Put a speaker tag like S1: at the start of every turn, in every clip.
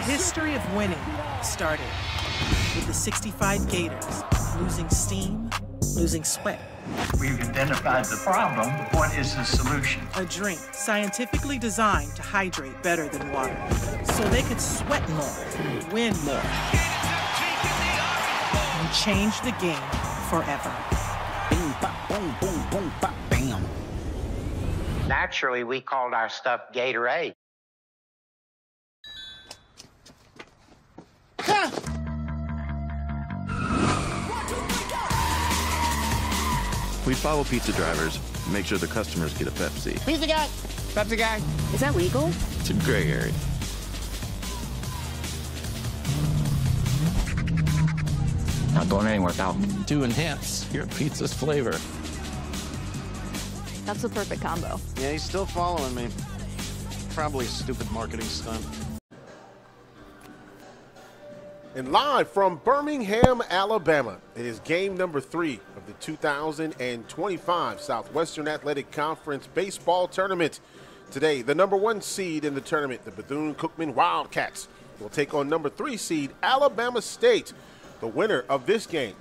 S1: history of winning started with the 65 Gators losing steam, losing sweat.
S2: We've identified the problem. What is the solution?
S1: A drink scientifically designed to hydrate better than water, so they could sweat more, win more, and change the game forever.
S3: Bing, bop, boom, boom, boom, bop, bam.
S4: Naturally, we called our stuff Gatorade.
S5: We follow pizza drivers, make sure the customers get a Pepsi.
S3: Pizza guy, Pepsi guy.
S6: Is that legal?
S5: It's a gray area.
S3: Not going anywhere, pal.
S7: To enhance your pizza's flavor.
S6: That's the perfect combo.
S8: Yeah, he's still following me. Probably a stupid marketing stunt.
S9: And live from Birmingham, Alabama, it is game number 3 of the 2025 Southwestern Athletic Conference Baseball Tournament. Today, the number 1 seed in the tournament, the Bethune-Cookman Wildcats, will take on number 3 seed Alabama State. The winner of this game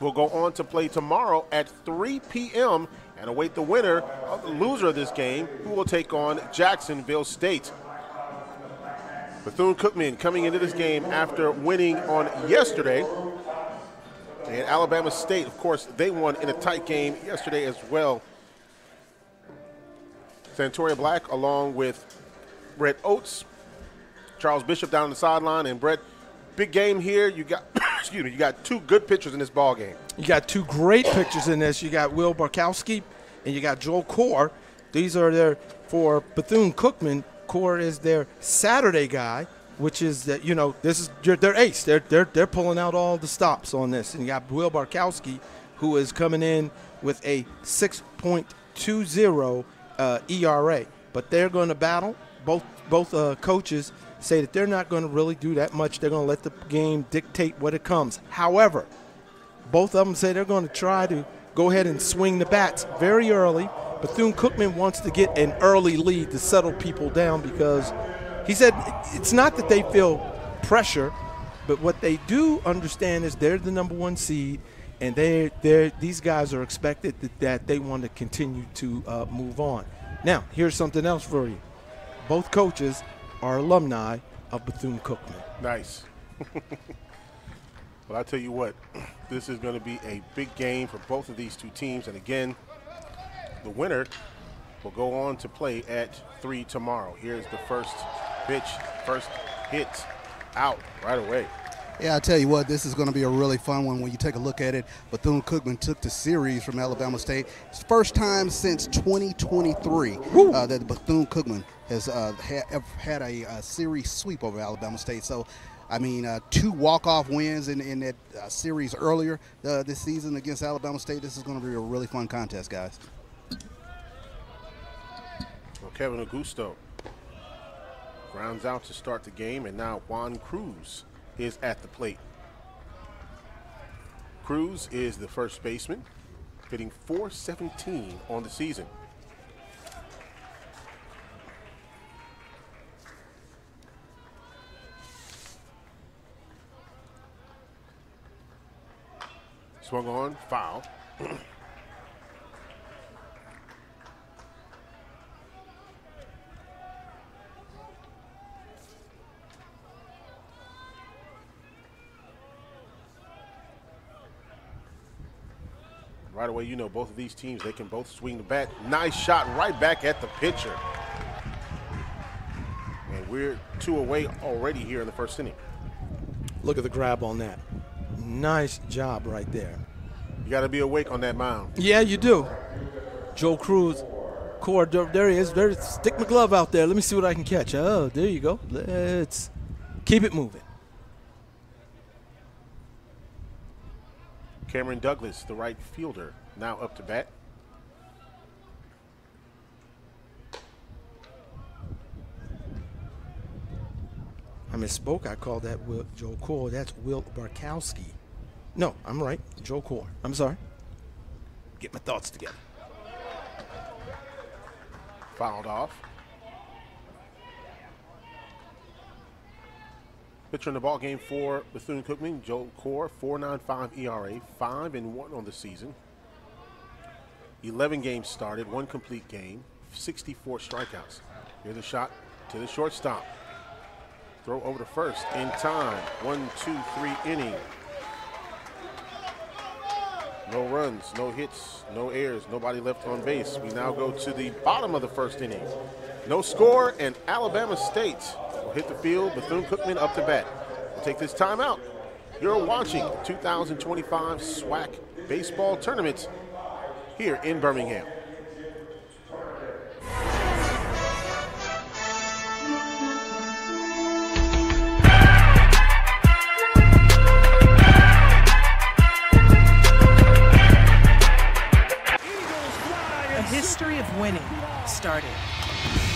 S9: will go on to play tomorrow at 3 p.m. and await the winner of the loser of this game, who will take on Jacksonville State. Bethune-Cookman coming into this game after winning on yesterday. And Alabama State, of course, they won in a tight game yesterday as well. Santoria Black along with Brett Oates, Charles Bishop down on the sideline. And Brett, big game here. You got excuse me, you got 2 good pitchers in this ball game.
S10: You got 2 great pitchers in this. You got Will Barkowski and you got Joel Core. These are there for Bethune-Cookman. Core is their Saturday guy, which is that, you know, this is their ace. They're pulling out all the stops on this. And you got Will Barkowski, who is coming in with a 6.20 ERA. But they're going to battle. Both coaches say that they're not going to really do that much. They're going to let the game dictate what it comes. However, both of them say they're going to try to go ahead and swing the bats very early. Bethune-Cookman wants to get an early lead to settle people down, because he said it's not that they feel pressure, but what they do understand is they're the number 1 seed, and these guys are expected that they want to continue to move on. Now, here's something else for you. Both coaches are alumni of Bethune-Cookman.
S9: Nice. Well, I tell you what, this is going to be a big game for both of these 2 teams. And again, the winner will go on to play at 3 tomorrow. Here's the first pitch, first hit out right away.
S11: Yeah, I tell you what, this is going to be a really fun one when you take a look at it. Bethune-Cookman took the series from Alabama State. It's the first time since 2023 that Bethune-Cookman has had a series sweep over Alabama State. So, I mean, 2 walk-off wins in that series earlier this season against Alabama State. This is going to be a really fun contest, guys.
S9: Well, Kevin Augusto grounds out to start the game, and now Juan Cruz is at the plate. Cruz is the first baseman, hitting .417 on the season. Swung on, foul. Right away, you know, both of these teams, they can both swing the bat. Nice shot right back at the pitcher. And we're 2 away already here in the first inning.
S10: Look at the grab on that. Nice job right there.
S9: You got to be awake on that mound.
S10: Yeah, you do. Joe Cruz, Core, there he is. Stick my glove out there. Let me see what I can catch. Oh, there you go. Let's keep it moving.
S9: Cameron Douglas, the right fielder, now up to bat.
S10: I misspoke. I called that Joe Core. That's Will Barkowski. No, I'm right. Joe Core. I'm sorry. Get my thoughts together.
S9: Fouled off. Pitcher in the ball game for Bethune-Cookman, Joe Core, 4.95 ERA, 5-1 on the season. 11 games started, 1 complete game, 64 strikeouts. Here's a shot to the shortstop. Throw over to first in time. 1, 2, 3 inning. No runs, no hits, no errors, nobody left on base. We now go to the bottom of the first inning. No score, and Alabama State will hit the field. Bethune-Cookman up to bat. We'll take this time out. You're watching the 2025 SWAC baseball tournament here in Birmingham.
S1: A history of winning started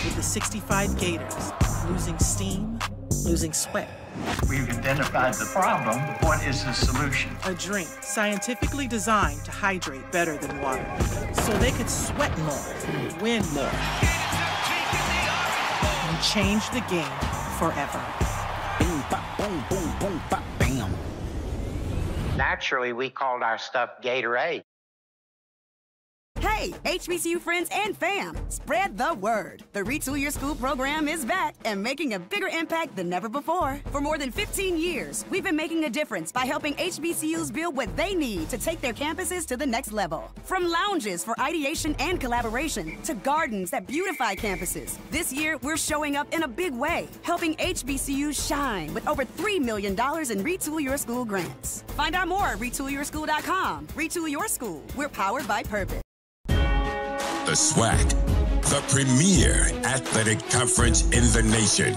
S1: with the 65 Gators losing steam, losing sweat.
S2: We've identified the problem. What is the solution?
S1: A drink scientifically designed to hydrate better than water, so they could sweat more, win more, and change the game forever.
S3: Boom, bop, boom, boom, boom, bop, bam.
S4: Naturally, we called our stuff Gatorade.
S6: Hey, HBCU friends and fam, spread the word. The Retool Your School program is back and making a bigger impact than ever before. For more than 15 years, we've been making a difference by helping HBCUs build what they need to take their campuses to the next level. From lounges for ideation and collaboration to gardens that beautify campuses, this year we're showing up in a big way, helping HBCUs shine with over $3 million in Retool Your School grants. Find out more at retoolyourSchool.com. Retool Your School. We're powered by purpose.
S12: The SWAC, the premier athletic conference in the nation.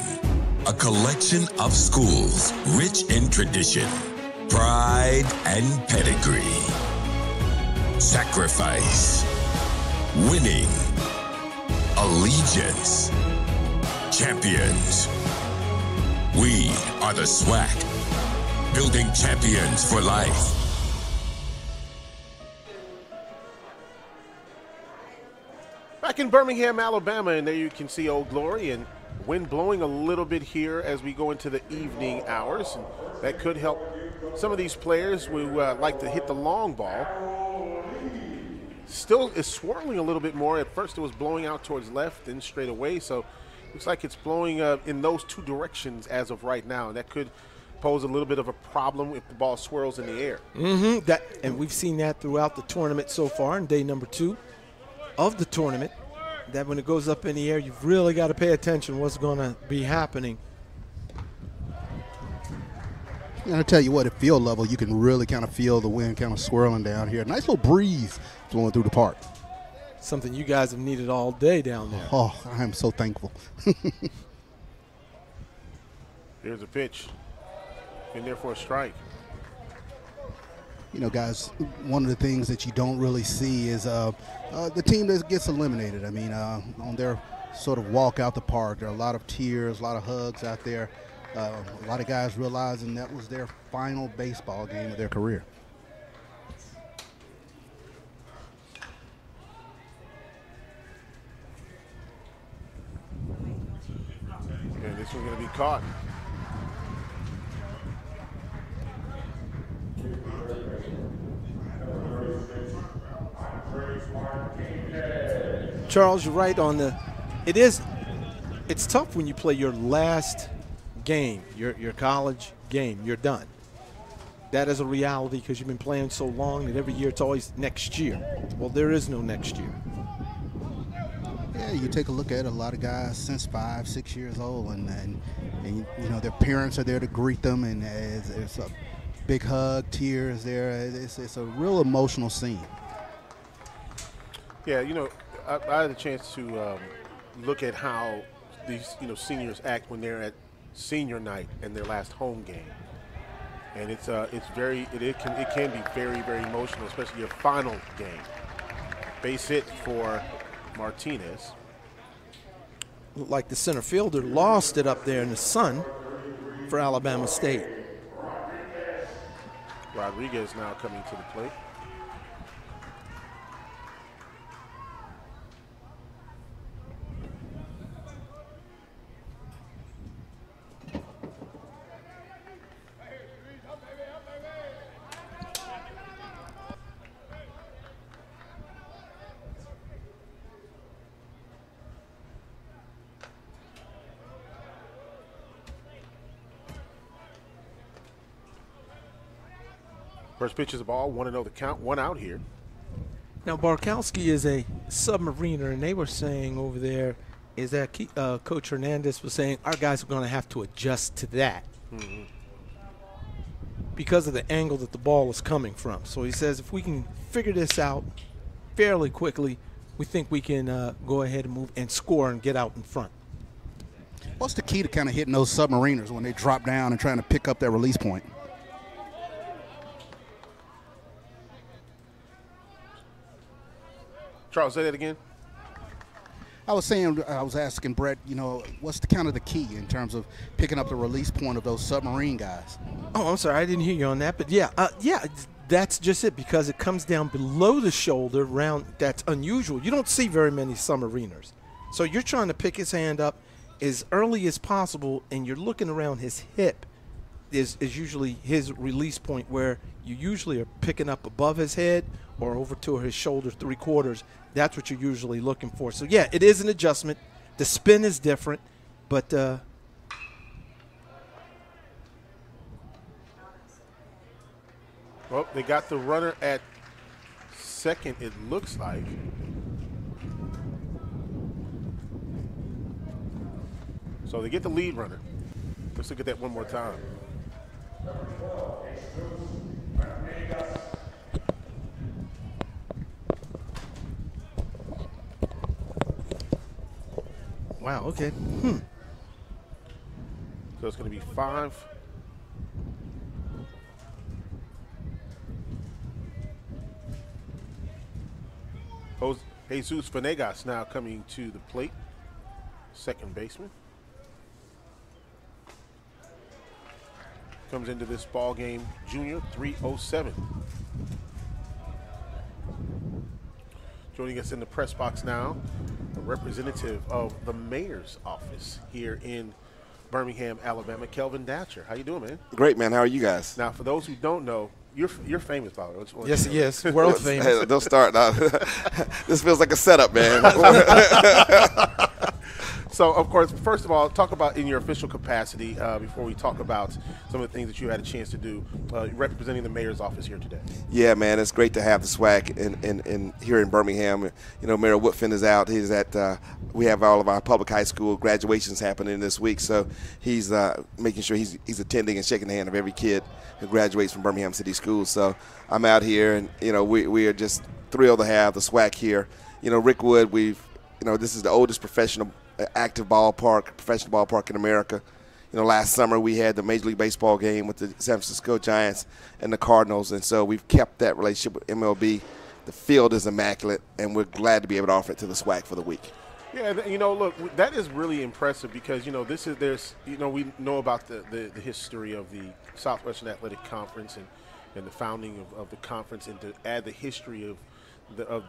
S12: A collection of schools rich in tradition, pride, and pedigree. Sacrifice, winning, allegiance, champions. We are the SWAC, building champions for life.
S9: Back in Birmingham, Alabama, and there you can see Old Glory, and wind blowing a little bit here as we go into the evening hours. And that could help some of these players who like to hit the long ball. Still is swirling a little bit more. At first it was blowing out towards left, then straight away. So looks like it's blowing in those two directions as of right now. And that could pose a little bit of a problem if the ball swirls in the air.
S10: And we've seen that throughout the tournament so far in day number 2 of the tournament, that when it goes up in the air, you've really got to pay attention to what's going to be happening.
S11: And I tell you what, at field level, you can really kind of feel the wind kind of swirling down here. Nice little breeze flowing through the park.
S10: Something you guys have needed all day down there.
S11: Oh, I am so thankful.
S9: Here's a pitch. In there for a strike.
S11: You know, guys, one of the things that you don't really see is the team that gets eliminated. I mean, on their sort of walk out the park, there are a lot of tears, a lot of hugs out there. A lot of guys realizing that was their final baseball game of their career.
S9: And this one's going to be caught.
S10: Charles, you're right on the – it's tough when you play your last game, your college game, you're done. That is a reality because you've been playing so long that every year it's always next year. Well, there is no next year.
S11: Yeah, you take a look at it, a lot of guys since 5, 6 years old, and you know, their parents are there to greet them, and it's a big hug, tears there. It's a real emotional scene.
S9: Yeah, you know, I had a chance to look at how these, you know, seniors act when they're at senior night and their last home game, and it can be very, very emotional, especially your final game. Base hit for Martinez.
S10: Looked like the center fielder lost it up there in the sun for Alabama State.
S9: Rodriguez now coming to the plate. First pitch is the ball. 1-0 the count. 1 out here.
S10: Now, Barkowski is a submariner, and they were saying over there is that Coach Hernandez was saying our guys are going to have to adjust to that because of the angle that the ball is coming from. So he says if we can figure this out fairly quickly, we think we can go ahead and move and score and get out in front.
S11: What's the key to kind of hitting those submariners when they drop down and trying to pick up that release point?
S9: Charles, say that again.
S11: I was asking Brett, you know, what's the kind of the key in terms of picking up the release point of those submarine guys?
S10: Oh, I'm sorry, I didn't hear you on that, but yeah, that's just it, because it comes down below the shoulder round. That's unusual. You don't see very many submariners. So you're trying to pick his hand up as early as possible, and you're looking around his hip is usually his release point, where you usually are picking up above his head or over to his shoulder 3/4. That's what you're usually looking for. So, yeah, it is an adjustment. The spin is different, but
S9: well, they got the runner at second, it looks like. So they get the lead runner. Let's look at that one more time.
S10: Wow, okay.
S9: So it's going to be 5. Jesus Venegas now coming to the plate, second baseman. Comes into this ball game, junior, 307. Joining us in the press box now, a representative of the mayor's office here in Birmingham, Alabama, Kelvin Datcher. How you doing, man?
S13: Great, man. How are you guys?
S9: Now, for those who don't know, you're famous, by the way.
S10: Yes, world famous.
S13: Hey, don't start now. This feels like a setup, man.
S9: So, of course, first of all, talk about in your official capacity before we talk about some of the things that you had a chance to do representing the mayor's office here today.
S13: Yeah, man, it's great to have the SWAC in here in Birmingham. You know, Mayor Woodfin is out. He's at we have all of our public high school graduations happening this week, so he's making sure he's attending and shaking the hand of every kid who graduates from Birmingham City Schools. So I'm out here, and you know, we are just thrilled to have the SWAC here. You know, Rick Wood, this is the oldest professional active professional ballpark in America. You know, last summer we had the Major League Baseball game with the San Francisco Giants and the Cardinals, and so we've kept that relationship with MLB. The field is immaculate, and we're glad to be able to offer it to the SWAC for the week.
S9: Yeah, you know, look, that is really impressive because, you know, we know about the history of the Southwestern Athletic Conference and the founding of the conference, and to add the history of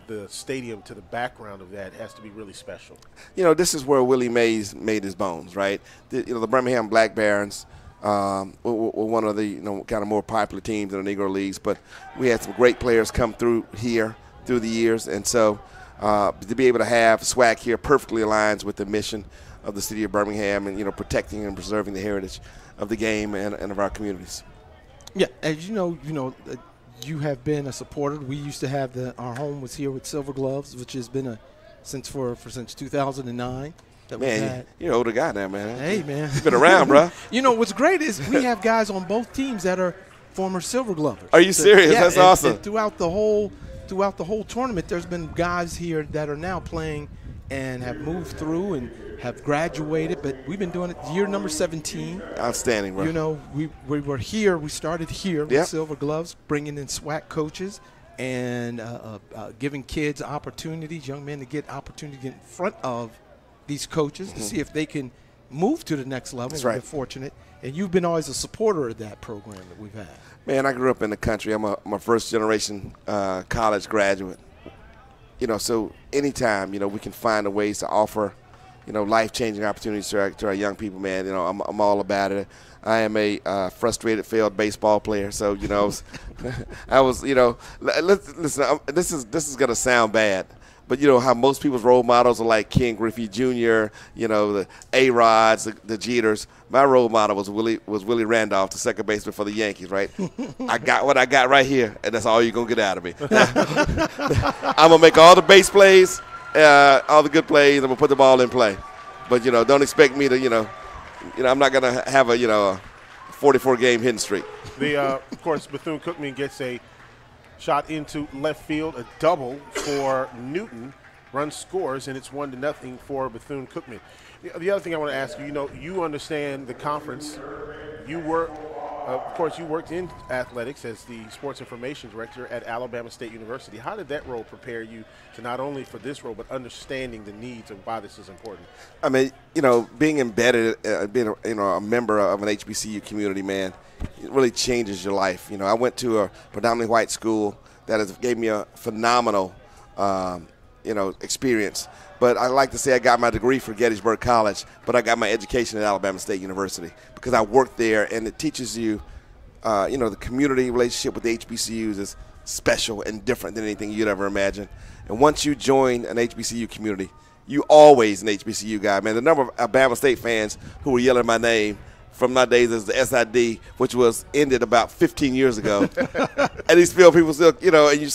S9: the stadium to the background of that has to be really special.
S13: You know, this is where Willie Mays made his bones, right? The Birmingham Black Barons were one of the kind of more popular teams in the Negro Leagues, but we had some great players come through here through the years, and so to be able to have SWAC here perfectly aligns with the mission of the city of Birmingham, and protecting and preserving the heritage of the game and of our communities.
S10: Yeah, as you know, you have been a supporter. We used to have our home was here with Silver Gloves, which has been since 2009.
S13: Man, you're an older guy now, man.
S10: Hey, man.
S13: You've been around, bro.
S10: You know, what's great is we have guys on both teams that are former Silver Glovers.
S13: Are you serious?
S10: Yeah,
S13: That's awesome.
S10: And throughout the whole tournament, there's been guys here that are now playing and have moved through and have graduated, but we've been doing it year number 17.
S13: Outstanding, bro.
S10: You know, we were here. We started here with Silver Gloves, bringing in SWAC coaches and giving kids opportunities, young men to get opportunity to get in front of these coaches to see if they can move to the next level.
S13: That's
S10: We've
S13: right.
S10: been fortunate. And you've been always a supporter of that program that we've had.
S13: Man, I grew up in the country. I'm a first-generation college graduate. You know, so anytime, we can find a ways to offer, life-changing opportunities to our young people, man, I'm all about it. I am a frustrated, failed baseball player. So, I was, listen, this is going to sound bad, But you know how most people's role models are like Ken Griffey Jr., you know, the A-Rods, the Jeters. My role model was Willie Randolph, the second baseman for the Yankees, right? I got what I got right here, and that's all you're going to get out of me. I'm going to make all the base plays, all the good plays. I'm going to put the ball in play. But, you know, don't expect me to, I'm not going to have a 44-game hitting streak.
S9: Of course, Bethune-Cookman gets a shot into left field, a double for Newton. Run scores, and it's 1-0 for Bethune-Cookman. The other thing I want to ask you, you understand the conference. You were, of course, you worked in athletics as the sports information director at Alabama State University. How did that role prepare you to not only for this role, but understanding the needs and why this is important?
S13: I mean, being embedded, being a member of an HBCU community, man, it really changes your life. I went to a predominantly white school that gave me a phenomenal experience. But I like to say I got my degree from Gettysburg College, but I got my education at Alabama State University because I worked there, and it teaches you, the community relationship with the HBCUs is special and different than anything you'd ever imagine. And once you join an HBCU community, you always an HBCU guy, man. The number of Alabama State fans who were yelling my name from my days as the SID, which was ended about 15 years ago, and these people still, and you're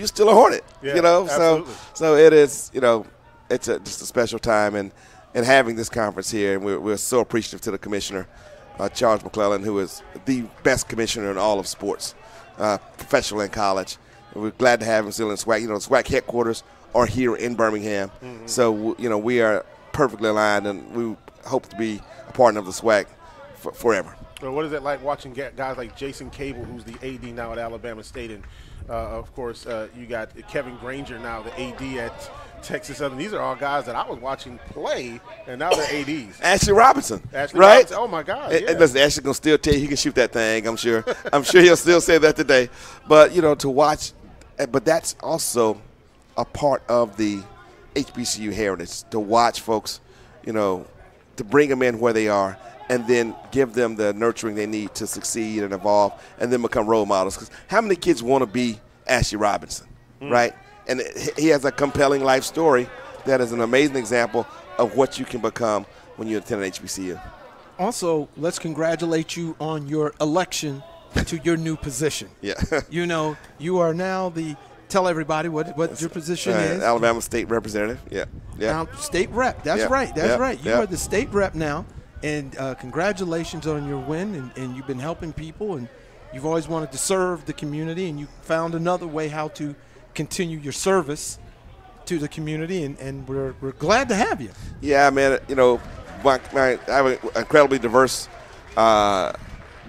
S13: still a Hornet,
S9: Absolutely.
S13: So it is, it's just a special time, and having this conference here, and we're so appreciative to the commissioner, Charles McClellan, who is the best commissioner in all of sports, professional and college. And we're glad to have him still in SWAC. The SWAC headquarters are here in Birmingham, so we are perfectly aligned, and we hope to be a partner of the SWAC forever.
S9: Well, what is it like watching guys like Jason Cable, who's the AD now at Alabama State, and of course you got Kevin Granger now, the AD at Texas Southern. These are all guys that I was watching play, and now they're ADs.
S13: Ashley Robinson,
S9: right?
S13: Robinson.
S9: Oh my God!
S13: And listen, Ashley's gonna still tell you he can shoot that thing. I'm sure. I'm sure he'll still say that today. But to watch, but that's also a part of the HBCU heritage, to watch folks, to bring them in where they are, and then give them the nurturing they need to succeed and evolve, and then become role models. Because how many kids want to be Ashley Robinson, right? And he has a compelling life story that is an amazing example of what you can become when you attend an HBCU.
S10: Also, let's congratulate you on your election to your new position.
S13: Yeah.
S10: You are now tell everybody what your position is.
S13: Alabama State Representative. Yeah.
S10: Now, state rep. That's right. That's right. You are the state rep now. And congratulations on your win. And you've been helping people. And you've always wanted to serve the community. And you found another way how to continue your service to the community. And we're glad to have you. Yeah,
S13: man. I have an incredibly diverse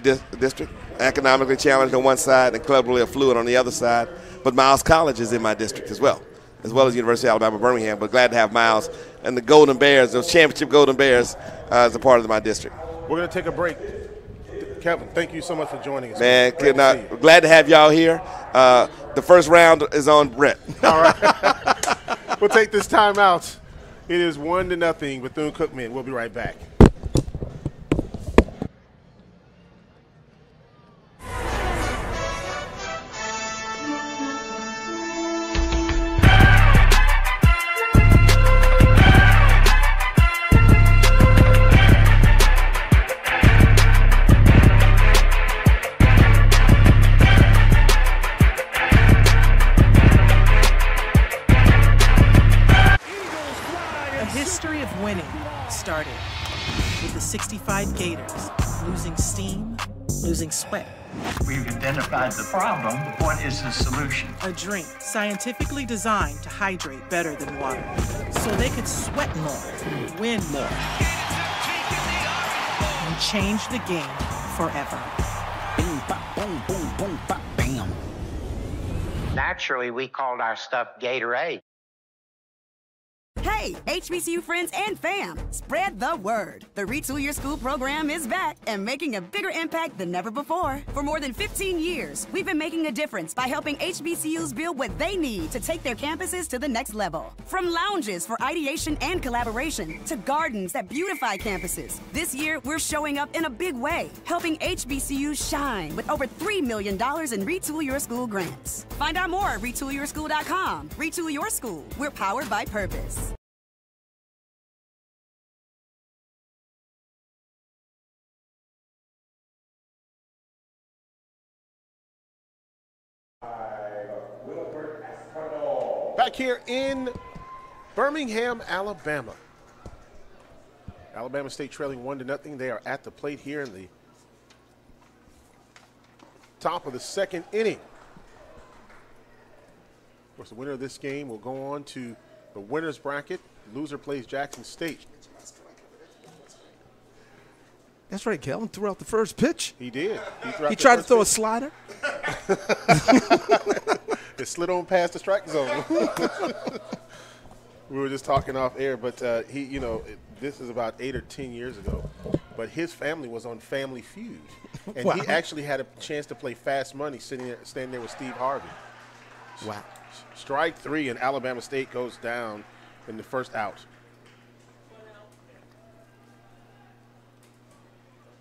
S13: district. Economically challenged on one side and culturally affluent on the other side. But Miles College is in my district as well as University of Alabama, Birmingham. But glad to have Miles and the Golden Bears, those championship Golden Bears, as a part of my district.
S9: We're going to take a break. Kevin, thank you so much for joining us.
S13: Man, glad to have y'all here. The first round is on Brett.
S9: All right. We'll take this time out. It is 1-0 Bethune-Cookman. We'll be right back. Started with the 65 Gators, losing steam, losing sweat.
S2: We've identified the problem. The point is the solution.
S1: A drink scientifically designed to hydrate better than water, so they could sweat more, win more, and change the game forever.
S3: Boom, bop, boom, boom, boom, bop, bam.
S4: Naturally, we called our stuff Gatorade.
S6: Hey, Hey, HBCU friends and fam, spread the word. The Retool Your School program is back and making a bigger impact than ever before. For more than 15 years, we've been making a difference by helping HBCUs build what they need to take their campuses to the next level. From lounges for ideation and collaboration to gardens that beautify campuses, this year we're showing up in a big way, helping HBCUs shine with over $3 million in Retool Your School grants. Find out more at retoolyourschool.com. Retool Your School. We're powered by purpose.
S9: Back here in Birmingham, Alabama. Alabama State trailing 1-0. They are at the plate here in the top of the second inning. Of course, the winner of this game will go on to the winner's bracket. Loser plays Jackson State.
S10: That's right, Kellen threw out the first pitch.
S9: He did.
S10: He tried to throw a slider.
S9: It slid on past the strike zone. We were just talking off air, but he, you know, this is about 8 or 10 years ago. But his family was on Family Feud, and he actually had a chance to play Fast Money standing there with Steve Harvey.
S10: Wow.
S9: Strike 3, and Alabama State goes down in the first out.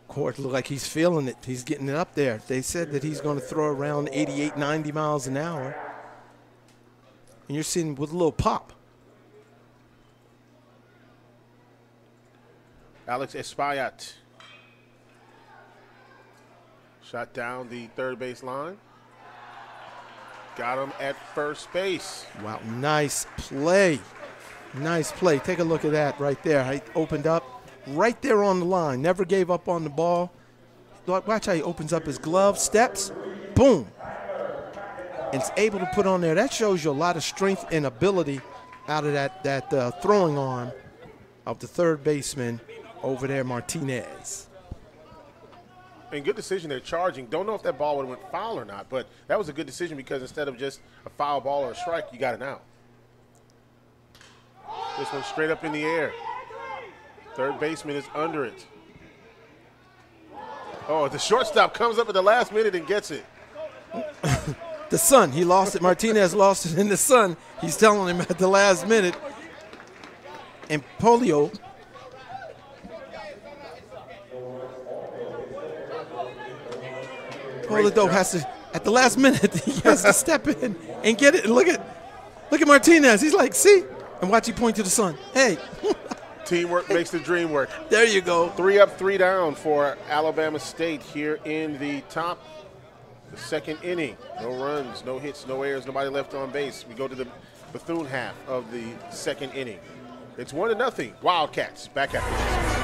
S10: Court looked like he's feeling it. He's getting it up there. They said that he's going to throw around 88, 90 miles an hour. And you're seeing with a little pop.
S9: Alex Espaillat shot down the third base line. Got him at first base.
S10: Wow, nice play. Nice play. Take a look at that right there. He opened up right there on the line. Never gave up on the ball. Watch how he opens up his glove, steps, boom. And it's able to put on there. That shows you a lot of strength and ability out of that throwing arm of the third baseman over there, Martinez.
S9: And good decision there, charging. Don't know if that ball would have went foul or not, but that was a good decision because instead of just a foul ball or a strike, you got an out. This one straight up in the air. Third baseman is under it. Oh, the shortstop comes up at the last minute and gets it.
S10: The sun, he lost it. Martinez lost it in the sun. He's telling him at the last minute. And Polio has to, at the last minute, he has to step in and get it. And look at Martinez. He's like, see? And watch, he point to the sun. Hey.
S9: Teamwork makes the dream work.
S10: There you go.
S9: 3 up, 3 down for Alabama State here in the top, the second inning. No runs, no hits, no errors, nobody left on base. We go to the Bethune half of the second inning. It's 1-0. Wildcats back after this.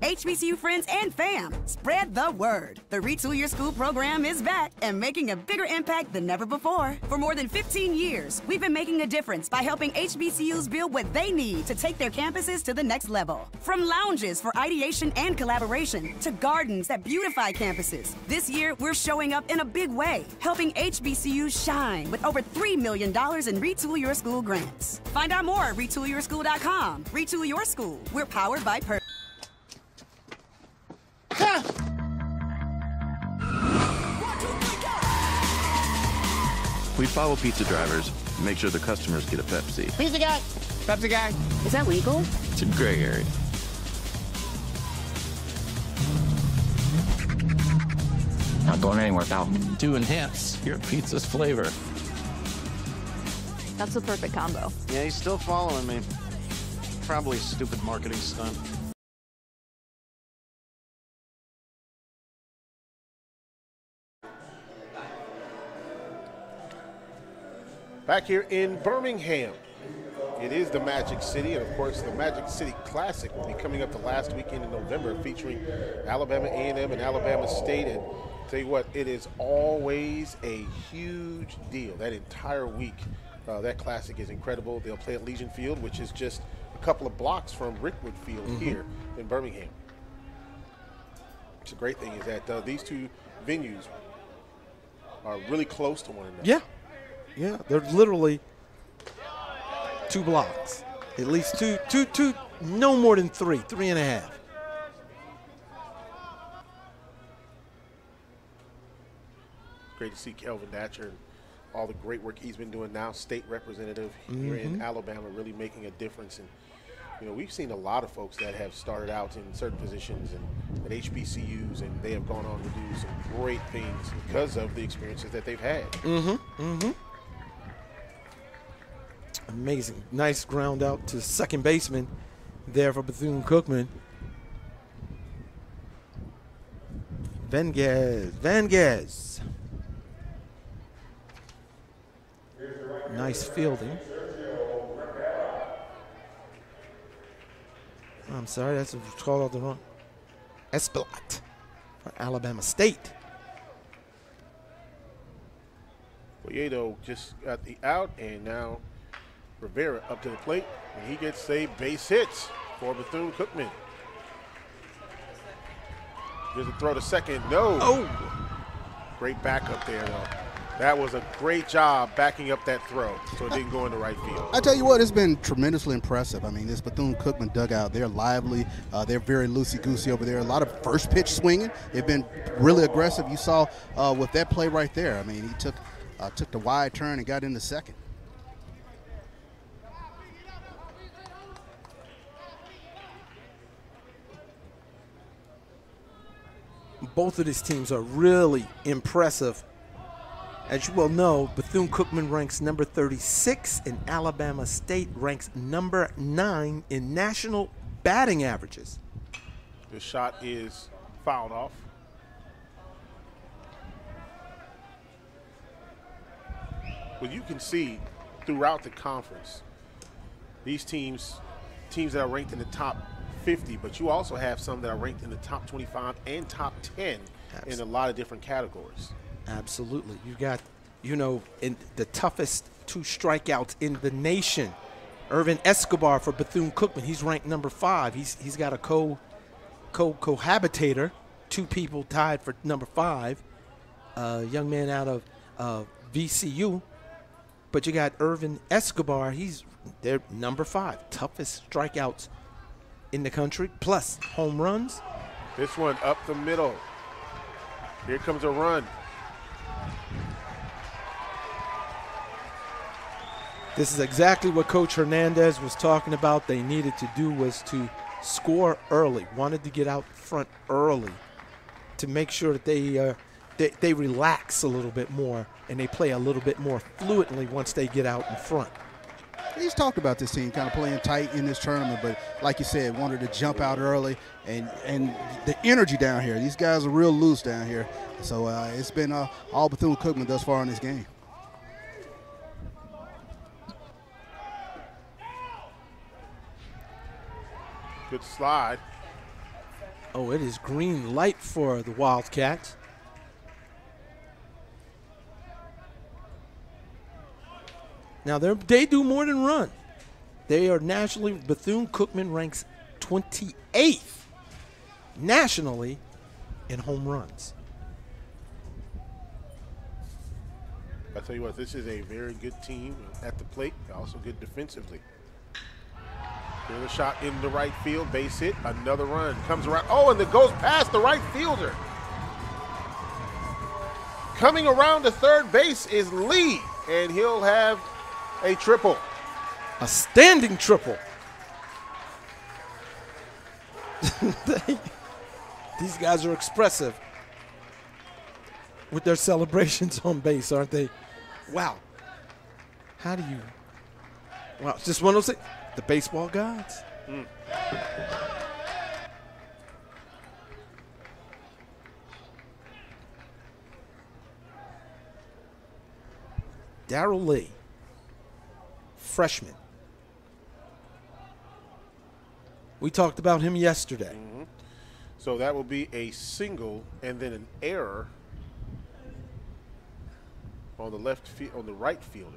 S6: HBCU friends and fam, spread the word. The Retool Your School program is back and making a bigger impact than ever before. For more than 15 years, we've been making a difference by helping HBCUs build what they need to take their campuses to the next level. From lounges for ideation and collaboration to gardens that beautify campuses, this year we're showing up in a big way, helping HBCUs shine with over $3 million in Retool Your School grants. Find out more at retoolyourschool.com. Retool Your School. We're powered by purpose.
S5: We follow pizza drivers, make sure the customers get a Pepsi.
S3: Pizza guy. Pepsi guy.
S14: Is that legal?
S5: It's a gray area.
S3: Not going anywhere, pal.
S7: To enhance your pizza's flavor.
S14: That's the perfect combo.
S8: Yeah, he's still following me. Probably a stupid marketing stunt.
S9: Back here in Birmingham, it is the Magic City, and of course the Magic City Classic will be coming up the last weekend in November, featuring Alabama A&M and Alabama State. And tell you what, it is always a huge deal. That entire week, that Classic is incredible. They'll play at Legion Field, which is just a couple of blocks from Rickwood Field here in Birmingham. the great thing is that these two venues are really close to one another.
S10: Yeah. Yeah, they're literally 2 blocks. At least two, no more than 3.5.
S9: Great to see Kelvin Thatcher and all the great work he's been doing now, state representative here in Alabama, really making a difference. And, you know, we've seen a lot of folks that have started out in certain positions and at HBCUs, and they have gone on to do some great things because of the experiences that they've had.
S10: Amazing. Nice ground out to second baseman there for Bethune-Cookman. Vanguez. Nice fielding. I'm sorry, that's called out the wrong. Espelot for Alabama State.
S9: Boyedo just got the out, and now Rivera up to the plate, and he gets a base hit for Bethune-Cookman. There's a throw to second. No.
S10: Oh.
S9: Great backup there, though. That was a great job backing up that throw so it didn't go into right field.
S11: I tell you what, it's been tremendously impressive. I mean, this Bethune-Cookman dugout, they're lively. They're very loosey-goosey over there. A lot of first pitch swinging. They've been really aggressive. You saw with that play right there. I mean, he took the wide turn and got into second.
S10: Both of these teams are really impressive. As you well know, Bethune-Cookman ranks number 36 and Alabama State ranks number 9 in national batting averages.
S9: The shot is fouled off. Well, you can see throughout the conference, these teams that are ranked in the top 50, but you also have some that are ranked in the top 25 and top 10 in a lot of different categories.
S10: Absolutely. You got, you know, in the toughest 2 strikeouts in the nation. Irvin Escobar for Bethune-Cookman. He's ranked number 5. He's got a cohabitator, 2 people tied for number 5. A young man out of VCU. But you got Irvin Escobar. They're number 5. Toughest strikeouts in the country, plus home runs.
S9: This one up the middle. Here comes a run.
S10: This is exactly what Coach Hernandez was talking about. They needed to do was to score early, wanted to get out front early to make sure that they relax a little bit more and they play a little bit more fluently once they get out in front.
S11: He's talked about this team kind of playing tight in this tournament, but like you said, wanted to jump out early, and the energy down here. These guys are real loose down here. So it's been all Bethune-Cookman thus far in this game.
S9: Good slide.
S10: Oh, it is green light for the Wildcats. Now, they do more than run. They are nationally, Bethune-Cookman ranks 28th nationally in home runs.
S9: I tell you what, this is a very good team at the plate, also good defensively. Here's a shot in the right field, base hit, another run, comes around, oh, and it goes past the right fielder. Coming around to third base is Lee, and he'll have a triple.
S10: A standing triple. These guys are expressive with their celebrations on base, aren't they? Wow. How do you? Wow, just one of those things. The baseball gods. Darrell Lee, freshman. We talked about him yesterday.
S9: So that will be a single and then an error on the on the right fielder.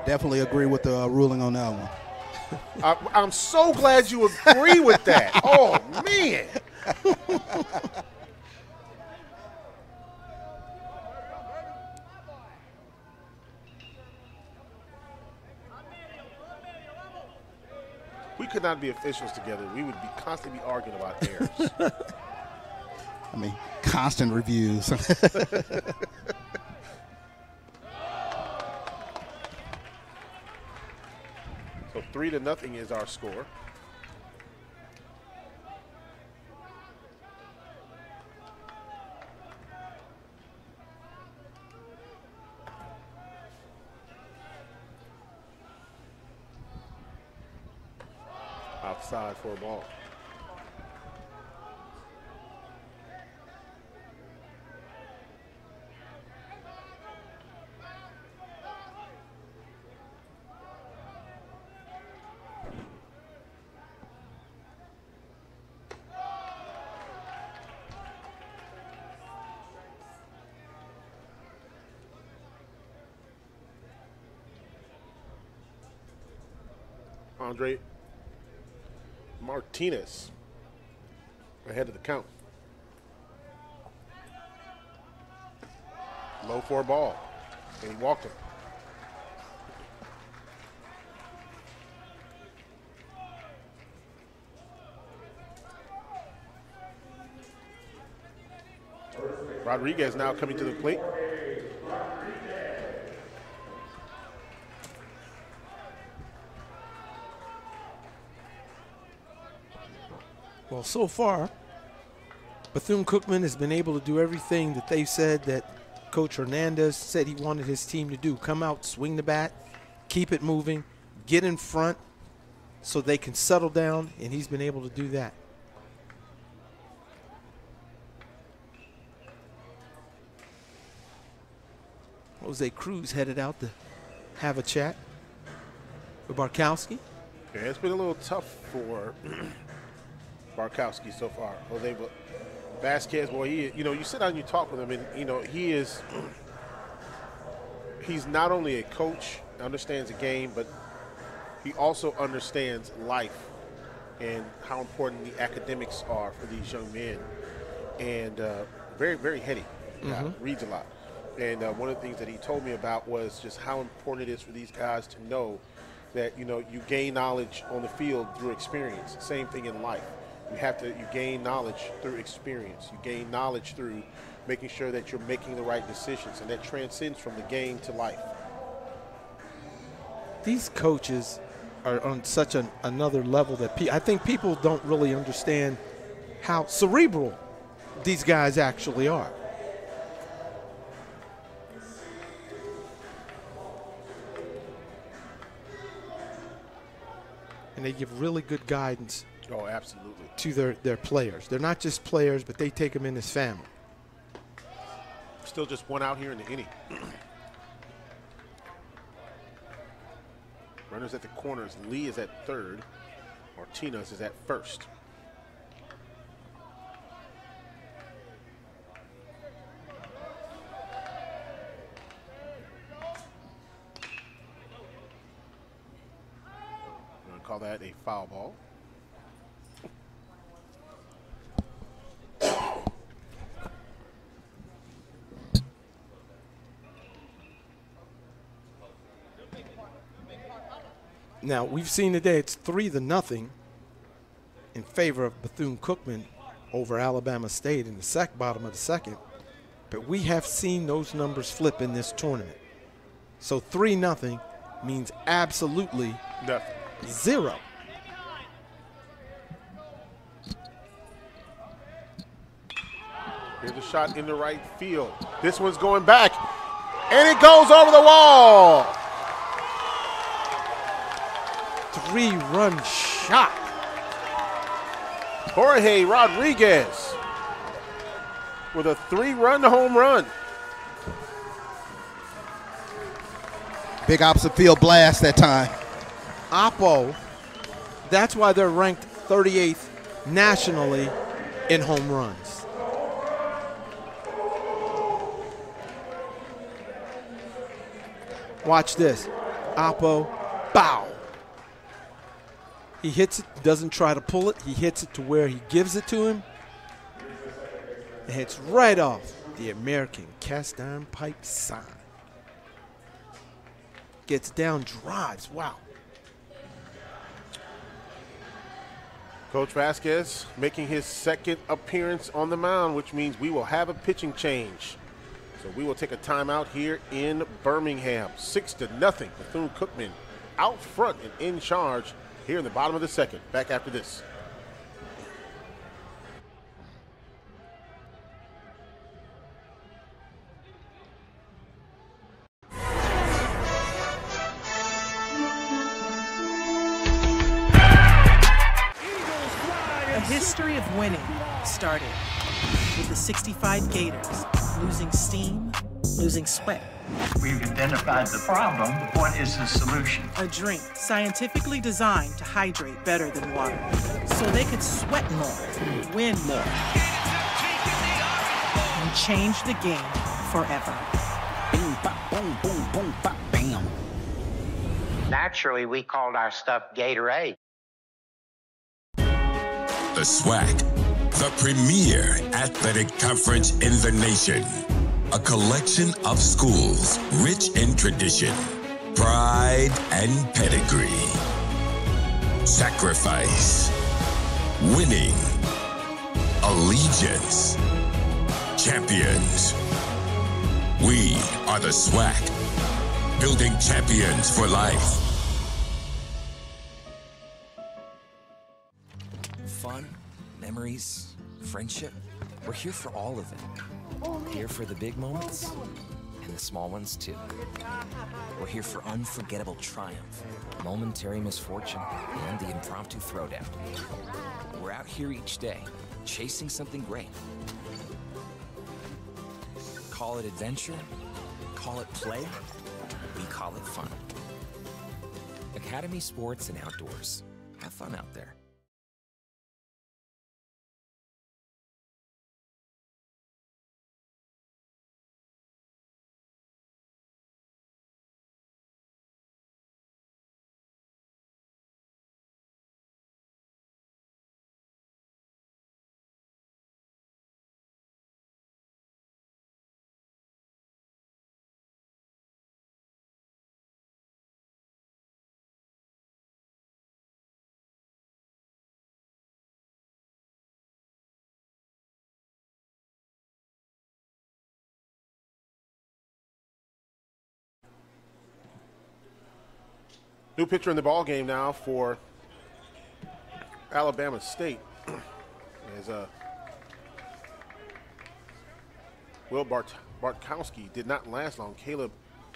S11: Definitely agree with the ruling on that one.
S9: I'm so glad you agree with that. Oh, man. We could not be officials together. We would be constantly arguing about errors.
S11: I mean, constant reviews.
S9: So 3-0 is our score. Outside for a ball. Andre Martinez ahead of the count. Low for a ball, and he walked him. Rodriguez now coming to the plate.
S10: Well, so far, Bethune-Cookman has been able to do everything that they said that Coach Hernandez said he wanted his team to do. Come out, swing the bat, keep it moving, get in front so they can settle down, and he's been able to do that. Jose Cruz headed out to have a chat with Barkowski.
S9: Yeah, it's been a little tough for Barkowski so far. Jose Vasquez, boy, you sit down and you talk with him, and, he's not only a coach, understands the game, but he also understands life and how important the academics are for these young men. And very, very heady. Reads a lot. And one of the things that he told me about was just how important it is for these guys to know that, you gain knowledge on the field through experience. Same thing in life. You gain knowledge through experience. You gain knowledge through making sure that you're making the right decisions, and that transcends from the game to life.
S10: These coaches are on such another level that I think people don't really understand how cerebral these guys actually are. And they give really good guidance.
S9: Oh, absolutely.
S10: To their players. They're not just players, but they take them in as family.
S9: Still just one out here in the inning. Runners at the corners. Lee is at third. Martinez is at first. I'm going to call that a foul ball.
S10: Now, we've seen today it's 3-0 in favor of Bethune-Cookman over Alabama State in the bottom of the second. But we have seen those numbers flip in this tournament. So 3-0 means absolutely
S9: nothing.
S10: 0.
S9: Here's a shot in the right field. This one's going back, and it goes over the wall.
S10: 3-run shot.
S9: Jorge Rodriguez with a 3-run home run.
S11: Big opposite field blast that time.
S10: Oppo, that's why they're ranked 38th nationally in home runs. Watch this. Oppo, bow. He hits it, doesn't try to pull it. He hits it to where he gives it to him. It hits right off the American cast iron pipe sign. Gets down, drives. Wow.
S9: Coach Vasquez making his second appearance on the mound, which means we will have a pitching change. So we will take a timeout here in Birmingham. 6-0. Bethune-Cookman out front and in charge here in the bottom of the second. Back after this.
S1: A history of winning started with the 65 Gators losing steam, losing sweat.
S2: We've identified the problem. The point is the solution.
S1: A drink scientifically designed to hydrate better than water, so they could sweat more, win more, and change the game forever.
S4: Boom, bop, boom, boom, boom, bop, bam. Naturally, we called our stuff Gatorade.
S12: The SWAC, the premier athletic conference in the nation. A collection of schools rich in tradition, pride, and pedigree. Sacrifice, winning, allegiance, champions. We are the SWAC, building champions for life.
S14: Fun, memories, friendship. We're here for all of it. Here for the big moments and the small ones too. We're here for unforgettable triumph, momentary misfortune, and the impromptu throwdown. We're out here each day, chasing something great. Call it adventure, call it play, we call it fun. Academy Sports and Outdoors. Have fun out there.
S9: New pitcher in the ball game now for Alabama State. As Will Bartkowski did not last long. Caleb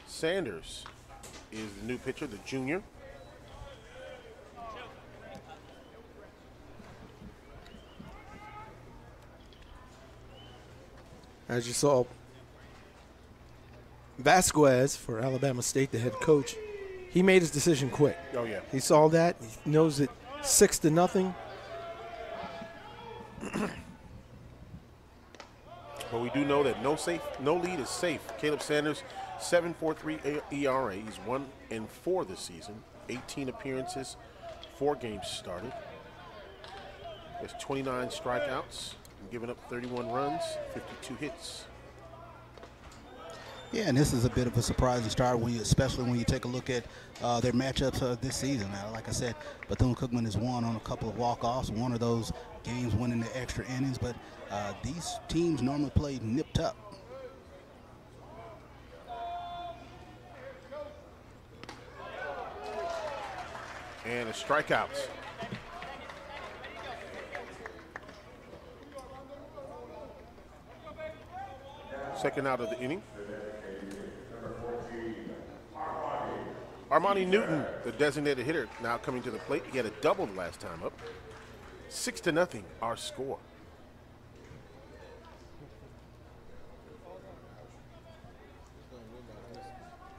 S9: Sanders is the new pitcher, the junior.
S10: As you saw, Vasquez for Alabama State, the head coach, he made his decision quick.
S9: Oh, yeah.
S10: He saw that. He knows it 6-0.
S9: But we do know that no lead is safe. Caleb Sanders, 7.43 ERA. He's 1-4 this season. 18 appearances, 4 games started. There's 29 strikeouts, and giving up 31 runs, 52 hits.
S11: Yeah, and this is a bit of a surprising start, especially when you take a look at their matchups this season. Like I said, Bethune-Cookman has won on a couple of walk-offs, one of those games winning the extra innings, but these teams normally play nipped up.
S9: And a strikeouts. Second out of the inning. Armani Newton, the designated hitter, now coming to the plate. He had a double the last time up. 6-0, our score.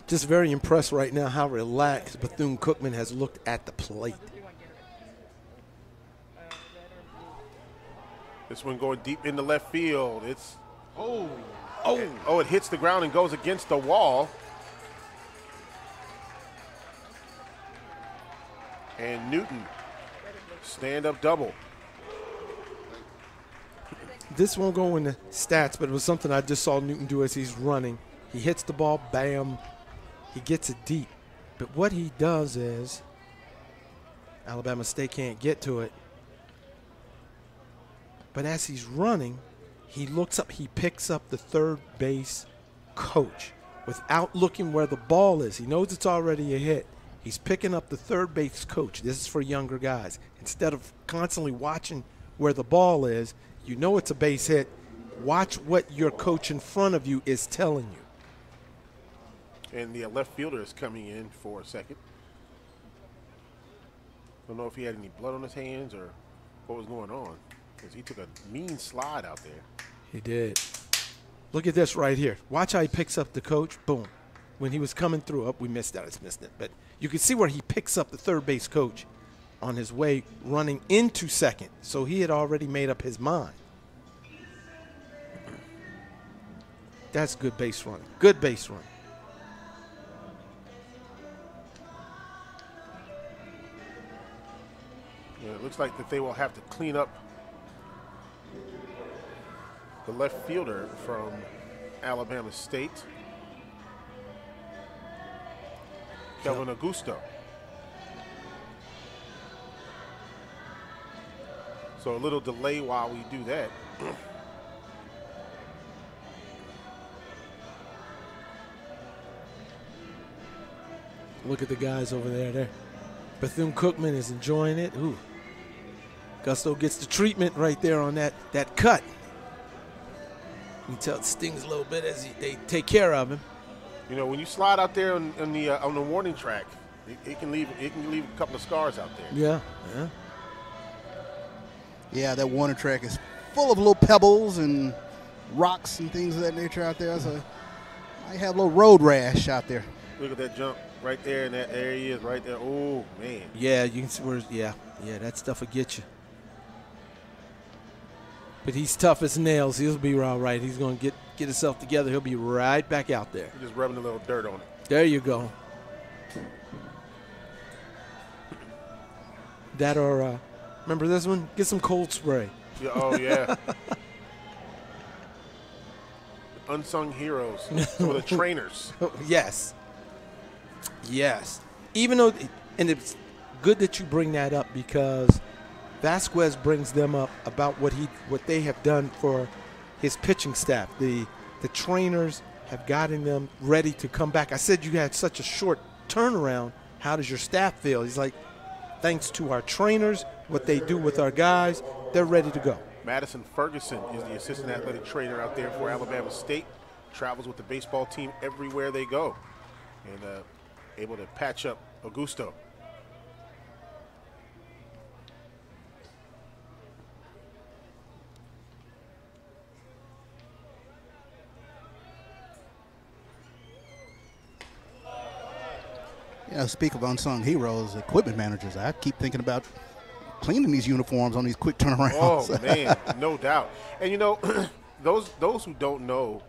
S10: Just very impressed right now how relaxed Bethune-Cookman has looked at the plate.
S9: This one going deep into left field. It's it hits the ground and goes against the wall. And Newton, stand-up double.
S10: This won't go in the stats, but it was something I just saw Newton do as he's running. He hits the ball, bam, he gets it deep. But what he does is, Alabama State can't get to it. But as he's running, he looks up, he picks up the third base coach without looking where the ball is. He knows it's already a hit. He's picking up the third base coach. This is for younger guys. Instead of constantly watching where the ball is, you know it's a base hit. Watch what your coach in front of you is telling you.
S9: And the left fielder is coming in for a second. Don't know if he had any blood on his hands or what was going on, because he took a mean slide out there.
S10: He did. Look at this right here. Watch how he picks up the coach. Boom. When he was coming through, we missed that. It's missed it. But you can see where he picks up the third base coach on his way running into second. So he had already made up his mind. That's good base run. Good base run.
S9: Yeah, it looks like that they will have to clean up the left fielder from Alabama State, Kelvin Augusto. So a little delay while we do that.
S10: Look at the guys over there. Bethune-Cookman is enjoying it. Ooh. Gusto gets the treatment right there on that cut. You can tell it stings a little bit as they take care of him.
S9: You know, when you slide out there on the warning track, it can leave a couple of scars out there.
S10: Yeah, yeah.
S11: Yeah, that warning track is full of little pebbles and rocks and things of that nature out there. So might have a little road rash out there.
S9: Look at that jump right there, and there he is right there. Oh man.
S10: Yeah, you can see where. Yeah, that stuff will get you. But he's tough as nails. He'll be all right. He's going to get himself together. He'll be right back out there.
S9: Just rubbing a little dirt on it.
S10: There you go. That or, remember this one? Get some cold spray.
S9: Yeah, oh, yeah. Unsung heroes. Some of the trainers.
S10: Yes. Yes. Even though, and it's good that you bring that up because Vasquez brings them up about what they have done for his pitching staff. The trainers have gotten them ready to come back. I said you had such a short turnaround. How does your staff feel? He's like, thanks to our trainers, what they do with our guys, they're ready to go.
S9: Madison Ferguson is the assistant athletic trainer out there for Alabama State. Travels with the baseball team everywhere they go. And able to patch up Augusto.
S11: Yeah, speak of unsung heroes, equipment managers. I keep thinking about cleaning these uniforms on these quick turnarounds.
S9: Oh, man, no doubt. And, you know, those who don't know,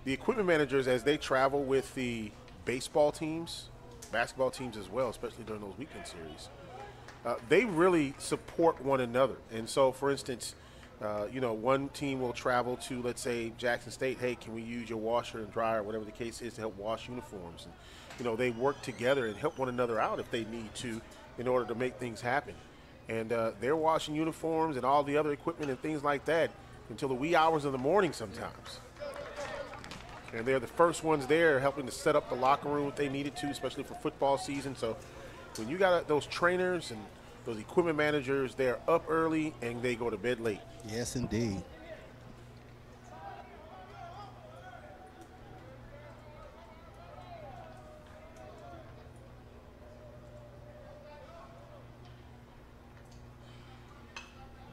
S9: the equipment managers, as they travel with the baseball teams, basketball teams as well, especially during those weekend series, they really support one another. And so, for instance, you know, one team will travel to, let's say, Jackson State. Hey, can we use your washer and dryer, whatever the case is, to help wash uniforms? And, you know, they work together and help one another out if they need to in order to make things happen. And they're washing uniforms and all the other equipment and things like that until the wee hours of the morning sometimes. And they're the first ones there helping to set up the locker room if they needed to, especially for football season. So when you got those trainers and those equipment managers, they're up early and they go to bed late.
S11: Yes, indeed.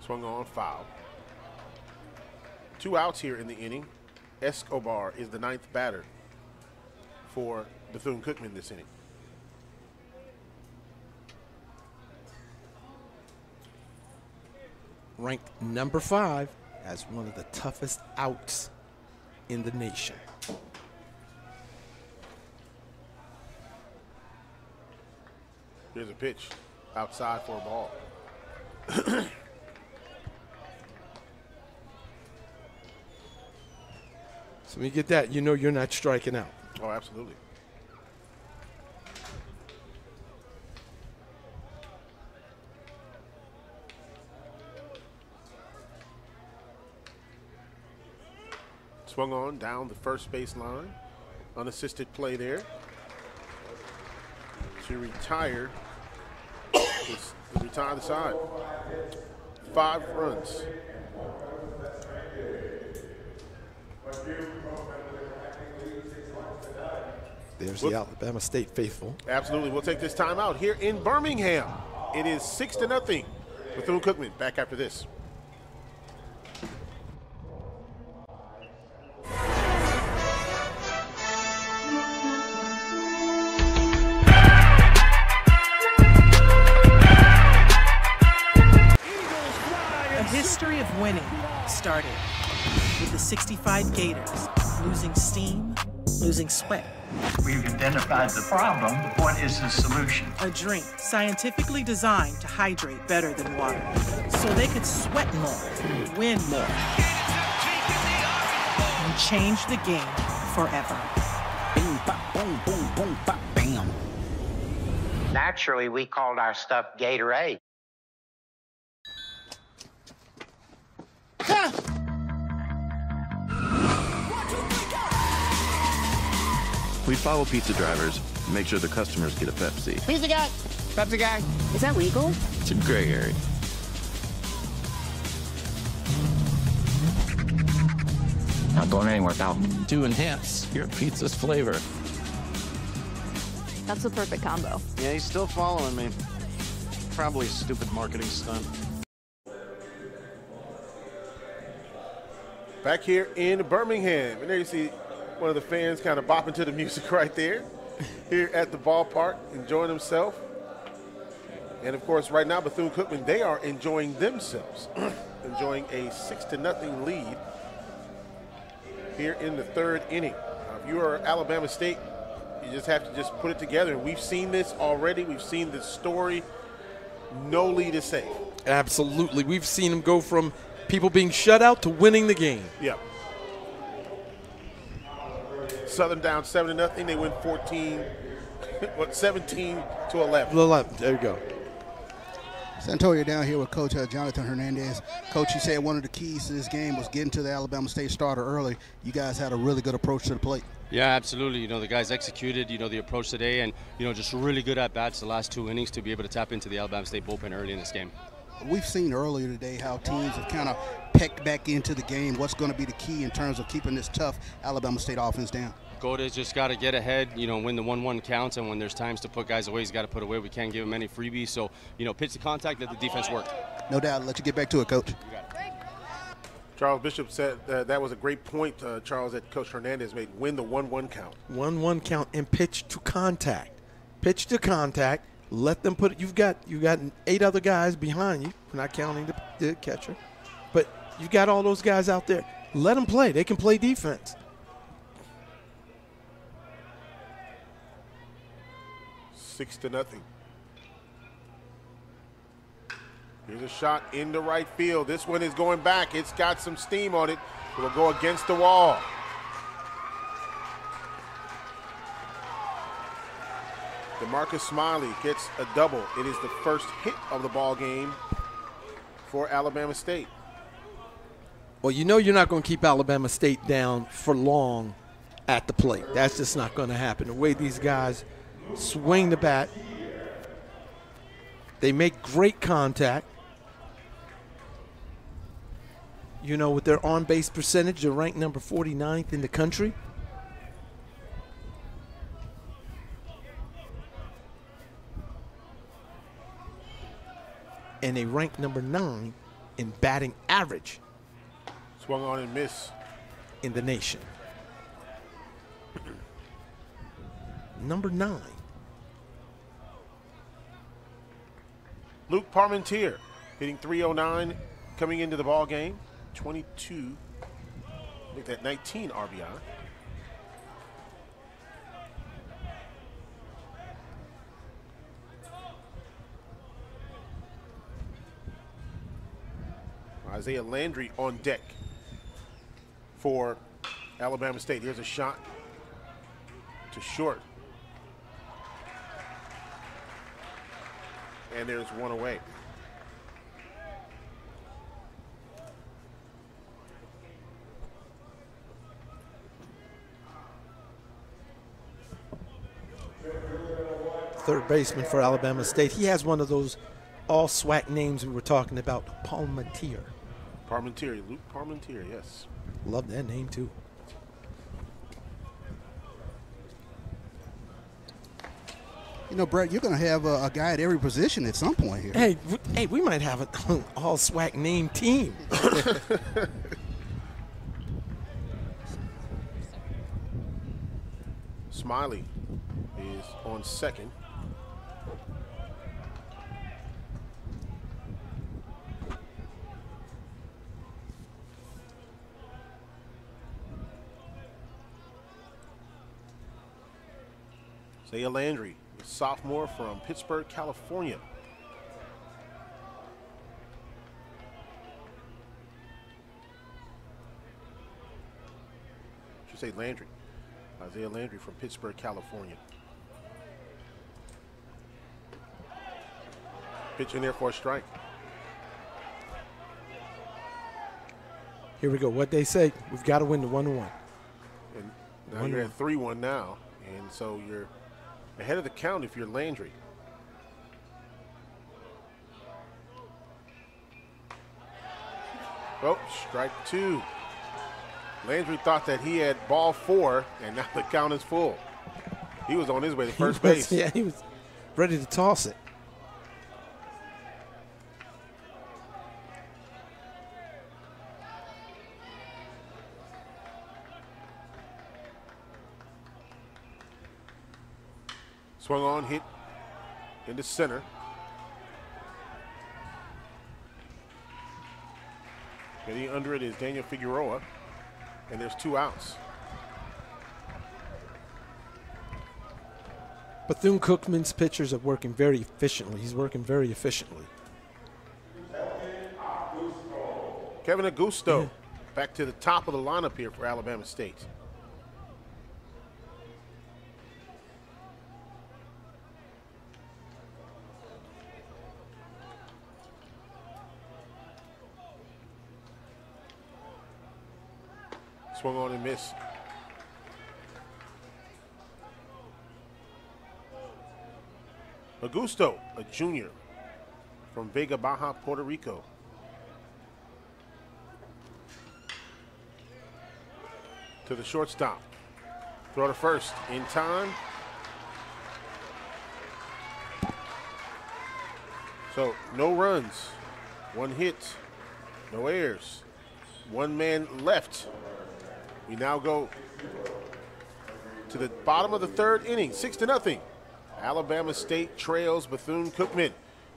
S9: Swung on, foul. 2 outs here in the inning. Escobar is the 9th batter for Bethune-Cookman this inning.
S10: Ranked number 5 as one of the toughest outs in the nation.
S9: Here's a pitch. outside for a ball.
S10: So when you get that, you know you're not striking out.
S9: Oh, absolutely. Swung on down the first base line. Unassisted play there. To retire. Retire the side. 5 runs.
S10: There's the Alabama State faithful.
S9: Absolutely. We'll take this time out here in Birmingham. It is 6-0. Bethune-Cookman back after this.
S1: A history of winning started with the 65 Gators losing steam, losing sweat.
S2: We've identified the problem. What is the solution?
S1: A drink scientifically designed to hydrate better than water, so they could sweat more, win more, and change the game forever.
S4: Bing, bop, boom, boom, boom, bop, bam. Naturally, we called our stuff Gatorade.
S5: We follow pizza drivers, make sure the customers get a Pepsi.
S3: Pizza guy! Pepsi guy!
S15: Is that legal?
S5: It's a gray area.
S3: Not going anywhere without
S7: To enhance your pizza's flavor.
S15: That's the perfect combo.
S8: Yeah, he's still following me. Probably a stupid marketing stunt.
S9: Back here in Birmingham. And there you see one of the fans kind of bopping to the music right there. Here at the ballpark, enjoying himself. And of course, right now, Bethune-Cookman, they are enjoying themselves. Enjoying a 6-0 lead here in the 3rd inning. If you are Alabama State, you just have to just put it together. And we've seen this already. We've seen this story. No lead is safe.
S10: Absolutely. We've seen them go from people being shut out to winning the game.
S9: Yeah. Southern down 7-0. They win 17-11.
S10: There you go.
S11: Santoya down here with Coach Jonathan Hernandez. Coach, you said one of the keys to this game was getting to the Alabama State starter early. You guys had a really good approach to the plate.
S16: Yeah, absolutely. You know, the guys executed, the approach today, and, just really good at-bats the last 2 innings to be able to tap into the Alabama State bullpen early in this game.
S11: We've seen earlier today how teams have kind of pecked back into the game. What's going to be the key in terms of keeping this tough Alabama State offense down?
S16: Goda's just got to get ahead, when the 1-1 counts, and when there's times to put guys away, he's got to put away. We can't give him any freebies. So, pitch the contact, let the defense work.
S11: No doubt. Let you get back to it, Coach.
S9: Charles Bishop said that was a great point, Charles, that Coach Hernandez made. Win the 1-1 count.
S10: 1-1 count and pitch to contact. Pitch to contact. Let them put it. You've got 8 other guys behind you, not counting the catcher. But you've got all those guys out there. Let them play. They can play defense.
S9: 6-0. Here's a shot into right field. This one is going back. It's got some steam on it. It will go against the wall. DeMarcus Smiley gets a double. It is the first hit of the ball game for Alabama State.
S10: Well, you're not going to keep Alabama State down for long at the plate. That's just not going to happen. The way these guys swing the bat, they make great contact. With their on-base percentage, they're ranked number 49th in the country. And they rank number 9 in batting average.
S9: Swung on and miss.
S10: In the nation. Number 9.
S9: Luke Parmentier hitting .309 coming into the ball game. 22, look at 19 RBI. Isaiah Landry on deck for Alabama State. Here's a shot to short. And there's one away.
S10: Third baseman for Alabama State. He has one of those all SWAC names we were talking about, Parmentier.
S9: Parmentier, Luke Parmentier, yes.
S10: Love that name too.
S11: You know, Brett, you're going to have a guy at every position at some point here.
S10: Hey, we might have an all SWAC name team.
S9: Smiley is on second. Isaiah Landry, a sophomore from Pittsburgh, California. I should say Landry. Isaiah Landry from Pittsburgh, California. Pitch in there for a strike.
S10: Here we go. What they say, we've got to win the 1-1.
S9: And now you're at 3-1 now, and so you're ahead of the count if you're Landry. Oh, strike two. Landry thought that he had ball 4, and now the count is full. He was on his way to first base.
S10: Yeah, he was ready to toss it.
S9: Swung on, hit into center. Getting under it is Daniel Figueroa, and there's 2 outs.
S10: Bethune-Cookman's pitchers are working very efficiently. He's working very efficiently.
S9: Kevin Augusto back to the top of the lineup here for Alabama State. Swung on and missed. Augusto, a junior from Vega Baja, Puerto Rico. To the shortstop. Throw to first in time. So no runs, 1 hit, no errors, 1 man left. We now go to the bottom of the 3rd inning, 6-0. Alabama State trails Bethune-Cookman.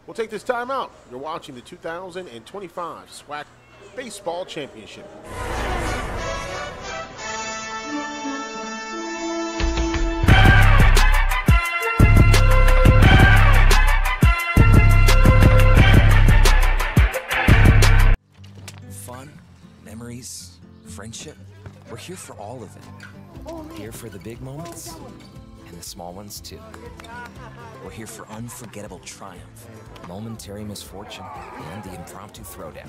S9: We'll take this time out. You're watching the 2025 SWAC Baseball Championship.
S14: Fun, memories, friendship. We're here for all of it. Here for the big moments and the small ones too. We're here for unforgettable triumph, momentary misfortune, and the impromptu throwdown.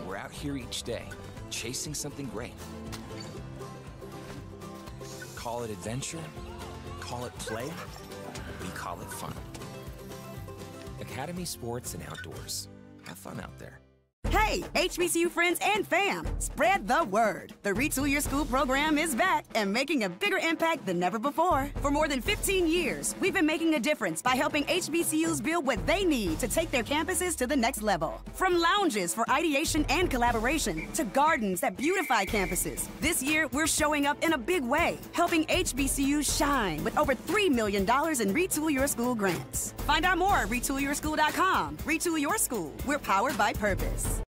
S14: We're out here each day, chasing something great. Call it adventure, call it play, we call it fun. Academy Sports and Outdoors. Have fun out there.
S6: Hey, HBCU friends and fam, spread the word. The Retool Your School program is back and making a bigger impact than ever before. For more than 15 years, we've been making a difference by helping HBCUs build what they need to take their campuses to the next level. From lounges for ideation and collaboration to gardens that beautify campuses, this year we're showing up in a big way, helping HBCUs shine with over $3 million in Retool Your School grants. Find out more at retoolyourschool.com. Retool Your School. We're powered by purpose.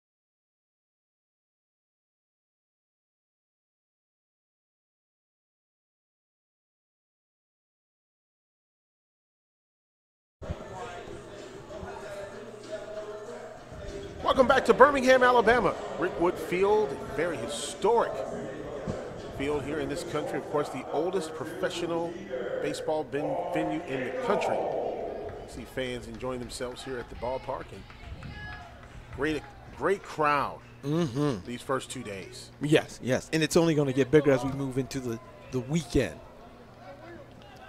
S9: Welcome back to Birmingham, Alabama. Rickwood Field, a very historic field here in this country. Of course, the oldest professional baseball venue in the country. See fans enjoying themselves here at the ballpark, and great crowd these first 2 days.
S10: Yes, and it's only going to get bigger as we move into the weekend.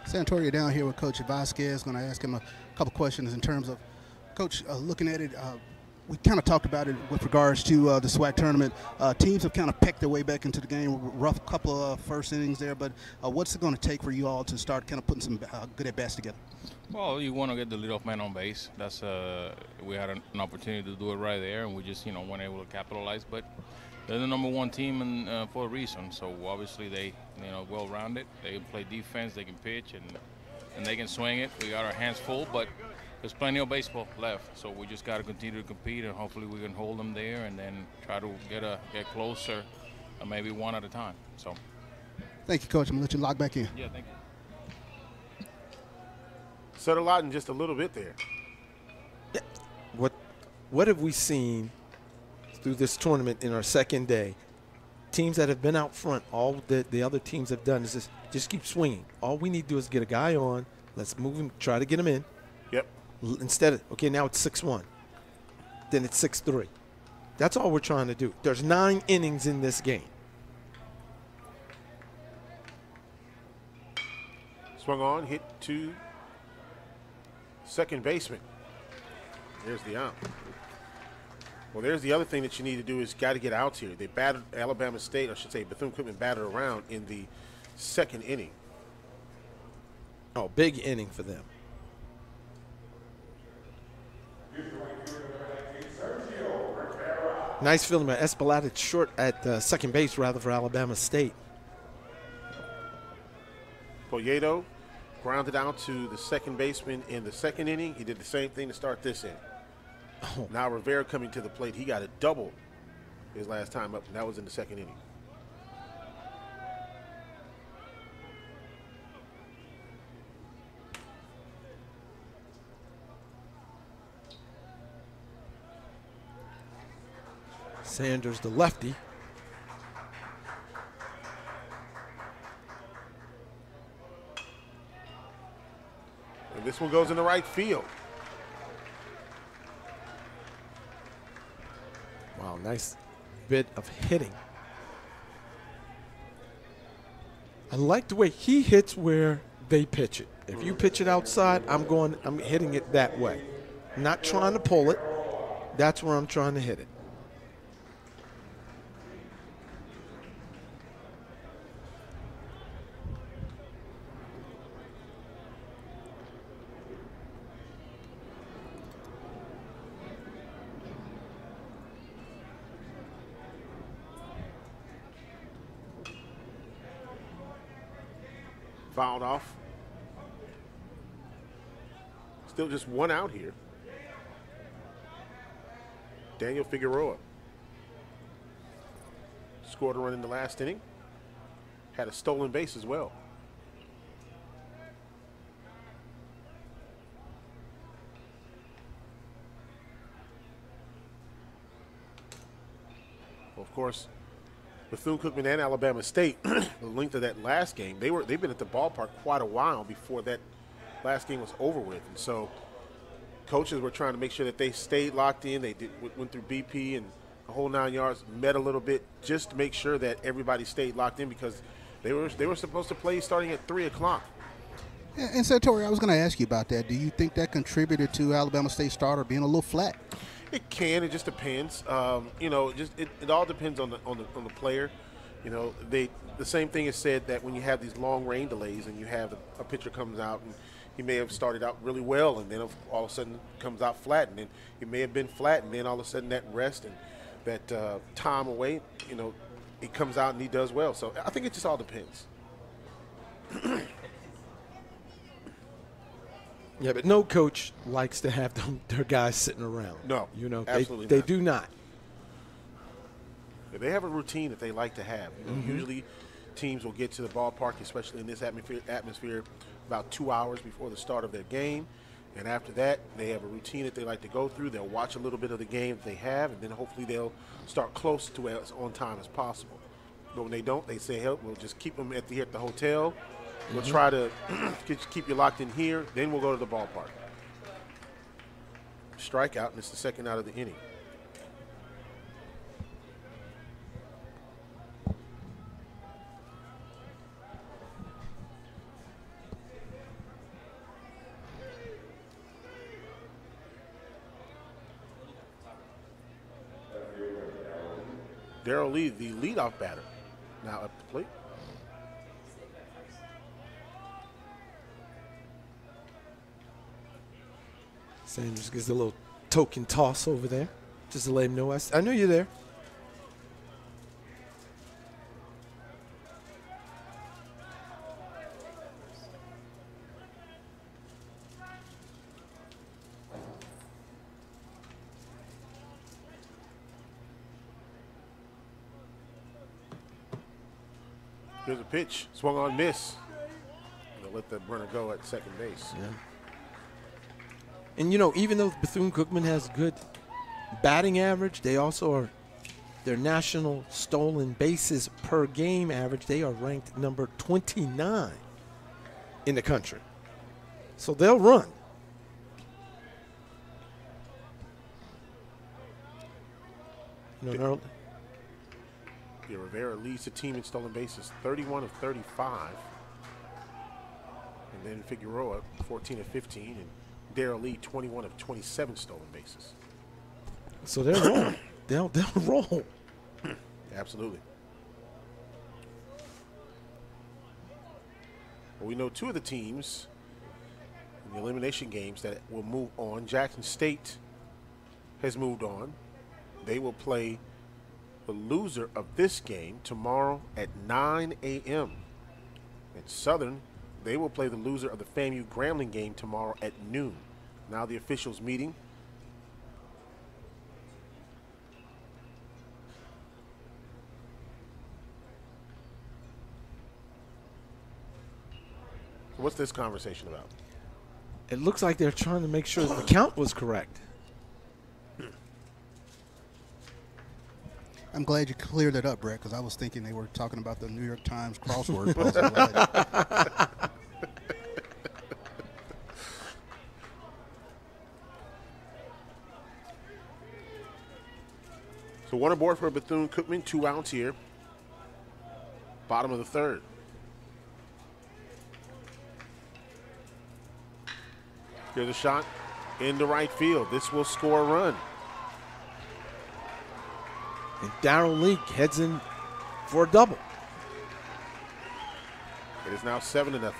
S11: Santoria down here with Coach Vasquez. Going to ask him a couple questions in terms of, Coach, looking at it, we kind of talked about it with regards to the SWAC tournament. Teams have kind of pecked their way back into the game. Rough couple of first innings there, but what's it going to take for you all to start kind of putting some good at-bats together?
S15: Well, you want to get the leadoff man on base. That's we had an opportunity to do it right there, and we just weren't able to capitalize. But they're the number one team for a reason. So obviously they well-rounded. They can play defense, they can pitch, and they can swing it. We got our hands full, but there's plenty of baseball left, so we just got to continue to compete, and hopefully we can hold them there, and then try to get closer, maybe one at a time. So,
S11: thank you, Coach. I'm gonna let you log back in.
S15: Yeah, thank you.
S9: Settle out in just a little bit there.
S10: Yeah. What have we seen through this tournament in our second day? Teams that have been out front, all the other teams have done is just keep swinging. All we need to do is get a guy on. Let's move him, try to get him in.
S9: Yep.
S10: Instead of, okay, now it's 6-1. Then it's 6-3. That's all we're trying to do. There's 9 innings in this game.
S9: Swung on, hit to second baseman. There's the out. Well, there's the other thing that you need to do is got to get outs here. They batted Alabama State, or I should say Bethune-Cookman batted around in the second inning.
S10: Oh, big inning for them. Nice fielding by Espeleta short at second base, rather, for Alabama State.
S9: Polledo grounded out to the second baseman in the second inning. He did the same thing to start this inning. Oh. Now Rivera coming to the plate. He got a double his last time up, and that was in the second inning.
S10: Sanders, the lefty.
S9: And this one goes in the right field.
S10: Wow, nice bit of hitting. I like the way he hits where they pitch it. If you pitch it outside, I'm hitting it that way. I'm not trying to pull it. That's where I'm trying to hit it.
S9: Fouled off. Still just one out here. Daniel Figueroa scored a run in the last inning. Had a stolen base as well. Well, of course, Bethune-Cookman and Alabama State, the length of that last game, they've been at the ballpark quite a while before that last game was over with. And so coaches were trying to make sure that they stayed locked in. They went through BP and the whole 9 yards, met a little bit just to make sure that everybody stayed locked in because they were supposed to play starting at 3 o'clock.
S11: Yeah, and Santori, I was going to ask you about that. Do you think that contributed to Alabama State starter being a little flat?
S9: It can. It just depends. You know, it all depends on the player. You know, the same thing is said that when you have these long rain delays and you have a pitcher comes out and he may have started out really well and then all of a sudden comes out flat, and then he may have been flat and then all of a sudden that rest and that time away, you know, he comes out and he does well. So I think it just all depends.
S10: Yeah, but no coach likes to have their guys sitting around.
S9: No,
S10: you know,
S9: absolutely
S10: they
S9: not.
S10: do not.
S9: They have a routine that they like to have. You know, usually teams will get to the ballpark, especially in this atmosphere, about 2 hours before the start of their game, And after that, they have a routine that they like to go through. They'll watch a little bit of the game that they have, and then hopefully they'll start close to as on time as possible. But when they don't, they say, hey, we'll just keep them here at the hotel. We'll try to keep you locked in here. Then we'll go to the ballpark. Strikeout, and it's the second out of the inning. Darrell Lee, the leadoff batter, now up the plate.
S10: Sanders gives a little token toss over there, just to let him know I know you're there.
S9: Here's a pitch, swung on, miss. They'll let the runner go at second base.
S10: Yeah. And, you know, even though Bethune-Cookman has good batting average, they also are their national stolen bases per game average. They are ranked number 29 in the country. So they'll run. You know,
S9: Yeah, Rivera leads the team in stolen bases, 31 of 35. And then Figueroa, 14 of 15. And Darrell Lee, 21 of 27 stolen bases.
S10: So they're rolling. They'll roll.
S9: Absolutely. Well, we know two of the teams in the elimination games that will move on. Jackson State has moved on. They will play the loser of this game tomorrow at 9 a.m. And Southern, they will play the loser of the FAMU Grambling game tomorrow at noon. Now the officials meeting. What's this conversation about?
S10: It looks like they're trying to make sure that the count was correct.
S11: I'm glad you cleared it up, Brett, because I was thinking they were talking about the New York Times crossword puzzle.
S9: So one aboard for Bethune-Cookman, 2 outs here. Bottom of the third. Here's a shot into right field. This will score a run.
S10: And Darrell Lee heads in for a double.
S9: It is now 7-0.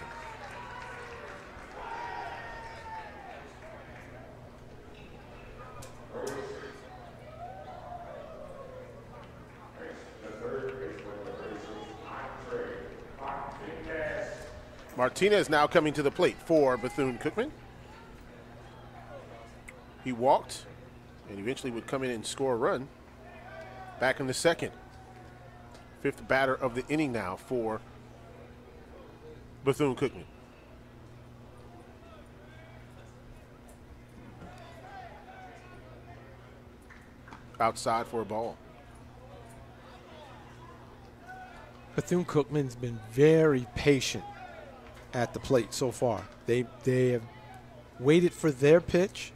S9: Martinez now coming to the plate for Bethune-Cookman. He walked and eventually would come in and score a run. Back in the second. 5th batter of the inning now for Bethune-Cookman. Outside for a ball.
S10: Bethune-Cookman's been very patient at the plate so far. They have waited for their pitch.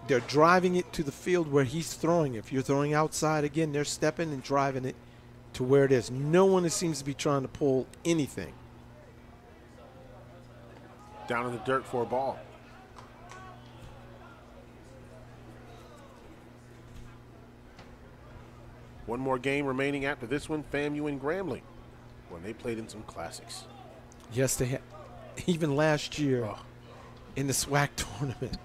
S10: They're driving it to the field where he's throwing. If you're throwing outside again, they're stepping and driving it to where it is. No one seems to be trying to pull anything.
S9: Down in the dirt for a ball. One more game remaining after this one, FAMU and Grambling, when they played in some classics.
S10: Yes, they had. Even last year in the SWAC tournament.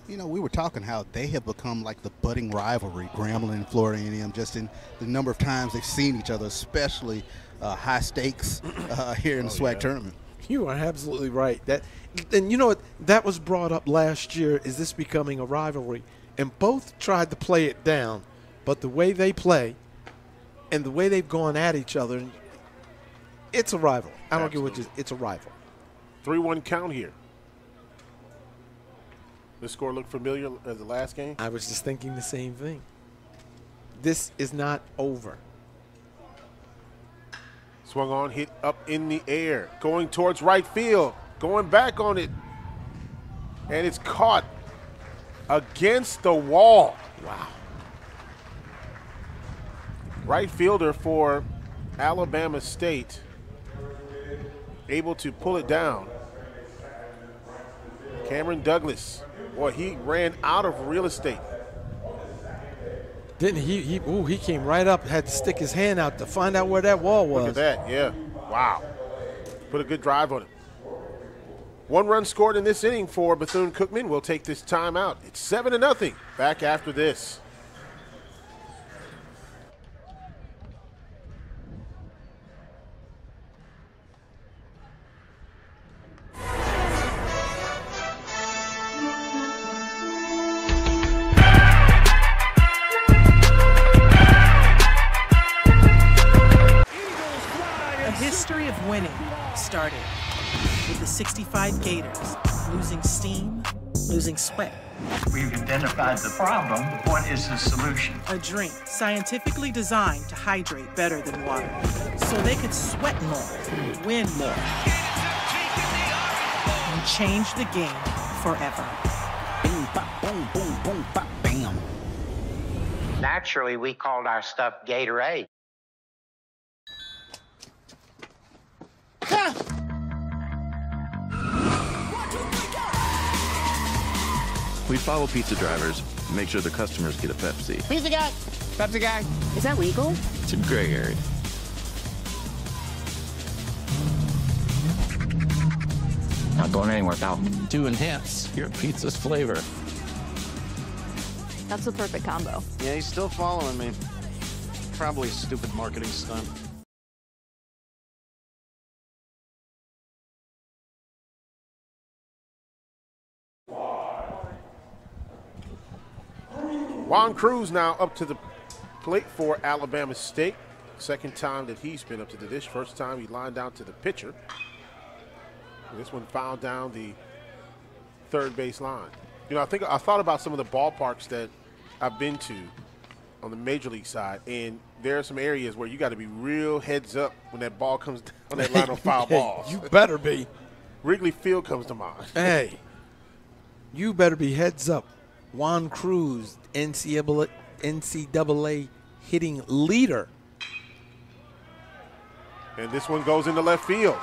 S11: You know, we were talking how they have become like the budding rivalry, Grambling and Florida A&M, just in the number of times they've seen each other, especially high stakes here in the SWAC tournament.
S10: You are absolutely right. And you know what? That was brought up last year. Is this becoming a rivalry? And both tried to play it down, but the way they play and the way they've gone at each other, it's a rival. I don't care what it is. It's a rival.
S9: 3-1 count here. This score look familiar as the last game?
S10: I was just thinking the same thing. This is not over.
S9: Swung on, hit up in the air, going towards right field, going back on it, and it's caught against the wall.
S10: Wow.
S9: Right fielder for Alabama State able to pull it down. Cameron Douglas, boy, he ran out of real estate.
S10: Didn't he? He came right up, had to stick his hand out to find out where that wall was.
S9: Look at that, yeah. Wow. Put a good drive on it. 1 run scored in this inning for Bethune-Cookman. We'll take this time out. It's 7-0. Back after this.
S1: History of winning started with the 65 Gators losing steam, losing sweat.
S2: We've identified the problem. The point is the solution.
S1: A drink scientifically designed to hydrate better than water, so they could sweat more, win more, and change the game forever.
S11: Boom, bop, boom, boom, boom, bop, bam.
S4: Naturally, we called our stuff Gatorade.
S5: We follow pizza drivers, make sure the customers get a Pepsi.
S3: Pizza guy! Pepsi guy!
S17: Is that legal?
S5: It's a gray area.
S3: Not going anywhere without.
S7: To enhance your pizza's flavor.
S17: That's the perfect combo.
S8: Yeah, he's still following me. Probably a stupid marketing stunt.
S9: Juan Cruz now up to the plate for Alabama State. Second time that he's been up to the dish. First time he lined down to the pitcher. This one fouled down the third base line. You know, I thought about some of the ballparks that I've been to on the major league side, and there are some areas where you got to be real heads up when that ball comes down that line on foul balls.
S10: You better be.
S9: Wrigley Field comes to mind.
S10: Hey, you better be heads up. Juan Cruz, NCAA hitting leader.
S9: And this one goes into left field.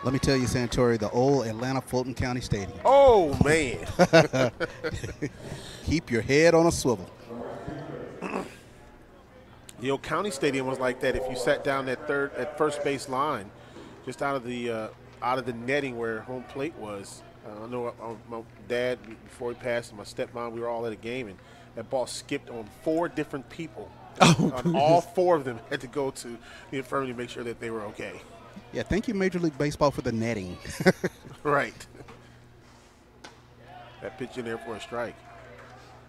S11: Let me tell you, Santori, the old Atlanta Fulton County Stadium.
S9: Oh, man.
S11: Keep your head on a swivel.
S9: The old county stadium was like that if you sat down at first base line, just out of the netting where home plate was. I know my dad, before he passed, and my stepmom, we were all at a game, and that ball skipped on 4 different people.
S10: Oh,
S9: all 4 of them had to go to the infirmary to make sure that they were okay.
S11: Yeah, thank you, Major League Baseball, for the netting.
S9: Right. That pitch in there for a strike.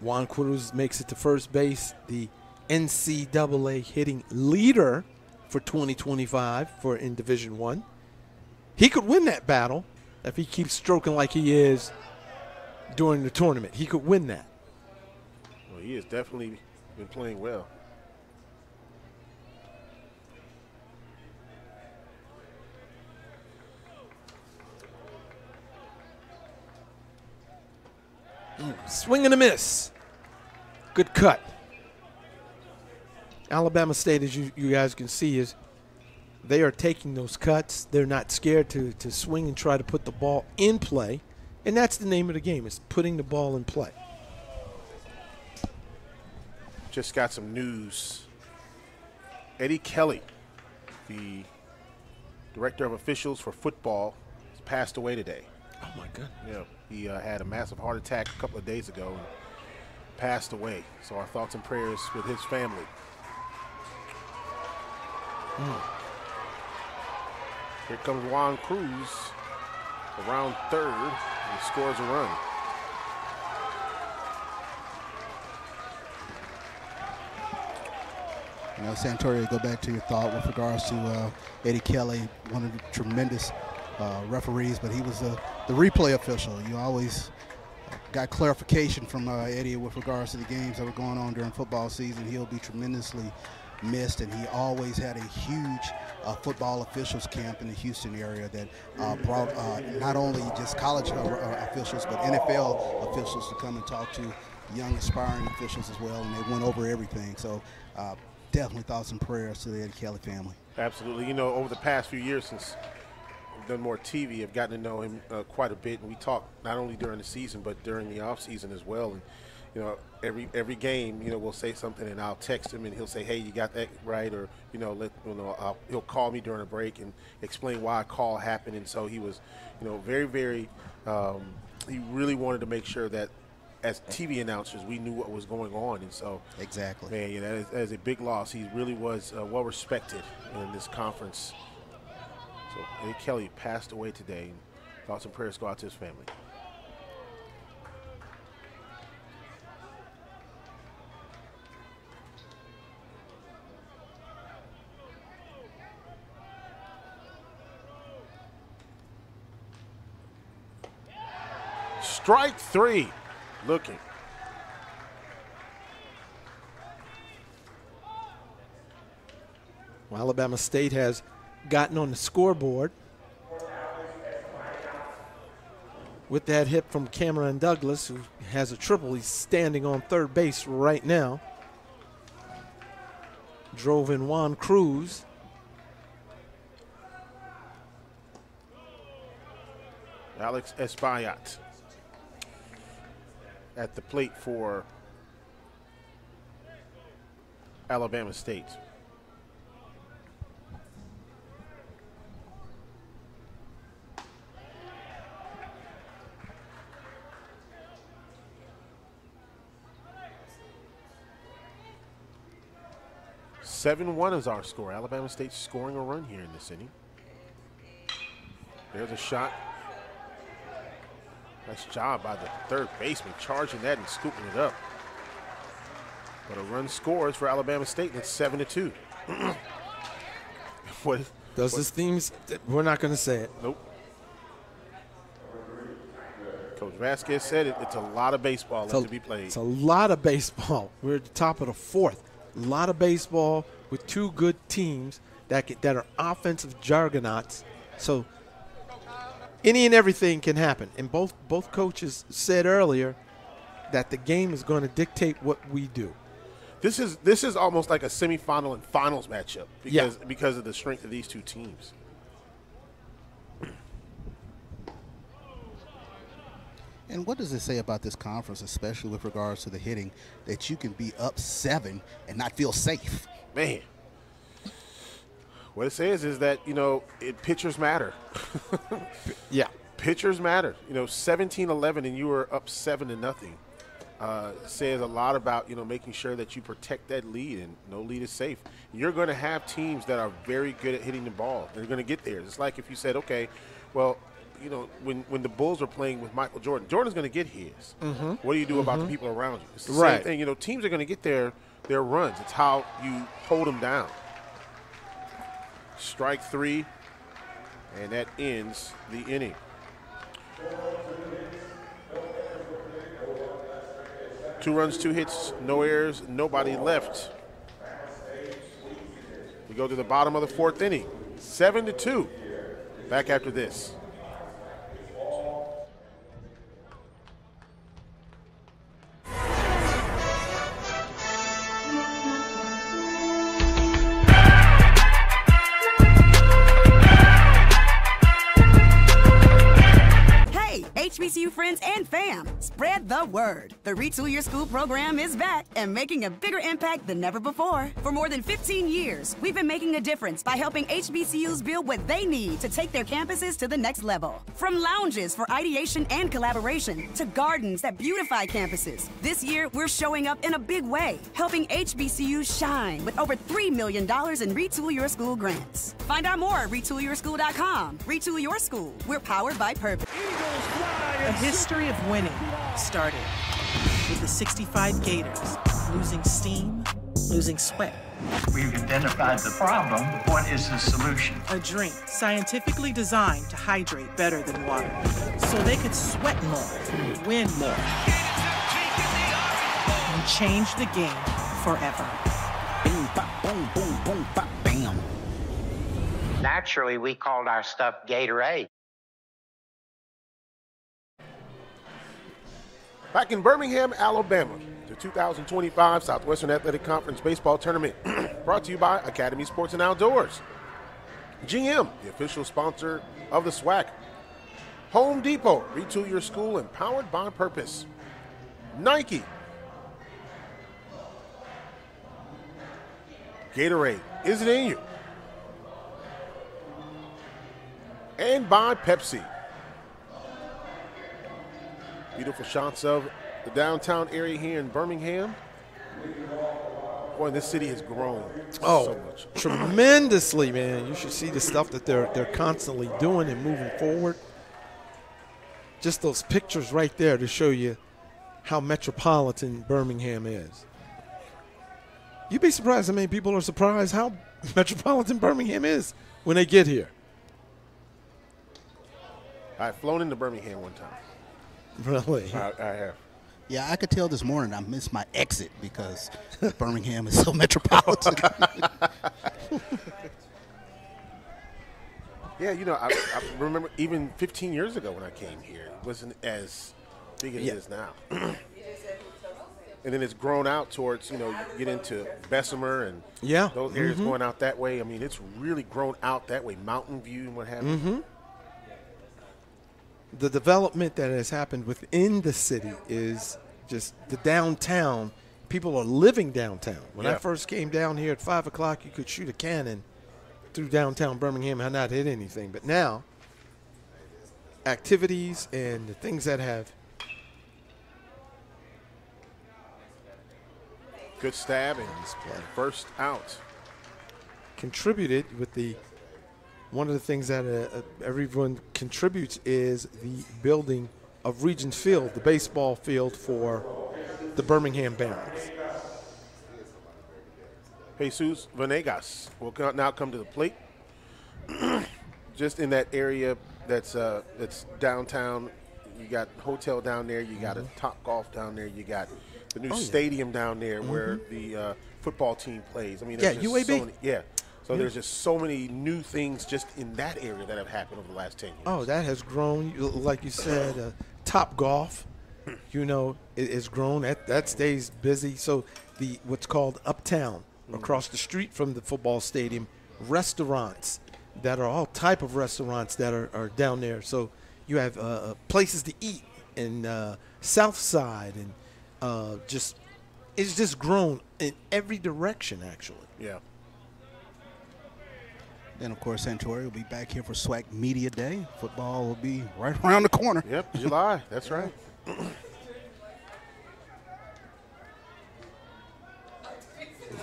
S10: Juan Cruz makes it to first base, the NCAA hitting leader for 2025 in Division I. He could win that battle if he keeps stroking like he is during the tournament. He could win that.
S9: Well, he has definitely been playing well.
S10: Swing and a miss. Good cut. Alabama State, as you guys can see, is they are taking those cuts. They're not scared to swing and try to put the ball in play. And that's the name of the game, is putting the ball in play.
S9: Just got some news. Eddie Kelly, the director of officials for football, has passed away today.
S10: Oh, my goodness.
S9: Yeah, he had a massive heart attack a couple of days ago and passed away. So our thoughts and prayers with his family. Here comes Juan Cruz around third and scores a run.
S11: You know, Santorio, go back to your thought with regards to Eddie Kelly, one of the tremendous referees, but he was the replay official. You always got clarification from Eddie with regards to the games that were going on during football season. He'll be tremendously missed, and he always had a huge football officials camp in the Houston area that brought not only just college officials, but NFL officials to come and talk to young aspiring officials as well, and they went over everything. So definitely thoughts and prayers to the Eddie Kelly family.
S9: Absolutely. You know, over the past few years since I've done more TV, I've gotten to know him quite a bit, and we talk not only during the season but during the off season as well. And you know, every game, you know, we'll say something and I'll text him and he'll say, "Hey, you got that right?" Or he'll call me during a break and explain why a call happened. And so he was, you know, very, very. He really wanted to make sure that as TV announcers we knew what was going on. And so
S11: exactly,
S9: man, yeah, that is a big loss. He really was well respected in this conference. So Eddie Kelly passed away today. Thoughts and prayers go out to his family. Strike three, looking.
S10: Well, Alabama State has gotten on the scoreboard with that hit from Cameron Douglas, who has a triple. He's standing on third base right now. Drove in Juan Cruz.
S9: Alex Espaillat at the plate for Alabama State. (7-1) is our score. Alabama State scoring a run here in this inning. There's a shot. Nice job by the third baseman, charging that and scooping it up. But a run scores for Alabama State, and it's 7-2.
S10: This themes? We're not going to say it.
S9: Nope. Coach Vasquez said it's a lot of baseball left to be played.
S10: It's a lot of baseball. We're at the top of the fourth. A lot of baseball with two good teams that are offensive juggernauts. So any and everything can happen. And both coaches said earlier that the game is going to dictate what we do.
S9: This is almost like a semifinal and finals matchup because of the strength of these two teams.
S11: And what does it say about this conference, especially with regards to the hitting, that you can be up 7 and not feel safe?
S9: Man, what it says is that, you know, pitchers matter.
S10: Yeah.
S9: Pitchers matter. You know, 17-11 and you were up 7-0. Says a lot about, you know, making sure that you protect that lead, and no lead is safe. You're going to have teams that are very good at hitting the ball. They're going to get there. It's like if you said, okay, well, you know, when the Bulls were playing with Michael Jordan, Jordan's going to get his.
S10: Mm-hmm.
S9: What do you do about the people around you? It's the
S10: right.
S9: same thing. You know, teams are going to get their runs. It's how you hold them down. Strike three, and that ends the inning. Two runs, 2 hits, no errors, nobody left. We go to the bottom of the fourth inning. 7-2. Back after this.
S6: HBCU friends and fam, spread the word. The Retool Your School program is back and making a bigger impact than ever before. For more than 15 years, we've been making a difference by helping HBCUs build what they need to take their campuses to the next level. From lounges for ideation and collaboration to gardens that beautify campuses, this year we're showing up in a big way, helping HBCUs shine with over $3 million in Retool Your School grants. Find out more at retoolyourschool.com. Retool Your School. We're powered by purpose.
S1: A history of winning started with the 65 Gators losing steam, losing sweat.
S2: We've identified the problem. The point is the solution.
S1: A drink scientifically designed to hydrate better than water, so they could sweat more, win more, and change the game forever.
S11: Boom, bop, boom, boom, boom, bop, bam.
S4: Naturally, we called our stuff Gatorade.
S9: Back in Birmingham, Alabama, the 2025 Southwestern Athletic Conference Baseball Tournament, brought to you by Academy Sports and Outdoors. GM, the official sponsor of the SWAC. Home Depot, retool your school, empowered by purpose. Nike. Gatorade, is it in you? And by Pepsi. Beautiful shots of the downtown area here in Birmingham. Boy, this city has grown so much.
S10: Tremendously, man. You should see the stuff that they're constantly doing and moving forward. Just those pictures right there to show you how metropolitan Birmingham is. You'd be surprised how many people are surprised how metropolitan Birmingham is when they get here.
S9: I've flown into Birmingham one time.
S10: Really?
S9: I have.
S11: Yeah, I could tell this morning I missed my exit because Birmingham is so metropolitan.
S9: Yeah, you know, I remember even 15 years ago when I came here, it wasn't as big as it is now. And then it's grown out towards, you know, you get into Bessemer and those areas going out that way. I mean, it's really grown out that way, Mountain View and what have you.
S10: The development that has happened within the city is just the downtown. People are living downtown. When I first came down here at 5 o'clock, you could shoot a cannon through downtown Birmingham and not hit anything. But now, activities and the things that have
S9: good stab and first out
S10: contributed with the one of the things that everyone contributes is the building of Regents Field, the baseball field for the Birmingham Barons.
S9: Jesus Venegas will now come to the plate. Just in that area that's downtown. You got hotel down there. You got a Top Golf down there. You got the new stadium down there where the football team plays. I mean, there's just
S10: UAB.
S9: So many, So there's just so many new things just in that area that have happened over the last 10 years.
S10: Oh, that has grown. Like you said, Top Golf, you know, it has grown. That stays busy. So the what's called Uptown, across the street from the football stadium, restaurants that are all type of restaurants that are down there. So you have places to eat in South Side and it's just grown in every direction, actually.
S9: Yeah.
S11: Then, of course, Santori will be back here for SWAC Media Day. Football will be right around the corner.
S9: Yep, July. That's right. A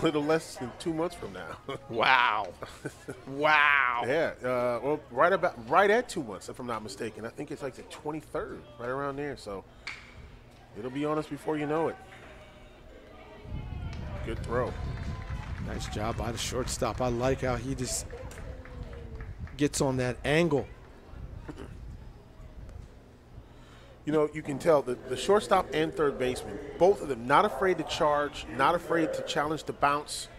S9: little less than 2 months from now.
S10: Wow. Wow.
S9: Yeah. Well, right at 2 months, if I'm not mistaken. I think it's like the 23rd, right around there. So it'll be on us before you know it. Good throw.
S10: Nice job by the shortstop. I like how he just gets on that angle.
S9: You know, you can tell the shortstop and third baseman, both of them not afraid to charge, not afraid to challenge the bounce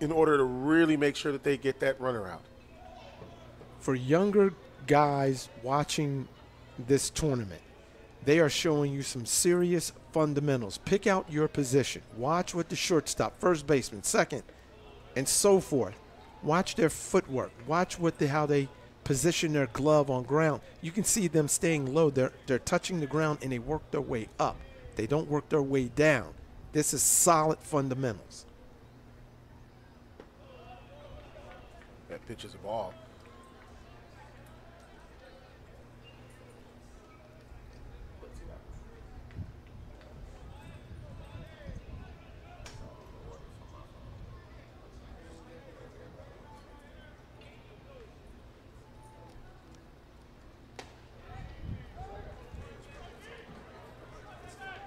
S9: in order to really make sure that they get that runner out.
S10: For younger guys watching this tournament, they are showing you some serious fundamentals. Pick out your position. Watch what the shortstop, first baseman, second, and so forth. Watch their footwork. Watch how they position their glove on ground. You can see them staying low. They're touching the ground and they work their way up. They don't work their way down. This is solid fundamentals.
S9: That pitch is a ball.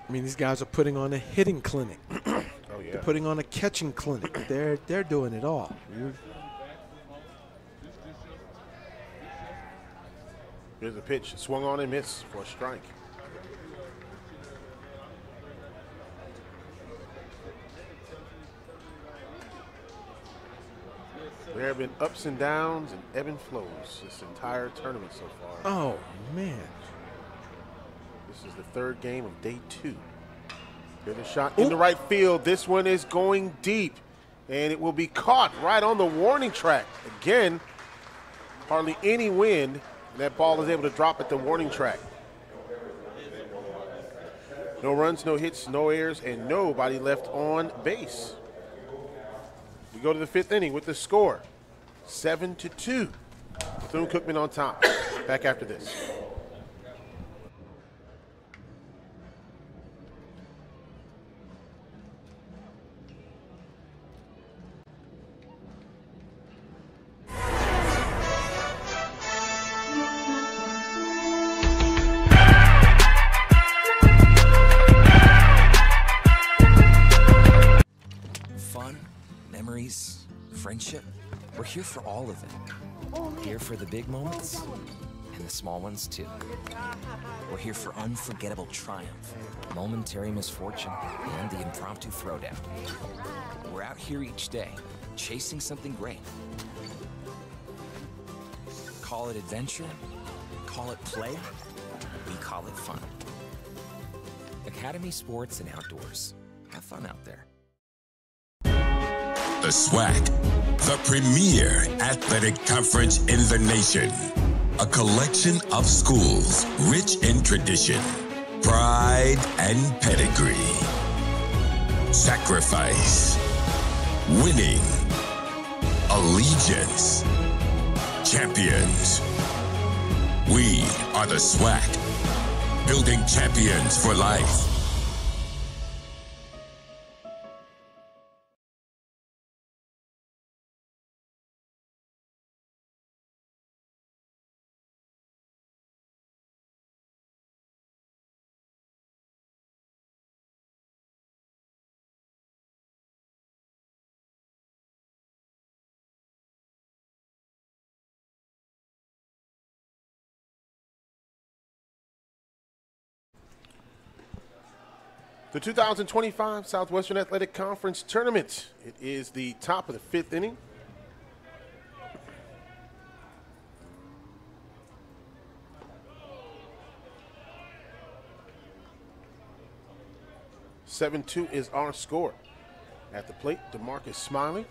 S10: I mean, these guys are putting on a hitting clinic.
S9: Oh, yeah.
S10: putting on a catching clinic. They're doing it all.
S9: Here's a pitch, swung on and missed for a strike. There have been ups and downs and ebb and flows this entire tournament so far.
S10: Oh, man.
S9: This is the third game of day 2. Here's a shot in the right field. This one is going deep, and it will be caught right on the warning track. Again, hardly any wind, and that ball is able to drop at the warning track. No runs, no hits, no errors, and nobody left on base. We go to the 5th inning with the score, 7-2. Bethune-Cookman on top. Back after this.
S14: Friendship, we're here for all of it. Here for the big moments and the small ones too. We're here for unforgettable triumph, momentary misfortune, and the impromptu throwdown. We're out here each day, chasing something great. Call it adventure, call it play, we call it fun. Academy Sports and Outdoors. Have fun out there.
S12: The SWAC, the premier athletic conference in the nation. A collection of schools rich in tradition, pride, and pedigree. Sacrifice, winning, allegiance, champions. We are the SWAC, building champions for life.
S9: The 2025 Southwestern Athletic Conference Tournament. It is the top of the 5th inning. (7-2) is our score. At the plate, DeMarcus Smiley.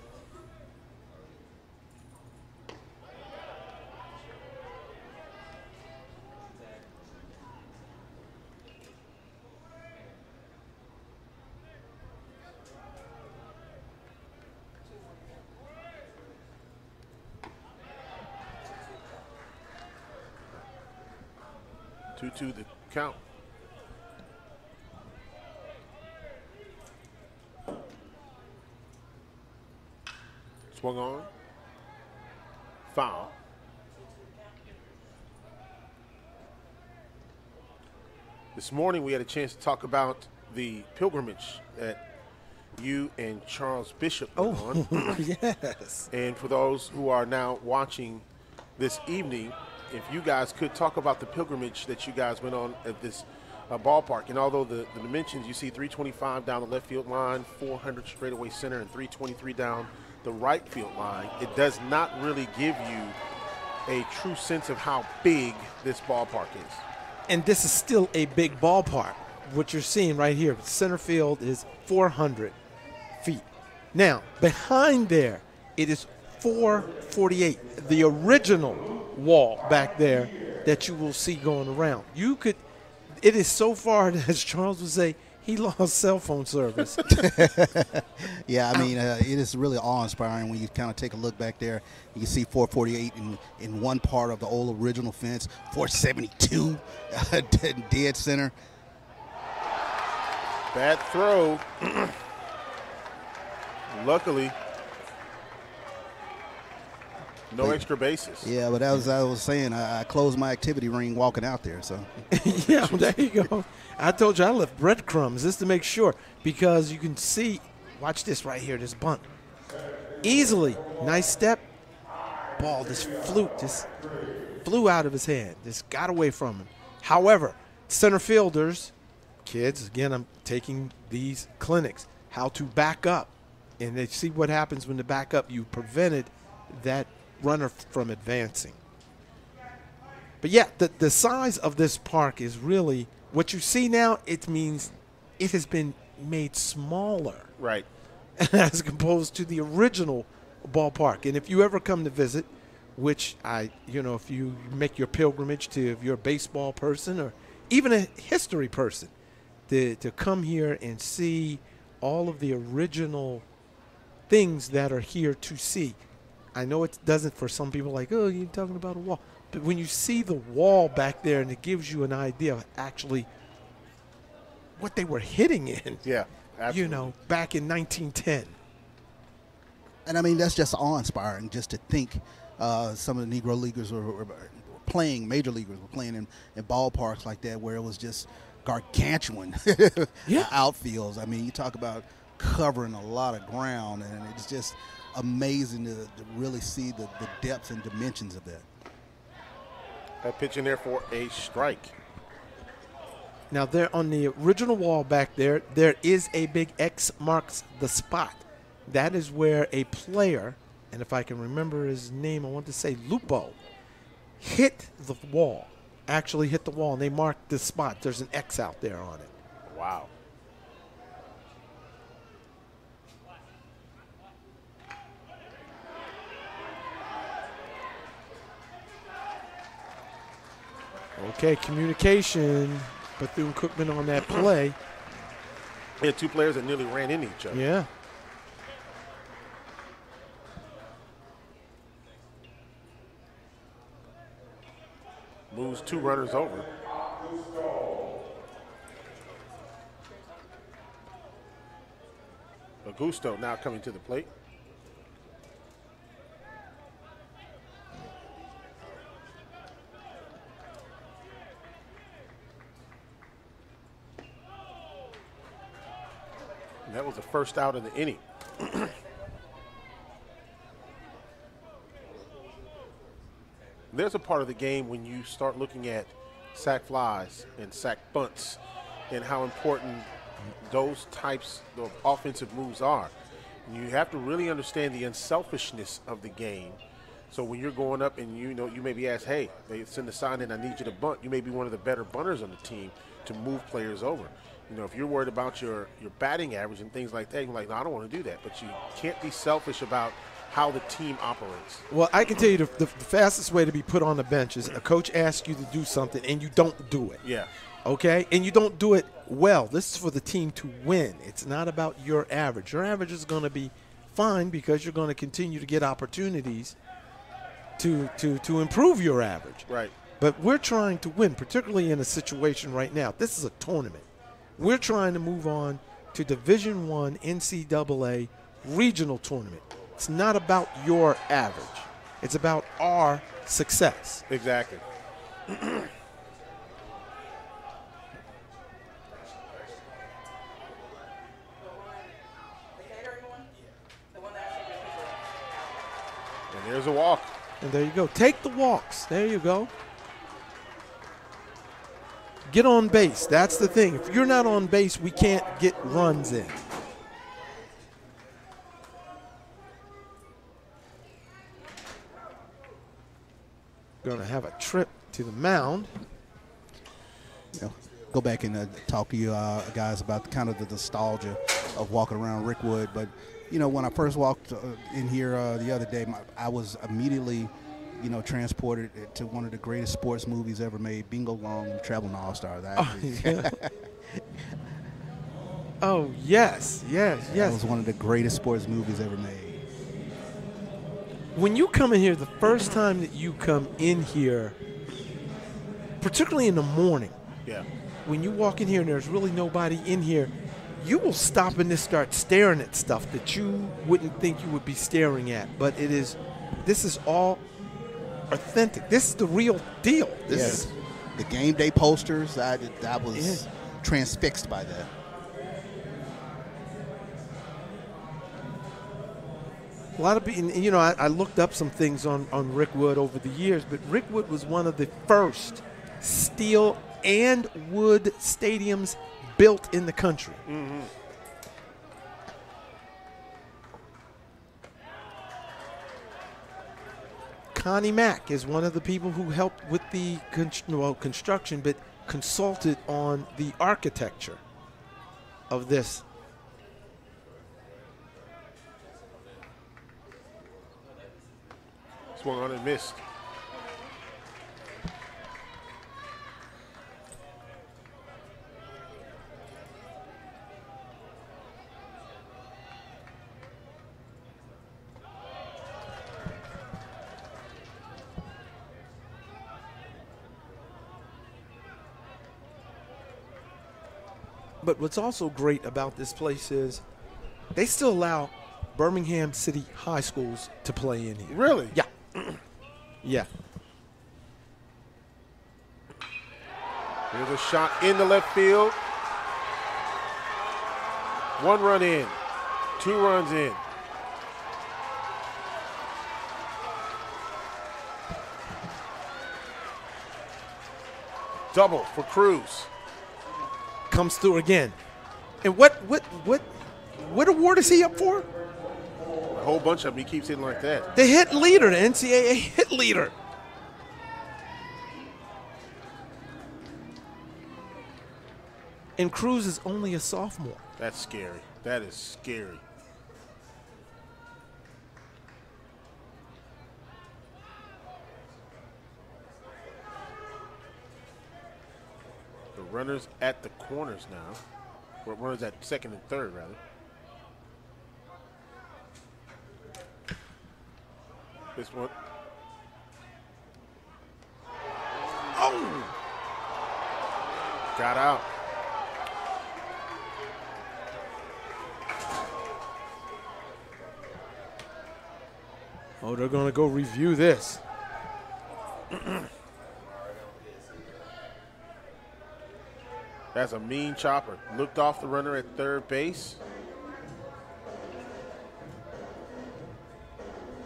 S9: To the count. Swung on. Foul. This morning we had a chance to talk about the pilgrimage that you and Charles Bishop went on.
S10: Yes.
S9: And for those who are now watching this evening, if you guys could talk about the pilgrimage that you guys went on at this ballpark. And although the dimensions, you see 325 down the left field line, 400 straightaway center, and 323 down the right field line, it does not really give you a true sense of how big this ballpark is.
S10: And this is still a big ballpark. What you're seeing right here, center field is 400 feet. Now, behind there, it is 448, the original wall back there that you will see going around. It is so far that, as Charles would say, he lost cell phone service.
S11: Yeah, I mean, it is really awe-inspiring when you kind of take a look back there. You can see 448 in one part of the old original fence, 472 dead center.
S9: Bad throw. Luckily, no extra bases.
S11: Yeah, but as I was saying, I closed my activity ring walking out there. So
S10: yeah, there you go. I told you I left breadcrumbs just to make sure, because you can see, Watch this right here, this bunt. Easily, nice step. Ball just flew out of his hand. Just got away from him. However, center fielders, kids, again, I'm taking these clinics, how to back up. And they see what happens when the back up, you prevented that runner from advancing. But yeah, the size of this park is really, what you see now, it means it has been made smaller.
S9: Right.
S10: As opposed to the original ballpark. And if you ever come to visit, which if you make your pilgrimage to, if you're a baseball person or even a history person, to come here and see all of the original things that are here to see. I know it doesn't for some people like, oh, you're talking about a wall. But when you see the wall back there and it gives you an idea of actually what they were hitting in.
S9: Yeah, absolutely.
S10: Back in 1910.
S11: And I mean, that's just awe-inspiring just to think some of the Negro Leaguers were playing, major leaguers were playing in ballparks like that where it was just gargantuan outfields. I mean, you talk about covering a lot of ground, and it's just amazing to really see the depths and dimensions of that.
S9: That pitch in there for a strike.
S10: Now, there on the original wall back there is a big X marks the spot. That is where a player, and if I can remember his name, I want to say Lupo, hit the wall, actually hit the wall, and they marked the spot. There's an X out there on it.
S9: Wow.
S10: Okay, communication. Bethune-Cookman on that play.
S9: We had two players that nearly ran into each other.
S10: Yeah.
S9: Moves two runners over. Augusto now coming to the plate. And that was the first out of the inning. There's a part of the game when you start looking at sac flies and sac bunts and how important those types of offensive moves are. And you have to really understand the unselfishness of the game. So when you're going up and you may be asked, hey, they send a sign in, I need you to bunt. You may be one of the better bunters on the team to move players over. If you're worried about your batting average and things like that, you're like, no, I don't want to do that. But you can't be selfish about how the team operates.
S10: Well, I can tell you the fastest way to be put on the bench is a coach asks you to do something and you don't do it.
S9: Yeah.
S10: Okay? And you don't do it well. This is for the team to win. It's not about your average. Your average is going to be fine because you're going to continue to get opportunities to improve your average.
S9: Right.
S10: But we're trying to win, particularly in a situation right now. This is a tournament. We're trying to move on to Division I NCAA regional tournament. It's not about your average. It's about our success.
S9: Exactly. And there's a walk.
S10: And there you go. Take the walks. There you go. Get on base. That's the thing. If you're not on base, we can't get runs in. Going to have a trip to the mound.
S11: Go back and talk to you guys about kind of the nostalgia of walking around Rickwood. But, when I first walked in here the other day, I was immediately, transported to one of the greatest sports movies ever made, Bingo Long and Traveling All-Stars.
S10: Oh, yes.
S11: That was one of the greatest sports movies ever made.
S10: When you come in here, the first time that you come in here, particularly in the morning, when you walk in here and there's really nobody in here, you will stop and just start staring at stuff that you wouldn't think you would be staring at. But this is all authentic. This is the real deal.
S11: Yes. The game day posters, I was transfixed by that.
S10: A lot of people, you know, I looked up some things on Rick Wood over the years, but Rick Wood was one of the first steel and wood stadiums built in the country.
S9: Mm-hmm.
S10: Connie Mack is one of the people who helped with the construction, but consulted on the architecture of this.
S9: Swung on and missed.
S10: But what's also great about this place is they still allow Birmingham City high schools to play in here.
S9: Really?
S10: Yeah. Yeah.
S9: Here's a shot in the left field. 1 run in, 2 runs in. Double for Cruz.
S10: Comes through again. And what award is he up for?
S9: A whole bunch of them. He keeps hitting like that.
S10: The hit leader, the NCAA hit leader. And Cruz is only a sophomore.
S9: That's scary. That is scary. The runners at the corners now. Or runners at second and third, rather. This one. Oh! Got out.
S10: Oh, they're going to go review this.
S9: That's a mean chopper. Looked off the runner at third base.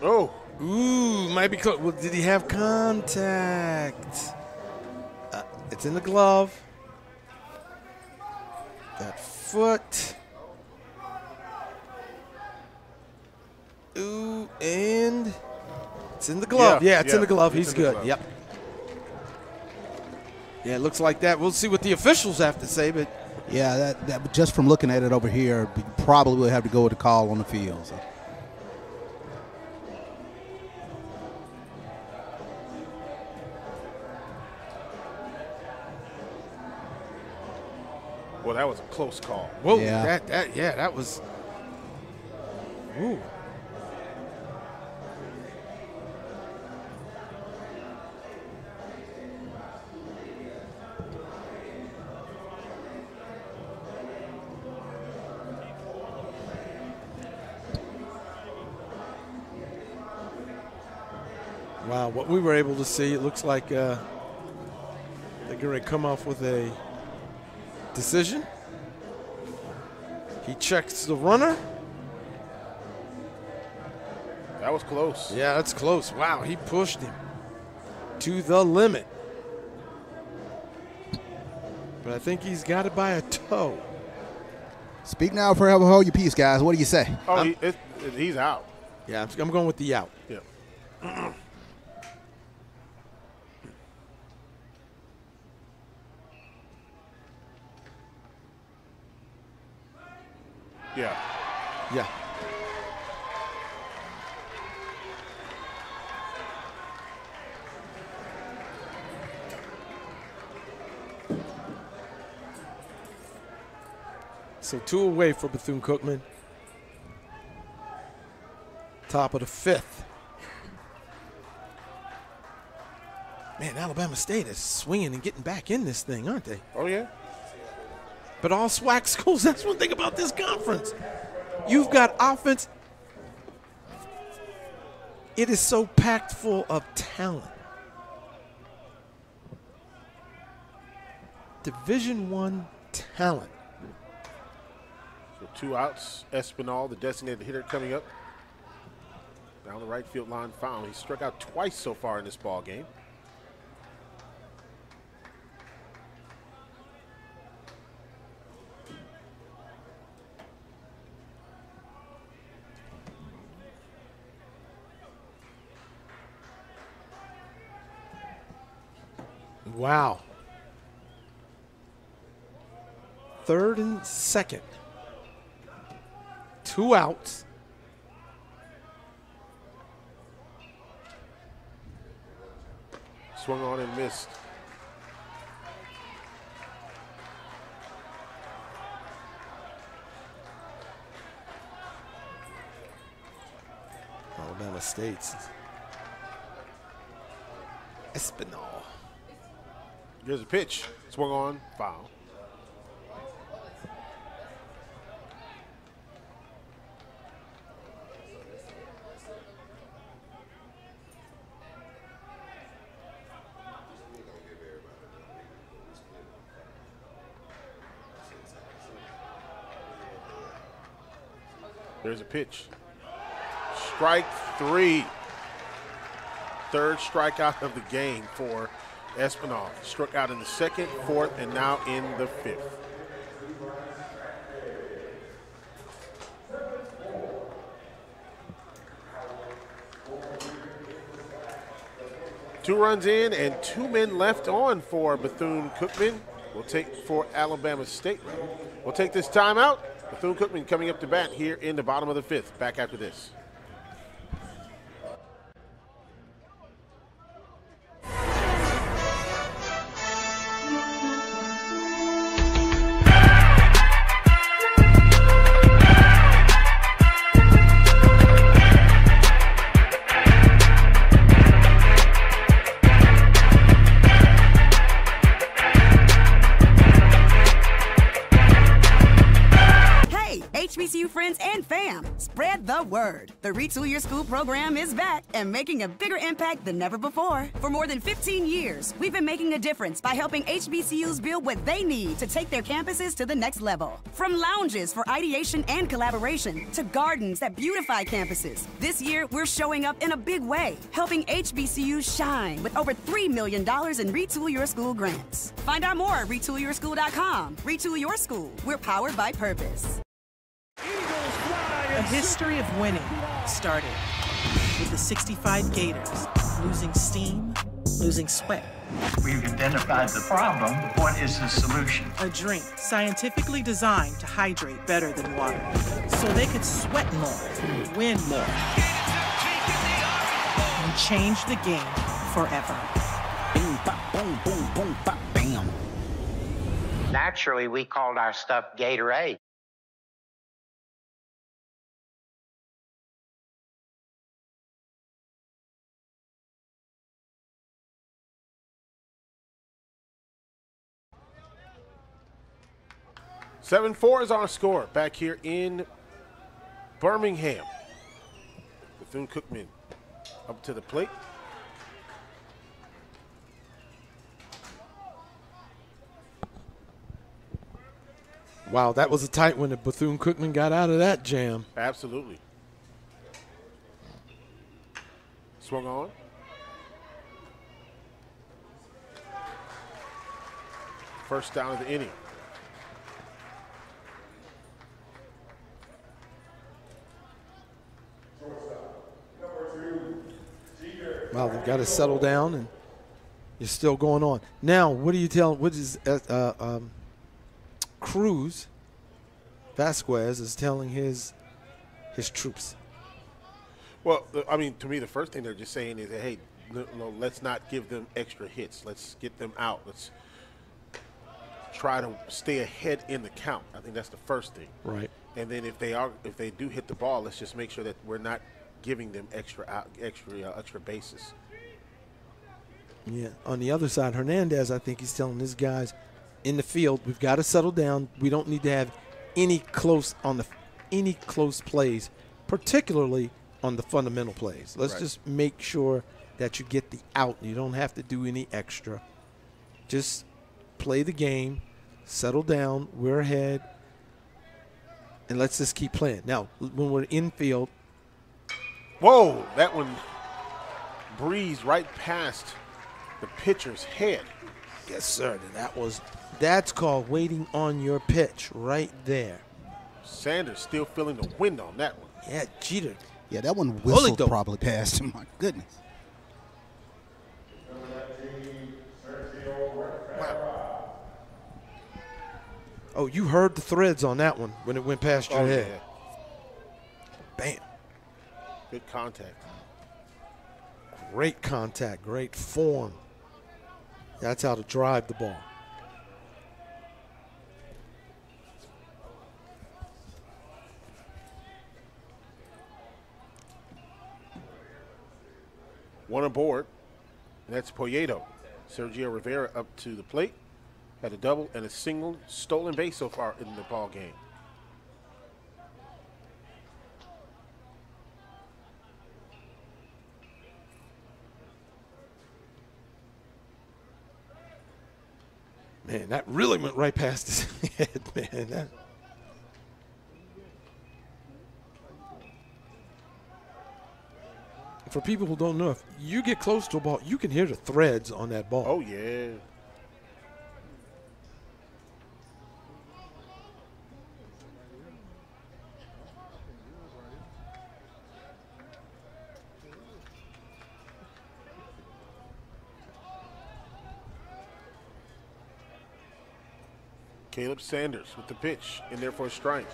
S9: Oh.
S10: Ooh, might be close. Well, did he have contact? It's in the glove. That foot. Ooh, and it's in the glove. Yeah, it's in the glove. He's good. Glove. Yep. Yeah, it looks like that. We'll see what the officials have to say, but
S11: yeah, that just from looking at it over here, we probably will have to go with the call on the field. So.
S9: Well, that was a close call.
S10: Whoa, yeah. That was. Ooh. Wow, what we were able to see, it looks like they're going to come off with a decision. He checks the runner.
S9: That was close.
S10: Yeah, that's close. Wow, he pushed him to the limit. But I think he's got it by a toe.
S11: Speak now, forever hold your peace, guys. What do you say?
S9: Oh, he's out.
S10: Yeah, I'm going with the out.
S9: Yeah. Yeah.
S10: Yeah. So 2 away for Bethune-Cookman. Top of the 5th. Man, Alabama State is swinging and getting back in this thing, aren't they?
S9: Oh, yeah.
S10: But all SWAC schools, that's one thing about this conference. You've got offense. It is so packed full of talent. Division I talent.
S9: So 2 outs. Espinal, the designated hitter, coming up. Down the right field line foul. He struck out twice so far in this ball game.
S10: Wow. 3rd and 2nd. 2 outs.
S9: Swung on and missed.
S10: Alabama State's Espinal.
S9: Here's a pitch. Swung on, foul. There's a pitch. Strike 3. 3rd strikeout of the game for Espinal. Struck out in the 2nd, 4th, and now in the 5th. Two runs in and 2 men left on for Bethune-Cookman. We'll take for Alabama State. We'll take this timeout. Bethune-Cookman coming up to bat here in the bottom of the 5th. Back after this.
S6: HBCU friends and fam, spread the word. The Retool Your School program is back and making a bigger impact than ever before. For more than 15 years, we've been making a difference by helping HBCUs build what they need to take their campuses to the next level. From lounges for ideation and collaboration to gardens that beautify campuses, this year we're showing up in a big way, helping HBCUs shine with over $3 million in Retool Your School grants. Find out more at retoolyourschool.com. Retool Your School. We're powered by purpose.
S1: A history of winning started with the 65 Gators losing steam, losing sweat.
S2: We've identified the problem. What is the solution?
S1: A drink scientifically designed to hydrate better than water so they could sweat more, win more, and change the game forever.
S4: Boom, bop, boom, boom, boom, bop, bam. Naturally, we called our stuff Gatorade.
S9: 7-4 is our score back here in Birmingham. Bethune-Cookman up to the plate.
S10: Wow, that was a tight one. Bethune-Cookman got out of that jam.
S9: Absolutely. Swung on. First down of the inning.
S10: Wow, they've got to settle down, and you're still going on. Now, what do you tell? What is Cruz Vasquez is telling his troops?
S9: Well, I mean, to me, the first thing they're just saying is, hey, no, let's not give them extra hits. Let's get them out. Let's try to stay ahead in the count. I think that's the first thing.
S10: Right.
S9: And then if they do hit the ball, let's just make sure that we're not giving them extra bases.
S10: Yeah. On the other side, Hernandez, I think he's telling his guys in the field, we've got to settle down. We don't need to have any close plays, particularly on the fundamental plays. Let's just make sure that you get the out. You don't have to do any extra. Just play the game, settle down. We're ahead, and let's just keep playing. Now, when we're in field,
S9: Whoa, that one breezed right past the pitcher's head.
S10: Yes, sir. That's called waiting on your pitch right there.
S9: Sanders still feeling the wind on that one.
S10: Yeah, Jeter.
S11: Yeah, that one whistled probably past him. My goodness.
S10: Wow. Oh, you heard the threads on that one when it went past your head.
S9: Yeah.
S10: Bam.
S9: Good contact.
S10: Great contact, great form. That's how to drive the ball.
S9: One aboard, and that's Poyeto. Sergio Rivera up to the plate. Had a double and a single stolen base so far in the ball game.
S10: Man, that really went right past his head, man. For people who don't know, if you get close to a ball, you can hear the threads on that ball.
S9: Oh, yeah. Caleb Sanders with the pitch in there for a strike.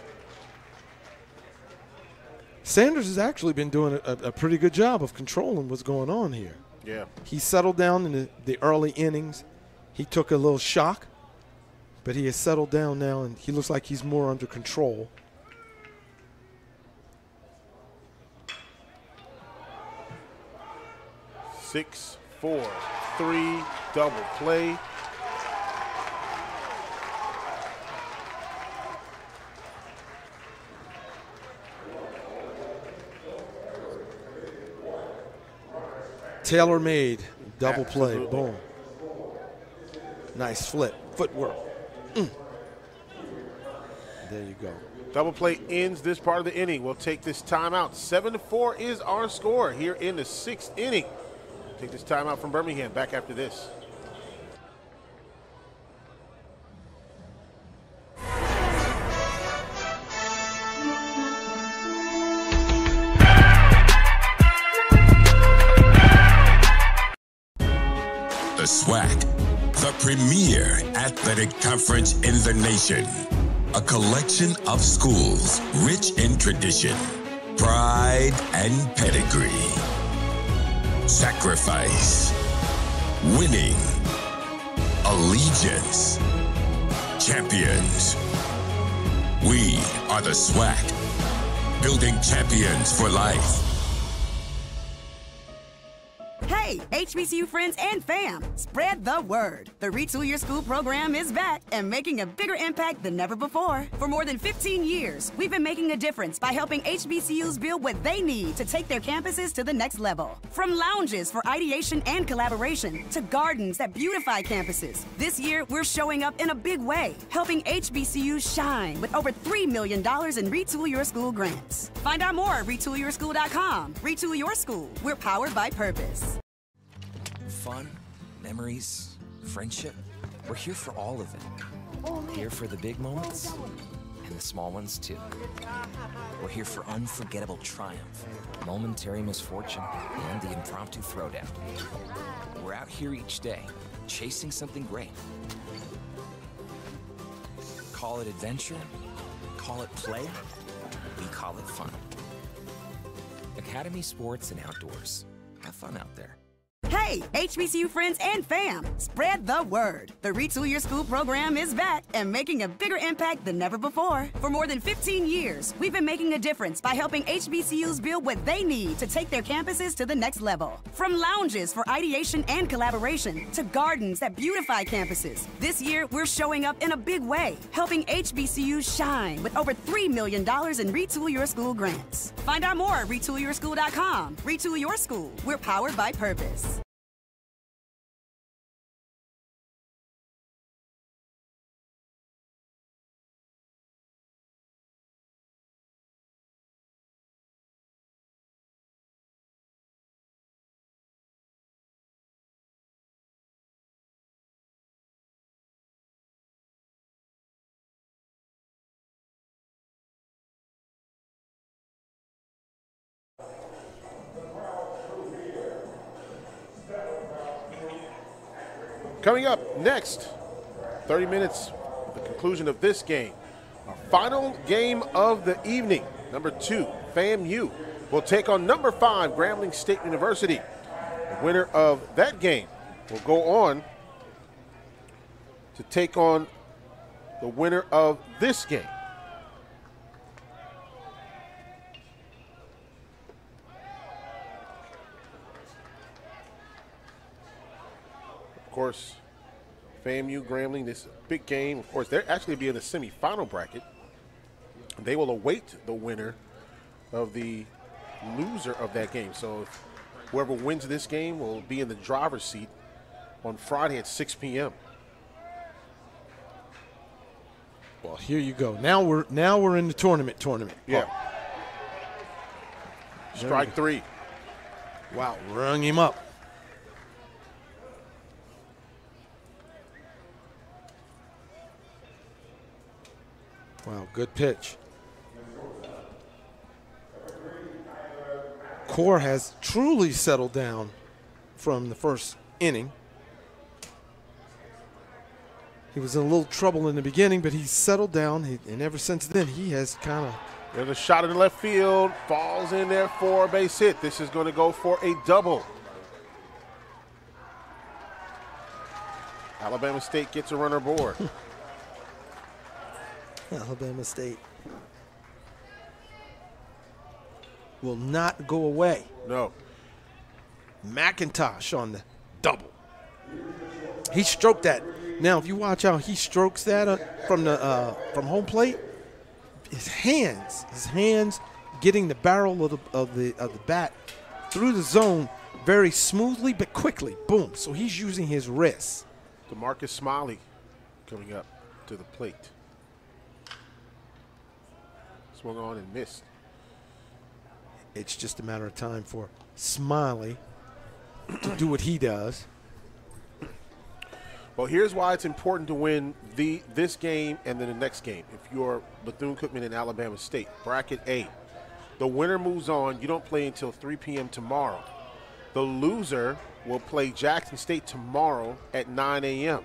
S10: Sanders has actually been doing a pretty good job of controlling what's going on here.
S9: Yeah.
S10: He settled down in the early innings. He took a little shock, but he has settled down now, and he looks like he's more under control.
S9: Six, 4, 3, double play.
S10: Tailor-made double play.
S9: Absolutely.
S10: Boom. Nice flip. Footwork. There you go.
S9: Double play ends this part of the inning. We'll take this timeout. 7-4 is our score here in the 6th inning. Take this timeout from Birmingham. Back after this.
S12: The SWAC, the premier athletic conference in the nation. A collection of schools rich in tradition, pride, and pedigree. Sacrifice, winning, allegiance, champions. We are the SWAC, building champions for life.
S6: Hey, HBCU friends and fam, spread the word. The Retool Your School program is back and making a bigger impact than ever before. For more than 15 years, we've been making a difference by helping HBCUs build what they need to take their campuses to the next level. From lounges for ideation and collaboration to gardens that beautify campuses, this year we're showing up in a big way, helping HBCUs shine with over $3 million in Retool Your School grants. Find out more at retoolyourSchool.com. Retool Your School. We're powered by purpose.
S14: Fun, memories, friendship. We're here for all of it. Here for the big moments and the small ones too. We're here for unforgettable triumph, momentary misfortune, and the impromptu throwdown. We're out here each day, chasing something great. Call it adventure, call it play, we call it fun. Academy Sports and Outdoors. Have fun out there.
S6: Hey, HBCU friends and fam, spread the word. The Retool Your School program is back and making a bigger impact than ever before. For more than 15 years, we've been making a difference by helping HBCUs build what they need to take their campuses to the next level. From lounges for ideation and collaboration to gardens that beautify campuses, this year we're showing up in a big way, helping HBCUs shine with over $3 million in Retool Your School grants. Find out more at retoolyourSchool.com. Retool Your School. We're powered by purpose.
S9: Coming up next, 30 minutes at the conclusion of this game. Our final game of the evening, number 2, FAMU will take on number 5, Grambling State University. The winner of that game will go on to take on the winner of this game. Of course, FAMU, Grambling, this is a big game. Of course, they're actually be in the semifinal bracket. They will await the winner of the loser of that game. So if whoever wins this game will be in the driver's seat on Friday at 6 p.m.
S10: Well, here you go. Now we're in the tournament.
S9: Yeah. Strike 3.
S10: Wow, rung him up. Wow, good pitch. Core has truly settled down from the first inning. He was in a little trouble in the beginning, but he's settled down, and ever since then, he has kind of...
S9: There's a shot in the left field, falls in there for a base hit. This is going to go for a double. Alabama State gets a runner aboard.
S10: Alabama State will not go away.
S9: No.
S10: McIntosh on the double. He stroked that. Now, if you watch how he strokes that from home plate, his hands getting the barrel of the bat through the zone very smoothly but quickly. Boom. So he's using his wrist.
S9: DeMarcus Smiley coming up to the plate. Swung on and missed.
S10: It's just a matter of time for Smiley to do what he does.
S9: Well, here's why it's important to win this game and then the next game. If you're Bethune-Cookman and Alabama State, bracket A, the winner moves on. You don't play until 3 p.m. tomorrow. The loser will play Jackson State tomorrow at 9 a.m.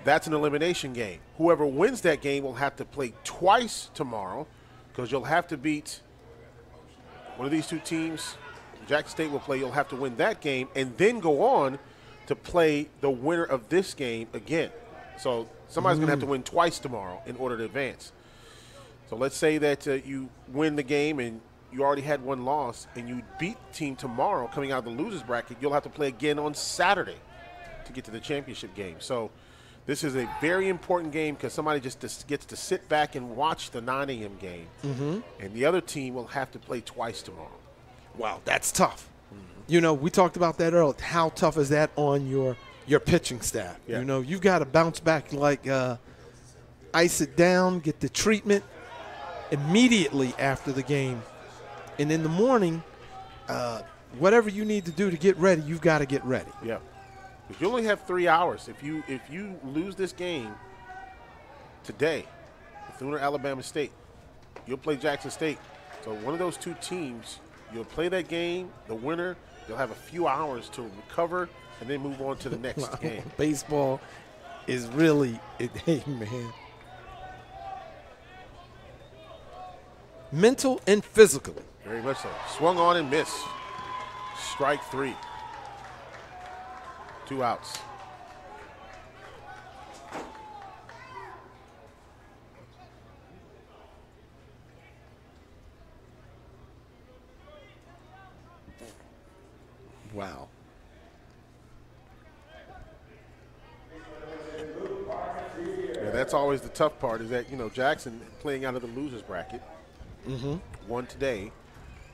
S9: That's an elimination game. Whoever wins that game will have to play twice tomorrow because you'll have to beat one of these two teams. Jackson State will play. You'll have to win that game and then go on to play the winner of this game again. So somebody's going to have to win twice tomorrow in order to advance. So let's say that you win the game and you already had one loss and you beat the team tomorrow coming out of the loser's bracket. You'll have to play again on Saturday to get to the championship game. So this is a very important game because somebody just gets to sit back and watch the 9 a.m. game. And the other team will have to play twice tomorrow.
S10: Wow, that's tough. You know, we talked about that earlier. How tough is that on your pitching staff?
S9: Yeah.
S10: You know, you've got to bounce back like ice it down, get the treatment immediately after the game. And in the morning, whatever you need to do to get ready, you've got to get ready.
S9: Yeah. Because you only have 3 hours. If you lose this game today, Bethune or Alabama State, you'll play Jackson State. So one of those two teams, you'll play that game, the winner, you'll have a few hours to recover and then move on to the next game.
S10: Baseball is really, hey, man. Mental and physical.
S9: Very much so. Swung on and missed. Strike 3. 2 outs.
S10: Wow.
S9: Yeah, that's always the tough part is that, you know, Jackson playing out of the loser's bracket. Won today.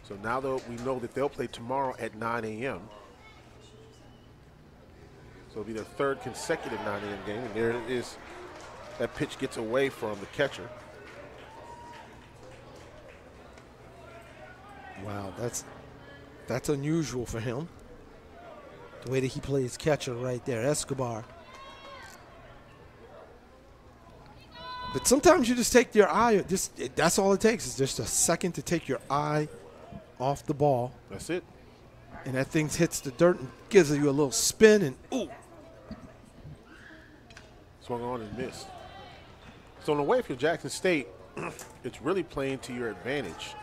S9: So now we know that they'll play tomorrow at 9 a.m. So it'll be their third consecutive 9 a.m. game. And there it is. That pitch gets away from the catcher.
S10: Wow, that's unusual for him. The way that he plays catcher right there, Escobar. But sometimes you just take your eye, that's all it takes is just a second to take your eye off the ball.
S9: That's it.
S10: And that thing hits the dirt and gives you a little spin and ooh.
S9: swung on and missed. So in a way, if you're Jackson State, it's really playing to your advantage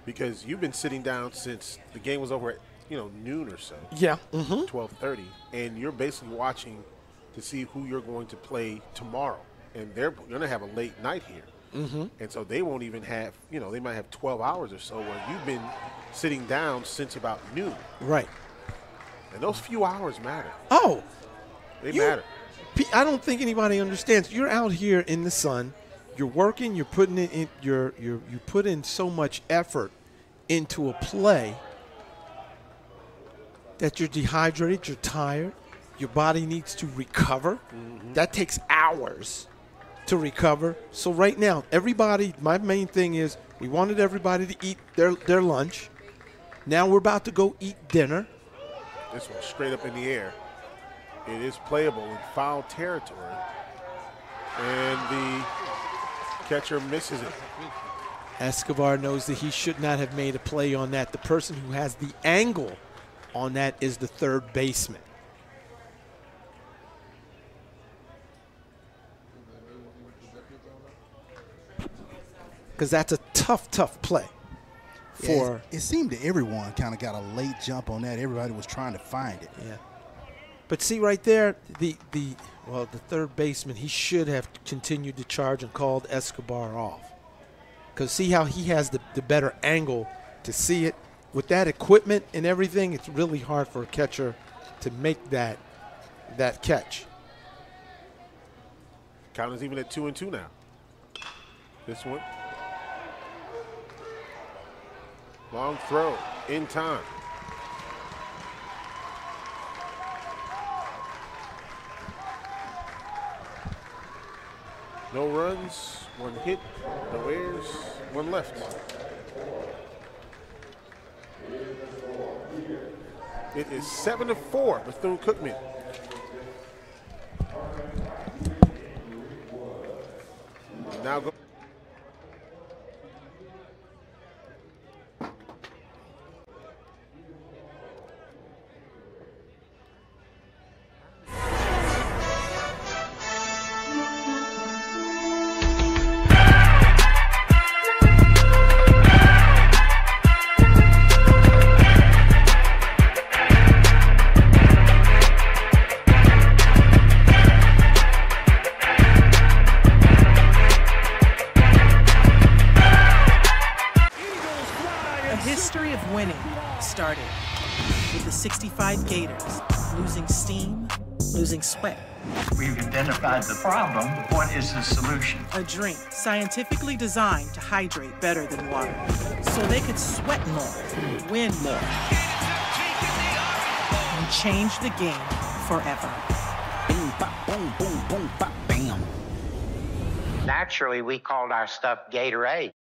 S9: because you've been sitting down since the game was over at noon or so.
S10: Yeah.
S9: 12:30, and you're basically watching to see who you're going to play tomorrow, and they're going to have a late night here. And so they won't even have, they might have 12 hours or so where you've been sitting down since about noon.
S10: Right.
S9: And those few hours matter.
S10: Oh.
S9: They matter.
S10: I don't think anybody understands. You're out here in the sun. You're working. You're putting it in. You put in so much effort into a play that you're dehydrated. You're tired. Your body needs to recover. That takes hours to recover. So right now, everybody, my main thing is we wanted everybody to eat their lunch. Now we're about to go eat dinner.
S9: This one straight up in the air. It is playable in foul territory. And the catcher misses it.
S10: Escobar knows that he should not have made a play on that. The person who has the angle on that is the third baseman. Because that's a tough play.
S11: It seemed that everyone kind of got a late jump on that. Everybody was trying to find it.
S10: Yeah. But see right there, the third baseman, he should have continued to charge and called Escobar off. Because see how he has the better angle to see it. With that equipment and everything, it's really hard for a catcher to make that catch.
S9: Count is even at 2-2 now. This one. Long throw in time. No runs, one hit, no errors, one left. It is 7-4, Bethune-Cookman. Now go.
S1: Started with the 65 Gators losing steam, losing sweat.
S2: We've identified the problem. What is the solution?
S1: A drink scientifically designed to hydrate better than water, so they could sweat more, win more, and change the game forever.
S11: Boom, bop, boom, boom, boom, bop, bam.
S4: Naturally, we called our stuff Gatorade.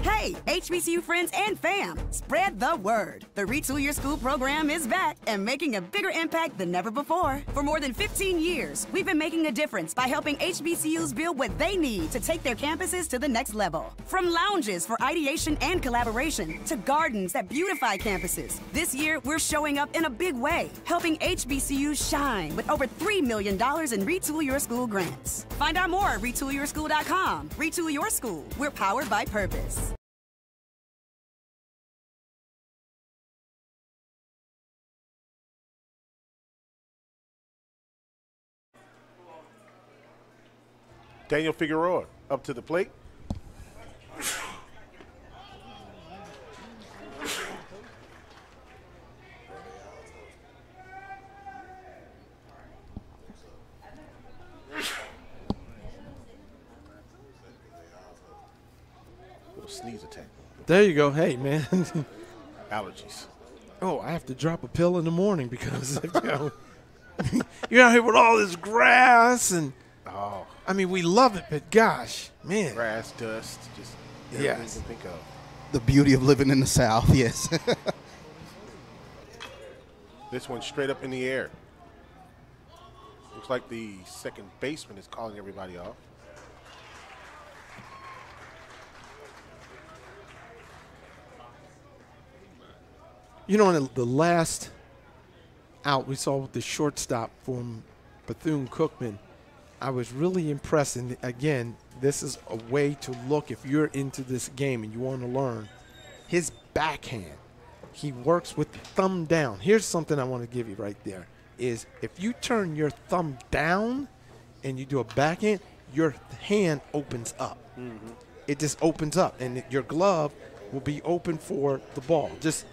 S6: Hey, HBCU friends and fam, spread the word. The Retool Your School program is back and making a bigger impact than ever before. For more than 15 years, we've been making a difference by helping HBCUs build what they need to take their campuses to the next level. From lounges for ideation and collaboration to gardens that beautify campuses, this year we're showing up in a big way, helping HBCUs shine with over $3 million in Retool Your School grants. Find out more at retoolyourschool.com. Retool Your School, we're powered by purpose.
S9: Daniel Figueroa up to the plate. Little sneeze attack.
S10: There you go. Hey, man.
S9: Allergies.
S10: Oh, I have to drop a pill in the morning because you're out here with all this grass and.
S9: Oh.
S10: I mean, we love it, but gosh, man.
S9: Grass, dust, just everything you can think of.
S11: The beauty of living in the South, yes.
S9: This one straight up in the air. Looks like the second baseman is calling everybody off.
S10: You know, in the last out we saw with the shortstop from Bethune-Cookman, I was really impressed. And again, this is a way to look if you're into this game and you want to learn. His backhand, he works with the thumb down. Here's something I want to give you right there is if you turn your thumb down and you do a backhand, your hand opens up.
S9: Mm-hmm.
S10: It just opens up, and your glove will be open for the ball. Just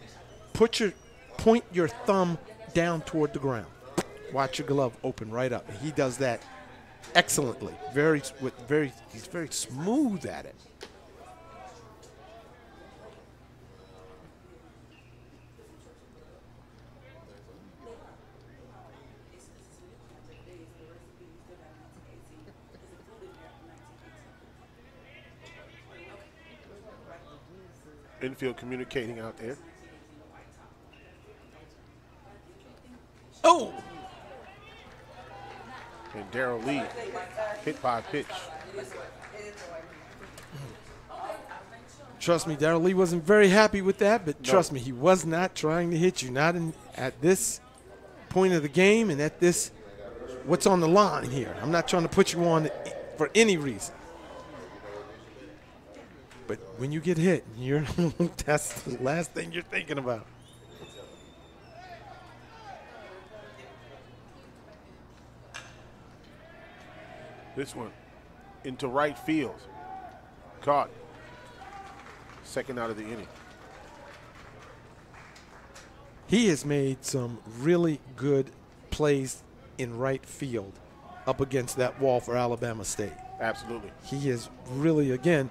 S10: point your thumb down toward the ground. Watch your glove open right up. And he does that excellently. He's very smooth at it.
S9: Infield communicating out there.
S10: Oh!
S9: And Darrell Lee hit by a pitch.
S10: Trust me, Darrell Lee wasn't very happy with that, but trust me, he was not trying to hit you. Not at this point of the game and at this, what's on the line here. I'm not trying to put you on for any reason. But when you get hit, that's the last thing you're thinking about.
S9: This one into right field. Caught. Second out of the inning.
S10: He has made some really good plays in right field up against that wall for Alabama State.
S9: Absolutely.
S10: He is really, again,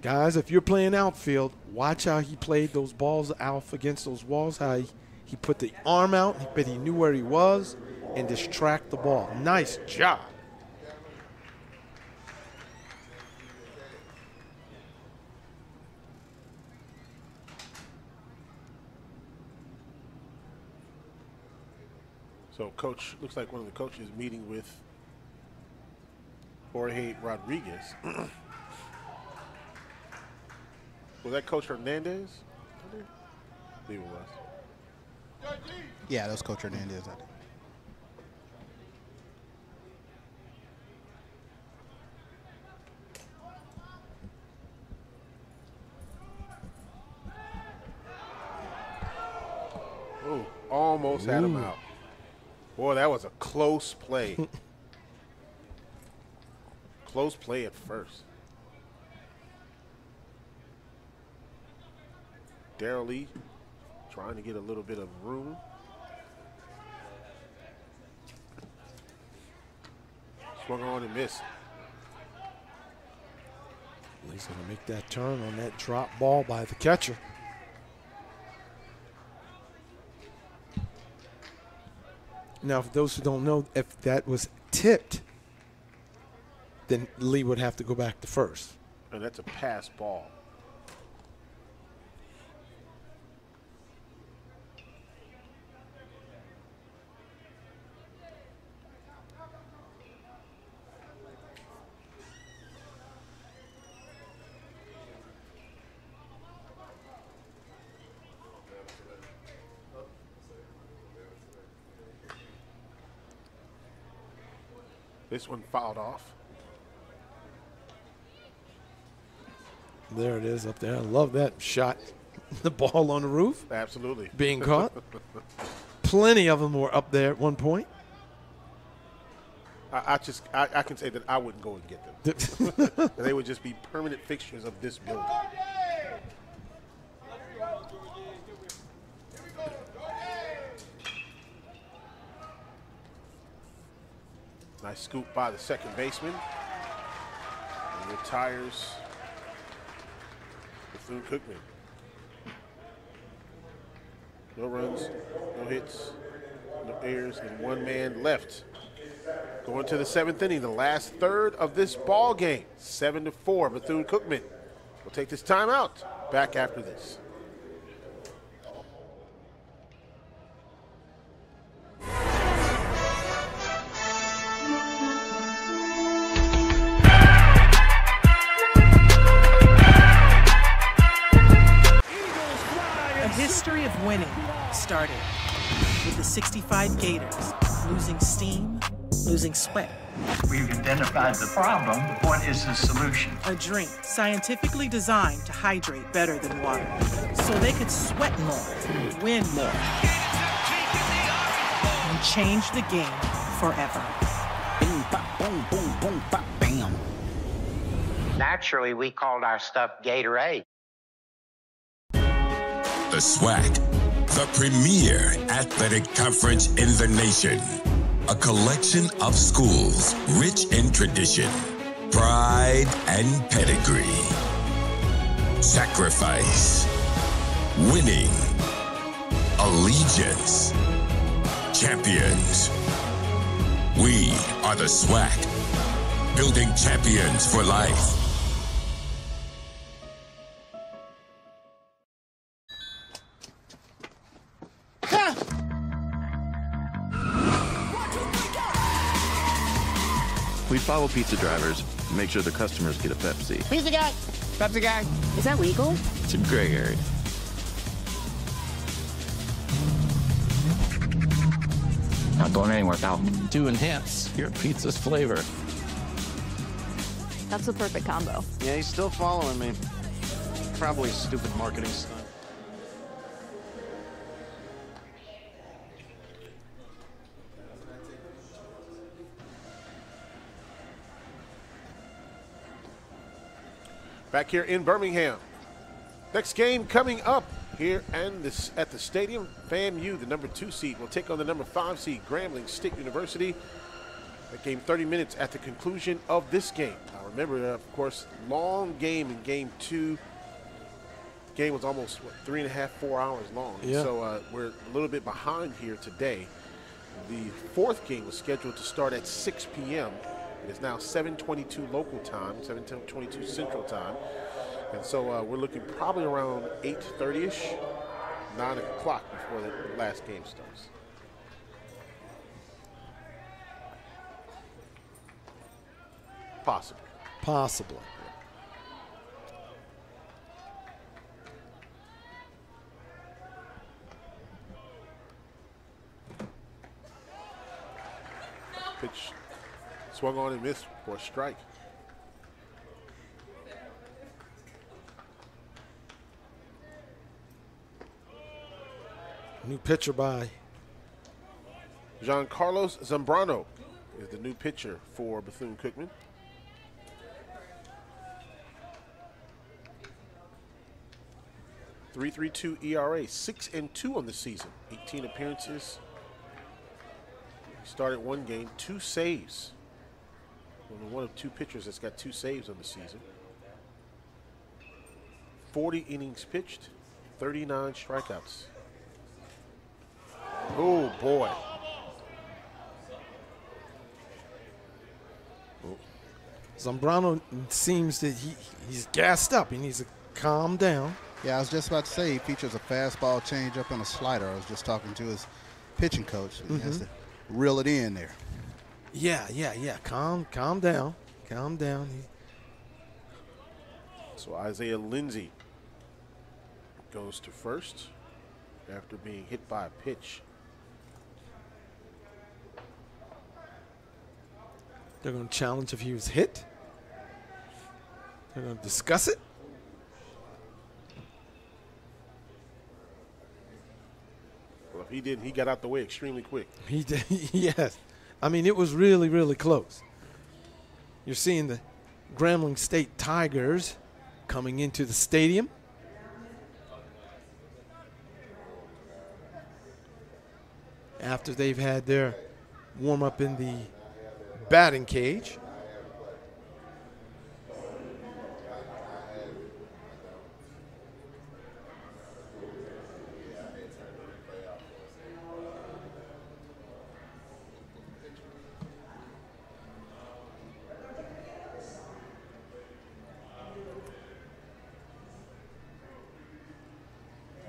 S10: guys, if you're playing outfield, watch how he played those balls out against those walls, how he put the arm out, but he knew where he was and just tracked the ball. Nice job.
S9: So coach, looks like one of the coaches meeting with Jorge Rodriguez. Was that Coach Hernandez? I believe it was.
S11: Yeah, that was Coach Hernandez.
S9: Oh, almost had him out. Boy, that was a close play. Close play at first. Darrell Lee trying to get a little bit of room. Swung on and missed.
S10: He's going to make that turn on that drop ball by the catcher. Now, for those who don't know, if that was tipped, then Lee would have to go back to first.
S9: And that's a pass ball. This one fouled off.
S10: There it is up there. I love that shot. The ball on the roof.
S9: Absolutely.
S10: Being caught. Plenty of them were up there at one point.
S9: I can say that I wouldn't go and get them. They would just be permanent fixtures of this building. Nice scoop by the second baseman. And retires Bethune-Cookman. No runs, no hits, no errors, and one man left. Going to the seventh inning, the last third of this ball game. 7-4, Bethune-Cookman will take this time out. Back after this.
S1: History of winning started with the 65 Gators losing steam, losing sweat.
S2: We've identified the problem. The point is the solution.
S1: A drink scientifically designed to hydrate better than water, so they could sweat more, win more, and change the game forever.
S11: Boom, bop, boom, boom, boom, bop, bam.
S4: Naturally, we called our stuff Gatorade.
S12: The SWAC, the premier athletic conference in the nation. A collection of schools rich in tradition, pride, and pedigree. Sacrifice, winning, allegiance, champions. We are the SWAC, building champions for life.
S5: We follow pizza drivers, make sure the customers get a Pepsi.
S3: Pizza guy! Pepsi guy!
S17: Is that legal?
S5: It's a gray area.
S3: Not going anywhere without.
S7: To enhance your pizza's flavor.
S17: That's the perfect combo.
S8: Yeah, he's still following me. Probably stupid marketing stuff.
S9: Back here in Birmingham. Next game coming up here and at the stadium. FAMU, the number 2 seed, will take on the number 5 seed, Grambling State University. That game 30 minutes at the conclusion of this game. Now remember, of course, long game in game 2. The game was almost, 3.5, 4 hours long.
S10: Yeah.
S9: So we're a little bit behind here today. The 4th game was scheduled to start at 6 p.m. It is now 7:22 local time, 7:22 Central Time. And so we're looking probably around 8:30-ish, 9 o'clock before the last game starts. Possibly.
S10: Possibly.
S9: Pitch swung on and missed for a strike.
S10: New pitcher by
S9: Giancarlos Zambrano is the new pitcher for Bethune-Cookman. .332 ERA, 6-2 on the season, 18 appearances. He started 1 game, 2 saves. Only one of 2 pitchers that's got 2 saves on the season. 40 innings pitched, 39 strikeouts. Oh, boy.
S10: Zambrano seems that he's gassed up. He needs to calm down.
S11: Yeah, I was just about to say he features a fastball, changeup, and a slider. I was just talking to his pitching coach. He has to reel it in there.
S10: Yeah. Calm down. Calm down.
S9: So Isaiah Lindsay goes to first after being hit by a pitch.
S10: They're going to challenge if he was hit. They're going to discuss it.
S9: Well, if he didn't, he got out the way extremely quick.
S10: He did, yes. I mean, it was really, really close. You're seeing the Grambling State Tigers coming into the stadium. After they've had their warm-up in the batting cage.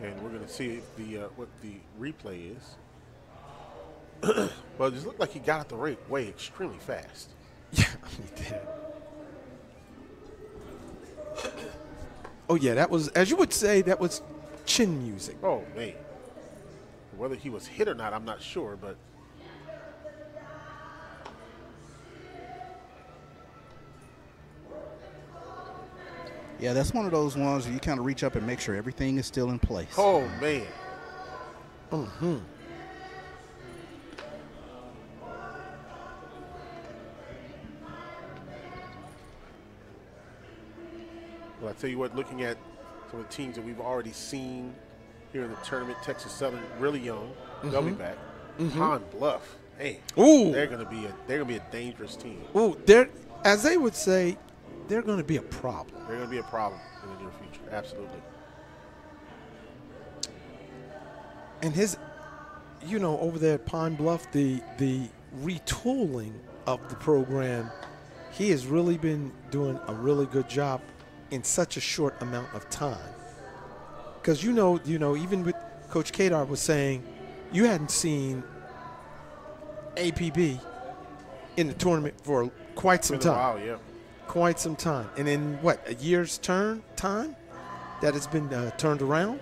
S9: And we're going to see if what the replay is. Well, it just looked like he got out the way extremely fast.
S10: Yeah, he did. Oh, yeah, that was, as you would say, that was chin music.
S9: Oh, man. Whether he was hit or not, I'm not sure, but
S11: Yeah, that's one of those ones where you kind of reach up and make sure everything is still in place.
S9: Oh, man.
S10: Mm-hmm.
S9: Well, I tell you what, looking at some of the teams that we've already seen here in the tournament, Texas Southern, really young, they'll be back. Pine Bluff, hey, they're gonna be a dangerous team.
S10: Ooh, they're, as they would say, they're going to be a problem.
S9: They're gonna be a problem in the near future, absolutely.
S10: And his, you know, over there at Pine Bluff, the retooling of the program, he has really been doing a really good job in such a short amount of time. Because you know, even with Coach Kadar was saying, you hadn't seen APB in the tournament for quite some time.
S9: Wow, yeah.
S10: Quite some time. And in what, a year's time that it's been turned around?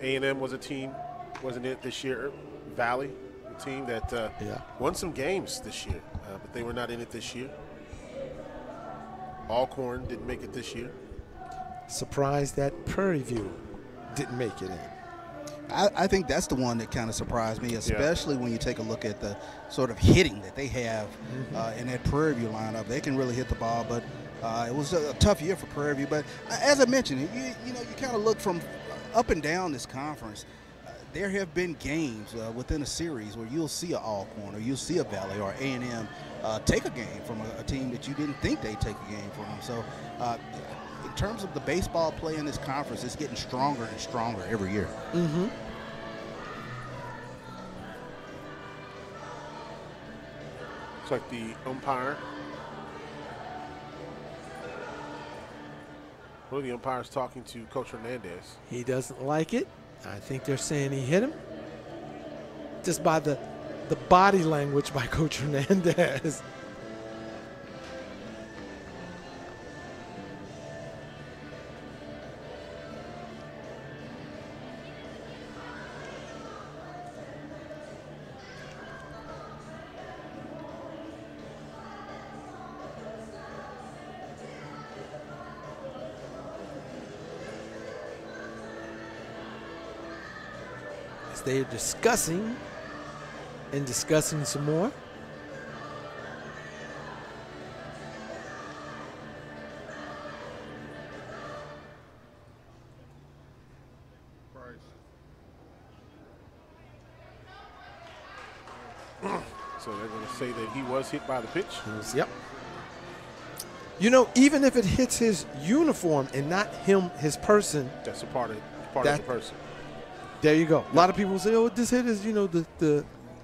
S9: A&M was a team, wasn't it, this year? Valley, a team that won some games this year, but they were not in it this year. Alcorn didn't make it this year.
S10: Surprised that Prairie View didn't make it in.
S11: I think that's the one that kind of surprised me, especially when you take a look at the sort of hitting that they have in that Prairie View lineup. They can really hit the ball, but it was a tough year for Prairie View. But as I mentioned, you kind of look from up and down this conference. There have been games within a series where you'll see an Alcorn or you'll see a Valley or A&M take a game from a team that you didn't think they'd take a game from. So in terms of the baseball play in this conference, it's getting stronger and stronger every year.
S10: Mm-hmm.
S9: Looks like the umpire. One of the umpires talking to Coach Hernandez.
S10: He doesn't like it. I think they're saying he hit him. Just by the body language by Coach Hernandez. They're discussing and discussing some more.
S9: So they're going to say that he was hit by the pitch?
S10: Yep. You know, even if it hits his uniform and not him, his person.
S9: That's a part of the person.
S10: There you go. A lot of people say, "Oh, this hit is, you know,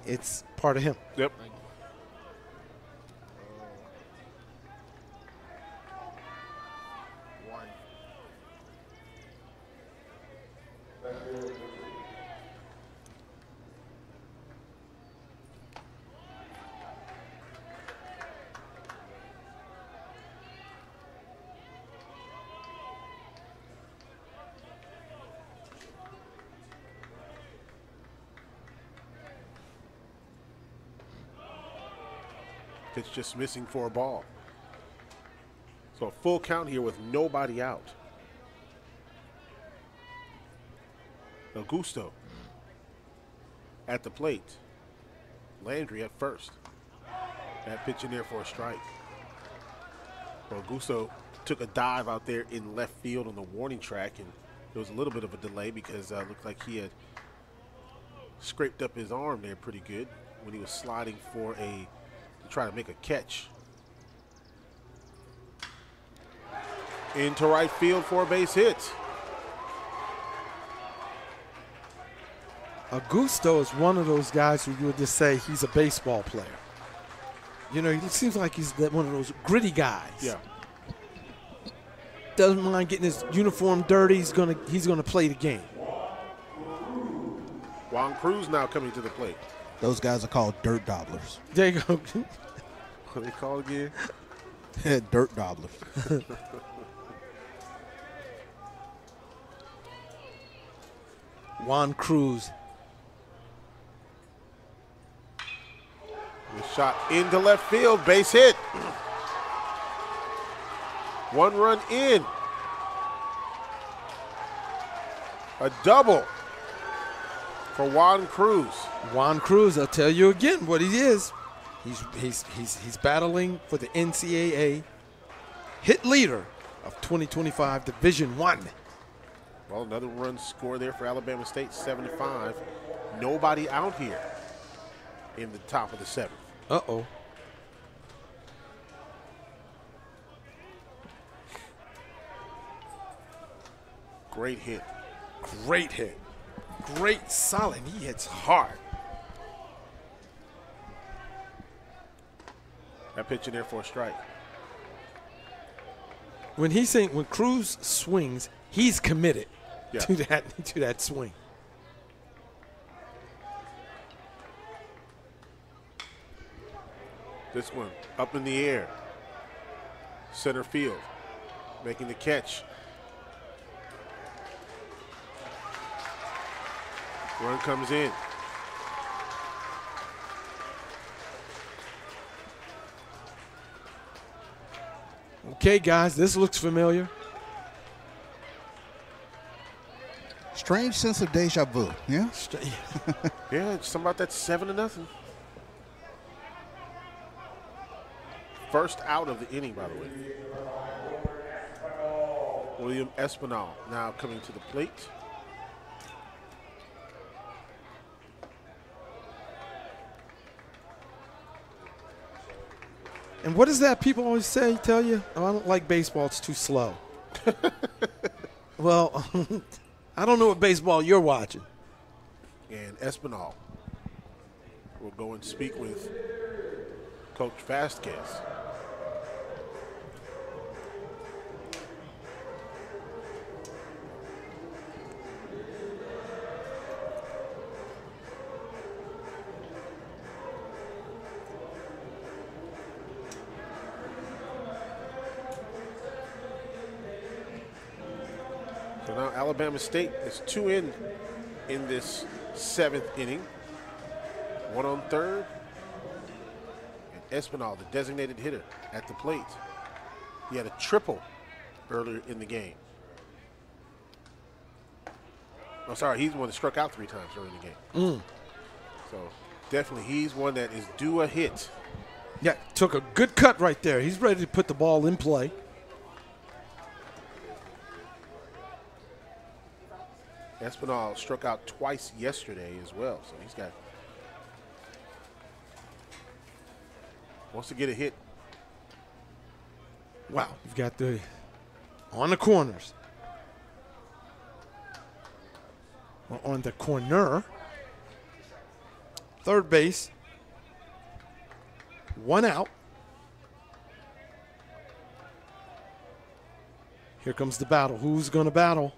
S10: it's part of him."
S9: Yep. It's just missing for a ball. So a full count here with nobody out. Augusto at the plate. Landry at first. That pitch in there for a strike. Well, Augusto took a dive out there in left field on the warning track, and there was a little bit of a delay because it looked like he had scraped up his arm there pretty good when he was sliding for try to make a catch. Into right field for a base hit.
S10: Augusto is one of those guys who you would just say he's a baseball player. You know, he seems like he's one of those gritty guys.
S9: Yeah.
S10: Doesn't mind getting his uniform dirty. He's gonna play the game.
S9: Juan Cruz now coming to the plate.
S11: Those guys are called dirt dobblers.
S10: There you go.
S9: What are they called again?
S11: Dirt dobblers.
S9: The
S10: Juan Cruz.
S9: Shot into left field, base hit. 1 run in. A double for Juan Cruz.
S10: Juan Cruz, I'll tell you again what he is. He's battling for the NCAA hit leader of 2025 Division I.
S9: Well, another run score there for Alabama State, 7-5. Nobody out here in the top of the 7th.
S10: Uh-oh.
S9: Great hit.
S10: Great hit. Great, solid. He hits hard.
S9: That pitch in there for a strike.
S10: When Cruz swings, he's committed to that swing.
S9: This one up in the air. Center field. Making the catch. Run comes in.
S10: Okay, guys, this looks familiar.
S11: Strange sense of deja vu, yeah?
S9: Yeah, it's something about that 7-0. First out of the inning, by the way. William Espinal now coming to the plate.
S10: And what is that people always tell you? Oh, I don't like baseball, it's too slow. Well, I don't know what baseball you're watching.
S9: And Espinal will go and speak with Coach Vasquez. So now Alabama State is 2 in this 7th inning. 1 on third. And Espinal, the designated hitter, at the plate. He had a triple earlier in the game. Oh, sorry, he's the one that struck out 3 times earlier in the game. So definitely he's one that is due a hit.
S10: Yeah, took a good cut right there. He's ready to put the ball in play.
S9: Espinal struck out twice yesterday as well, so he's got wants to get a hit.
S10: Wow, you've got the on the corners. Or on the corner. Third base. 1 out. Here comes the battle. Who's going to battle?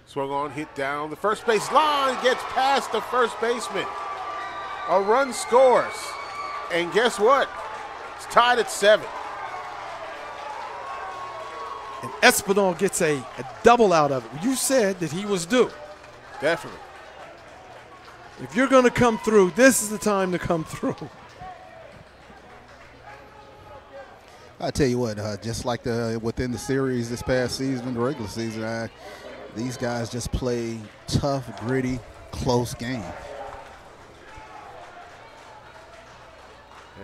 S9: Swung on, hit down the first base line, gets past the first baseman. A run scores. And guess what? It's tied at 7.
S10: And Espinal gets a double out of it. You said that he was due.
S9: Definitely.
S10: If you're going to come through, this is the time to come through.
S11: I tell you what, just like within the series this past season, the regular season, these guys just play tough, gritty, close game.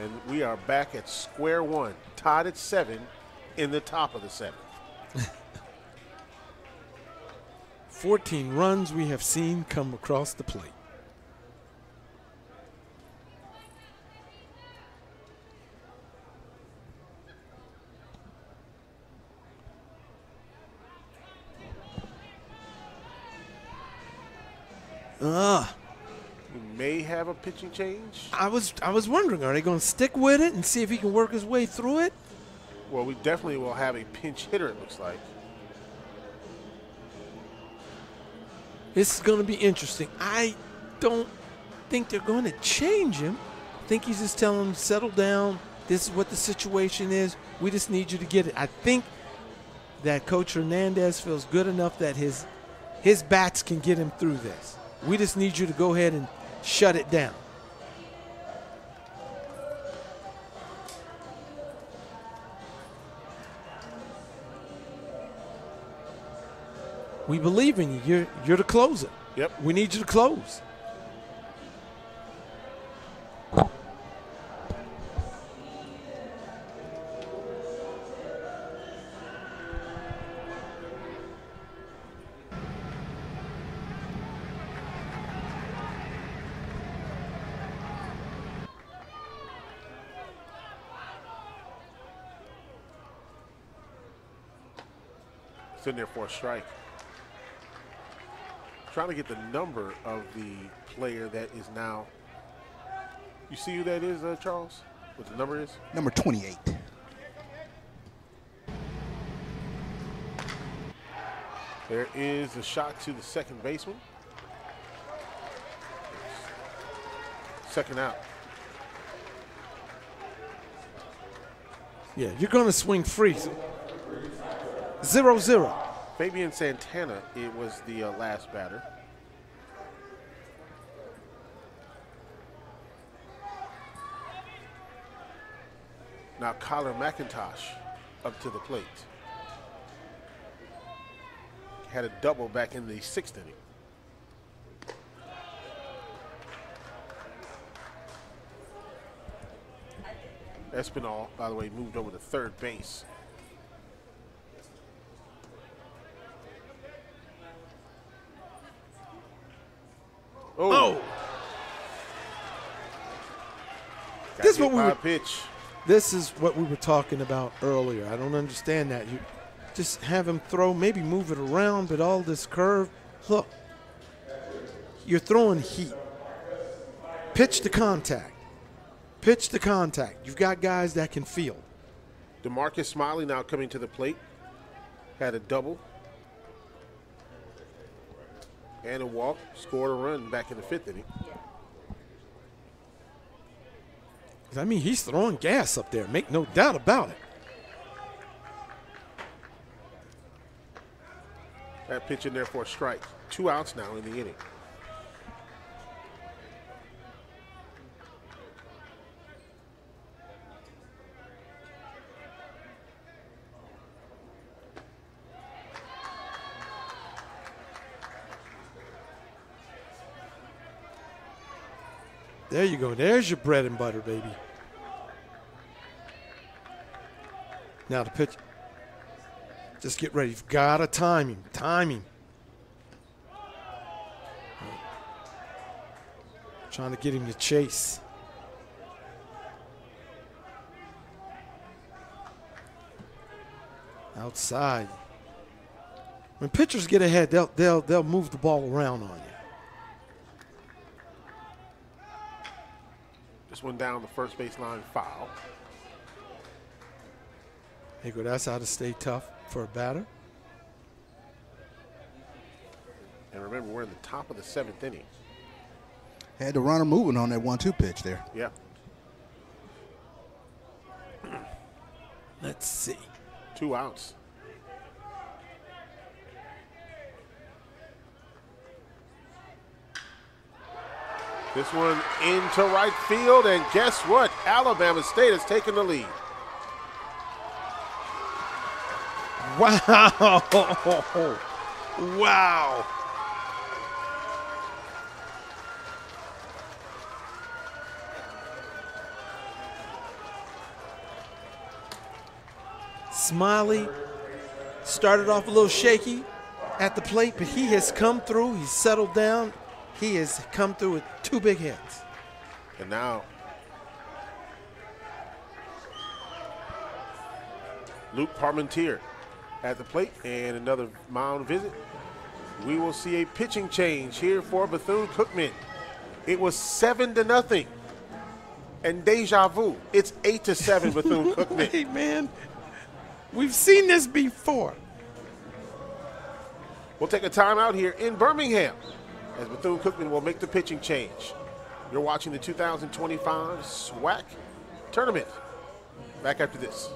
S9: And we are back at square one, tied at 7 in the top of the 7th.
S10: 14 runs we have seen come across the plate.
S9: We may have a pitching change.
S10: I was wondering, are they going to stick with it and see if he can work his way through it?
S9: Well, we definitely will have a pinch hitter, it looks like.
S10: This is going to be interesting. I don't think they're going to change him. I think he's just telling him, settle down. This is what the situation is. We just need you to get it. I think that Coach Hernandez feels good enough that his bats can get him through this. We just need you to go ahead and shut it down. We believe in you. You're the closer.
S9: Yep.
S10: We need you to close.
S9: In there for a strike. Trying to get the number of the player that is now. You see who that is, Charles? What the number is?
S11: Number 28.
S9: There is a shot to the second baseman. Second out.
S10: Yeah, you're going to swing free. 0-0.
S9: Fabian Santana, it was the last batter. Now Kyler McIntosh up to the plate. Had a double back in the 6th inning. Espinal, by the way, moved over to third base.
S10: Oh. This is what we were,
S9: pitch.
S10: This is what we were talking about earlier. I don't understand that. You just have him throw, maybe move it around, but all this curve. Look, you're throwing heat. Pitch to contact. Pitch to contact. You've got guys that can field.
S9: DeMarcus Smiley now coming to the plate. Had a double. And a walk, scored a run back in the 5th inning.
S10: I mean, he's throwing gas up there, make no doubt about it.
S9: That pitch in there for a strike. 2 outs now in the inning.
S10: There you go. There's your bread and butter, baby. Now the pitch. Just get ready. You've got to time him. Time him. Trying to get him to chase. Outside. When pitchers get ahead, they'll move the ball around on you.
S9: This one down the first baseline, foul.
S10: Hey, go. That's how to stay tough for a batter.
S9: And remember, we're in the top of the 7th inning.
S11: Had the runner moving on that 1-2 pitch there.
S9: Yeah.
S10: Let's see.
S9: 2 outs. This one into right field, and guess what? Alabama State has taken the lead.
S10: Wow. Wow. Smiley started off a little shaky at the plate, but he has come through. He's settled down. He has come through with 2 big hits.
S9: And now Luke Parmentier at the plate, and another mound visit. We will see a pitching change here for Bethune-Cookman. It was 7-0. And deja vu, it's 8-7 Bethune-Cookman.
S10: Hey, man, we've seen this before.
S9: We'll take a timeout here in Birmingham as Bethune-Cookman will make the pitching change. You're watching the 2025 SWAC tournament. Back after this.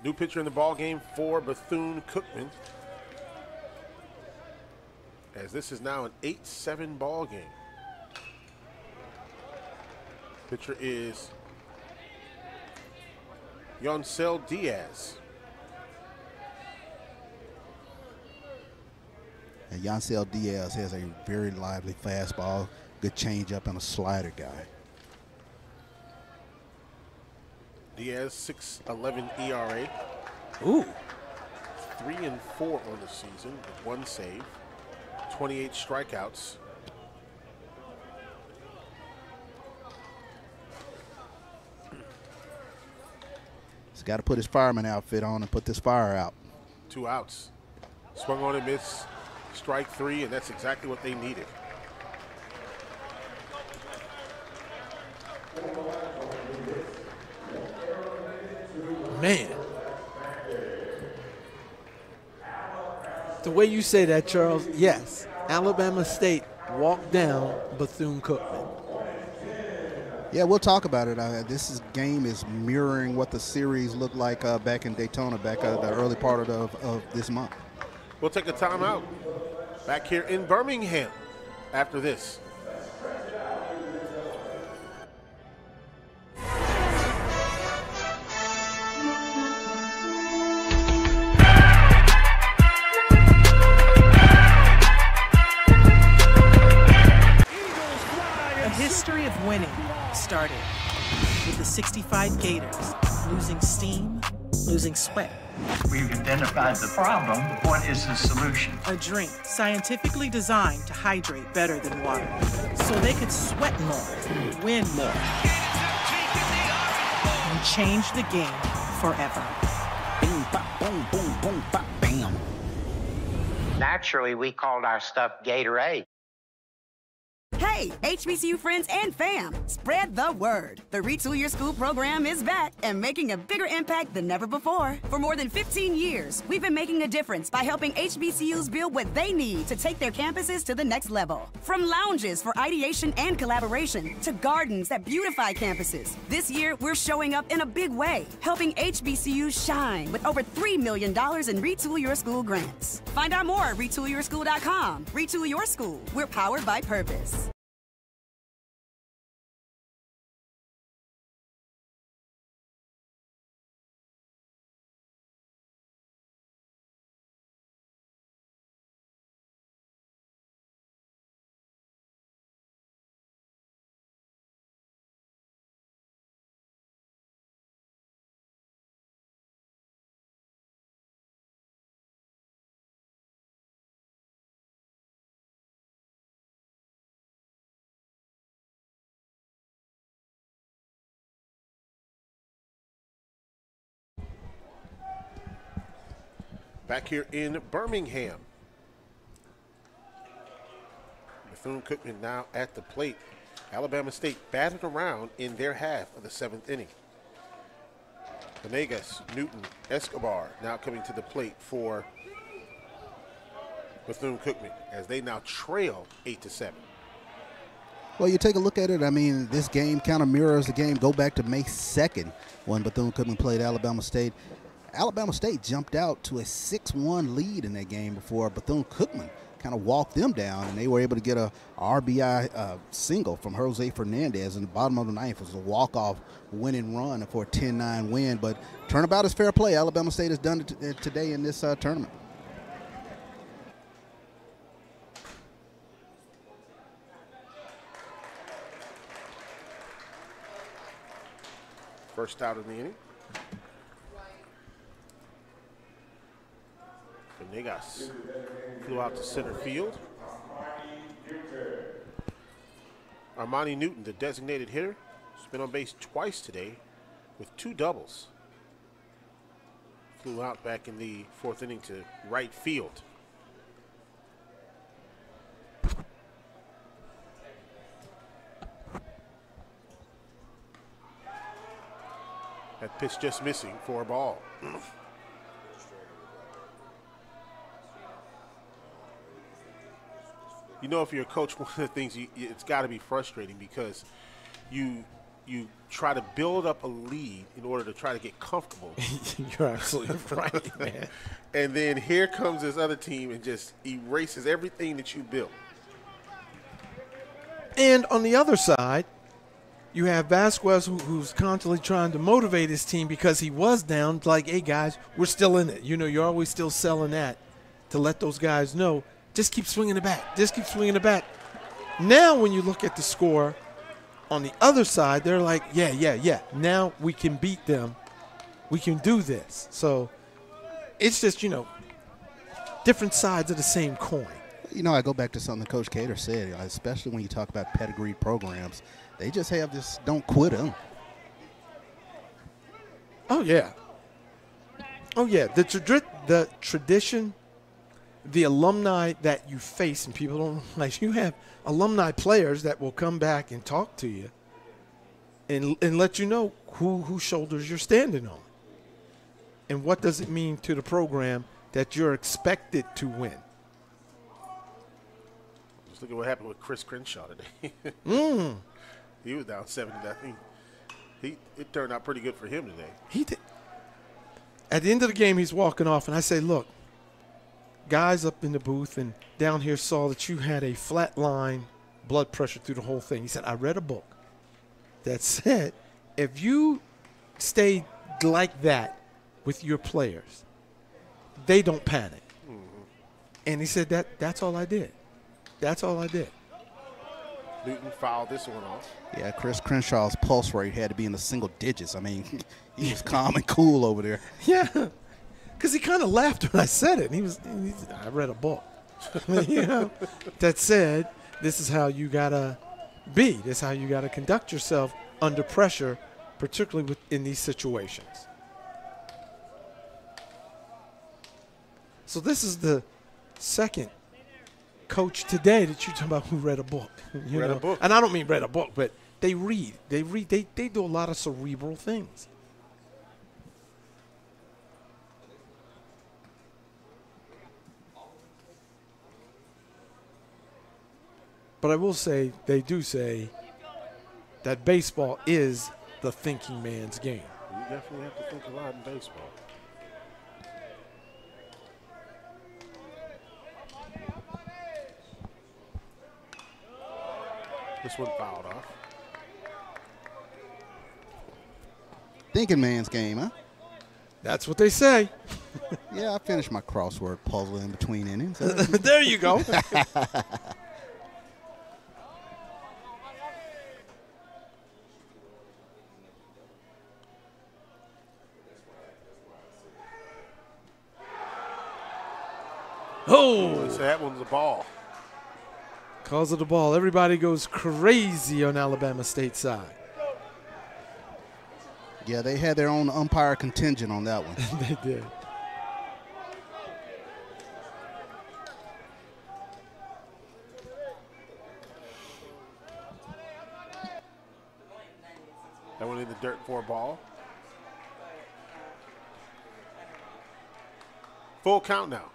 S9: New pitcher in the ball game for Bethune-Cookman, as this is now an 8-7 ball game. Pitcher is Yoncel Diaz.
S11: And Yoncel Diaz has a very lively fastball, good changeup, and a slider guy.
S9: Diaz, 6.11 ERA.
S10: Ooh.
S9: 3-4 on the season with 1 save, 28 strikeouts.
S11: He's got to put his fireman outfit on and put this fire out.
S9: 2 outs. Swung on and missed. Strike 3, and that's exactly what they needed.
S10: Man. The way you say that, Charles, yes. Alabama State walked down Bethune-Cookman.
S11: Yeah, we'll talk about it. This game is mirroring what the series looked like back in Daytona, back the early part of this month.
S9: We'll take a timeout. Back here in Birmingham after this.
S1: A history of winning started with the 65 Gators losing steam, losing sweat.
S2: We've identified the problem. The point is the solution.
S1: A drink scientifically designed to hydrate better than water, so they could sweat more, win more, and change the game forever.
S11: Boom, bop, boom, boom, boom, bop, bam.
S4: Naturally, we called our stuff Gatorade.
S6: Hey, HBCU friends and fam, spread the word. The Retool Your School program is back and making a bigger impact than ever before. For more than 15 years, we've been making a difference by helping HBCUs build what they need to take their campuses to the next level. From lounges for ideation and collaboration to gardens that beautify campuses, this year we're showing up in a big way, helping HBCUs shine with over $3 million in Retool Your School grants. Find out more at retoolyourschool.com. Retool Your School, we're powered by purpose.
S9: Back here in Birmingham. Bethune-Cookman now at the plate. Alabama State batted around in their half of the 7th inning. Venegas, Newton, Escobar now coming to the plate for Bethune-Cookman as they now trail 8-7.
S11: Well, you take a look at it. I mean, this game kind of mirrors the game. Go back to May 2nd when Bethune-Cookman played Alabama State. Alabama State jumped out to a 6-1 lead in that game before Bethune-Cookman kind of walked them down, and they were able to get a RBI single from Jose Fernandez in the bottom of the 9th. It was a walk-off winning run for a 10-9 win. But turnabout is fair play. Alabama State has done it today in this tournament.
S9: First out of the inning. Venegas flew out to center field. Armani Newton, the designated hitter, has been on base twice today with 2 doubles. Flew out back in the 4th inning to right field. That pitch just missing for a ball. You know, if you're a coach, one of the things it's got to be frustrating because you you try to build up a lead in order to try to get comfortable.
S10: You're absolutely right, man.
S9: And then here comes this other team and just erases everything that you built.
S10: And on the other side, you have Vasquez who's constantly trying to motivate his team because he was down. Like, hey, guys, we're still in it. You know, you're always still selling that to let those guys know, just keep swinging the bat. Just keep swinging the bat. Now when you look at the score on the other side, they're like, yeah. Now we can beat them. We can do this. So it's just, you know, different sides of the same coin.
S11: You know, I go back to something Coach Cater said, especially when you talk about pedigree programs. They just have this don't quit them.
S10: Oh, yeah. Oh, yeah. The tradition, the alumni that you face, and people don't realize you have alumni players that will come back and talk to you and let you know whose shoulders you're standing on. And what does it mean to the program that you're expected to win?
S9: Just look at what happened with Chris Crenshaw today. He was down 7-0. It turned out pretty good for him today.
S10: He did. At the end of the game, he's walking off, and I say, look, guys up in the booth and down here saw that you had a flat line blood pressure through the whole thing. He said, I read a book that said if you stay like that with your players, they don't panic. And he said, that's all I did. That's all I did.
S9: Newton fouled this one off.
S11: Yeah, Chris Crenshaw's pulse rate had to be in the single digits. I mean, he was calm and cool over there.
S10: Yeah, because he kind of laughed when I said it. And I read a book, you know, that said this is how you gotta be. This is how you gotta conduct yourself under pressure, particularly in these situations. So this is the second coach today that you're talking about who read a book. Read a book. And I don't mean read a book, but they read. They do a lot of cerebral things. But I will say, they do say that baseball is the thinking man's game.
S9: You definitely have to think a lot in baseball. This one fouled off.
S11: Thinking man's game, huh?
S10: That's what they say.
S11: Yeah, I finished my crossword puzzle in between innings.
S10: There you go. Oh!
S9: So that one's a ball.
S10: Calls it a ball. Everybody goes crazy on Alabama State side.
S11: Yeah, they had their own umpire contingent on that one.
S10: They did.
S9: That one in the dirt for a ball. Full count now.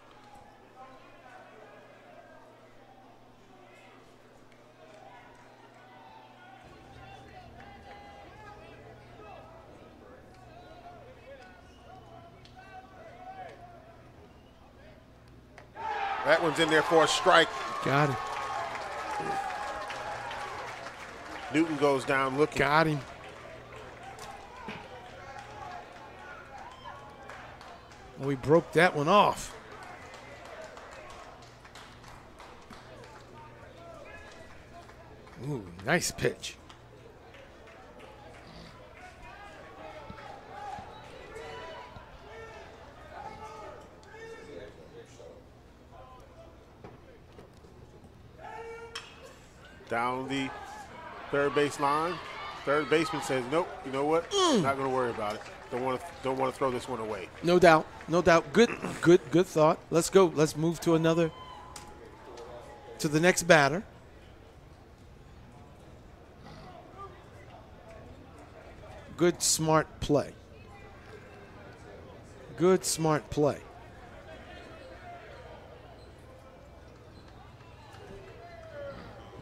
S9: That one's in there for a strike.
S10: Got him.
S9: Newton goes down looking.
S10: Got him. We broke that one off. Ooh, nice pitch.
S9: Down the third base line. Third baseman says, nope, you know what? Not going to worry about it. Don't want to throw this one away.
S10: No doubt. No doubt. Good thought. Let's go. Let's move to the next batter. Good, smart play. Good, smart play.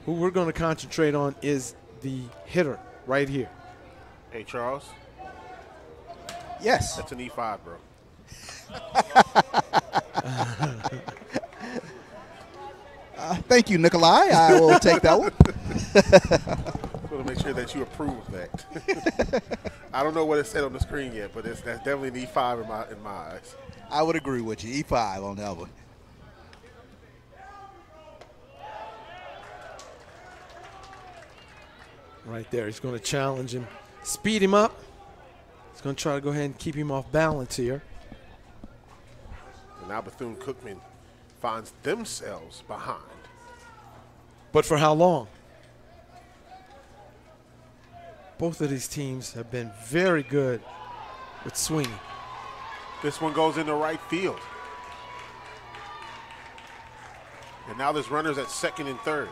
S10: Who we're going to concentrate on is the hitter right here.
S9: Hey, Charles.
S11: Yes.
S9: That's an E5, bro.
S11: Thank you, Nikolai. I will take that one.
S9: Just want to make sure that you approve of that. I don't know what it said on the screen yet, but that's definitely an E5 in my eyes.
S11: I would agree with you. E5 on that one.
S10: Right there. He's going to challenge him, speed him up. He's going to try to go ahead and keep him off balance here.
S9: And now Bethune-Cookman finds themselves behind.
S10: But for how long? Both of these teams have been very good with swinging.
S9: This one goes into right field. And now there's runners at second and third.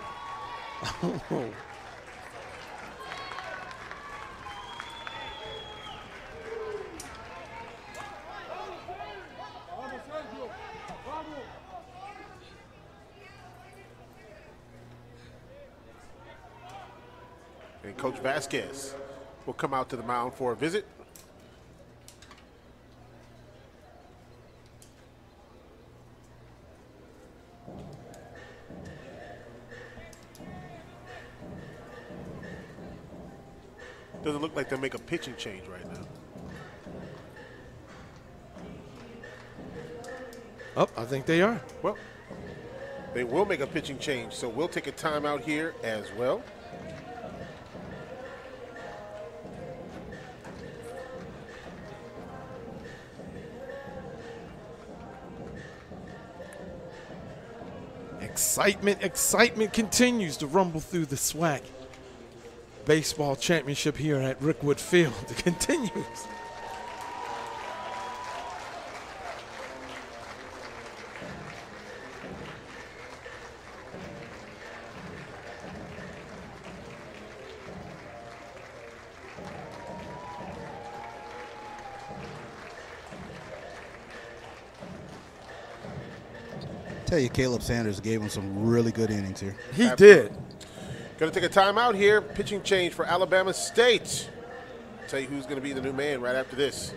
S9: And Coach Vasquez will come out to the mound for a visit. Doesn't look like they'll make a pitching change right now.
S10: Oh, I think they are.
S9: Well, they will make a pitching change, so we'll take a timeout here as well.
S10: Excitement continues to rumble through the SWAC baseball championship here at Rickwood Field. It continues.
S11: Tell you, Caleb Sanders gave him some really good innings here.
S10: He did.
S9: Going to take a timeout here. Pitching change for Alabama State. Tell you who's going to be the new man right after this.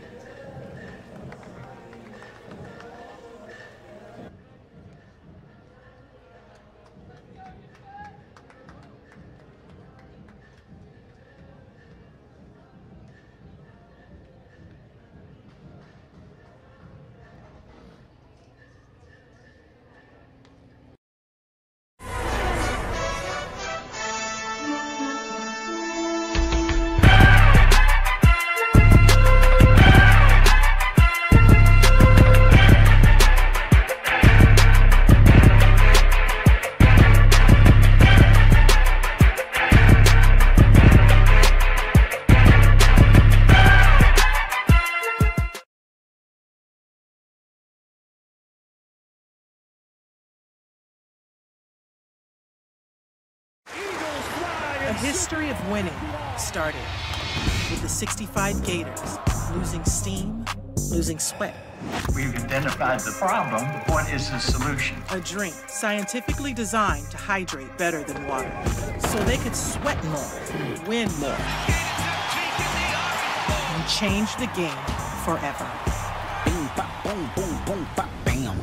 S1: A history of winning started with the 65 Gators losing steam, losing sweat.
S2: We've identified the problem. The point is the solution.
S1: A drink scientifically designed to hydrate better than water, so they could sweat more, win more, and change the game forever.
S11: Boom, bop, boom, boom, boom, bop, bam.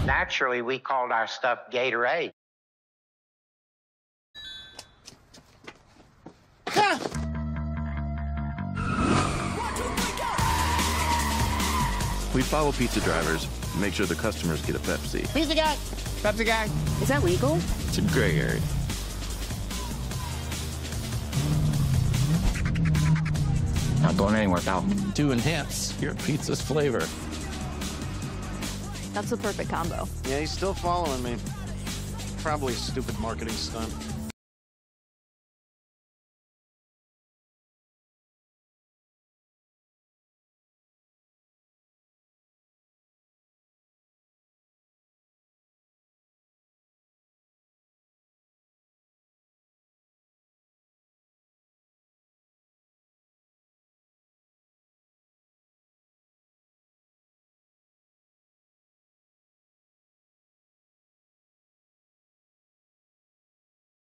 S4: Naturally, we called our stuff Gatorade.
S5: We follow pizza drivers, make sure the customers get a Pepsi.
S3: Pizza guy. Pepsi guy.
S17: Is that legal?
S5: It's a gray area.
S3: Not going anywhere without.
S7: To enhance your pizza's flavor.
S17: That's the perfect combo.
S8: Yeah, he's still following me. Probably a stupid marketing stunt.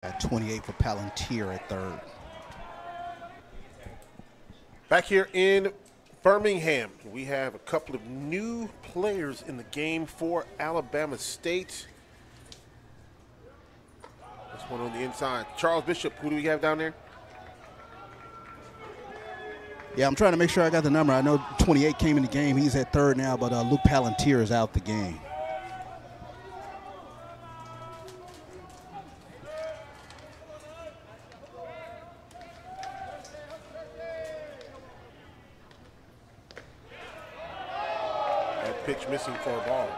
S11: At 28 for Palantir at third.
S9: Back here in Birmingham, we have a couple of new players in the game for Alabama State. This one on the inside. Charles Bishop, who do we have down there?
S11: Yeah, I'm trying to make sure I got the number. I know 28 came in the game. He's at third now, but Luke Palantir is out the game.
S9: That pitch missing for a ball.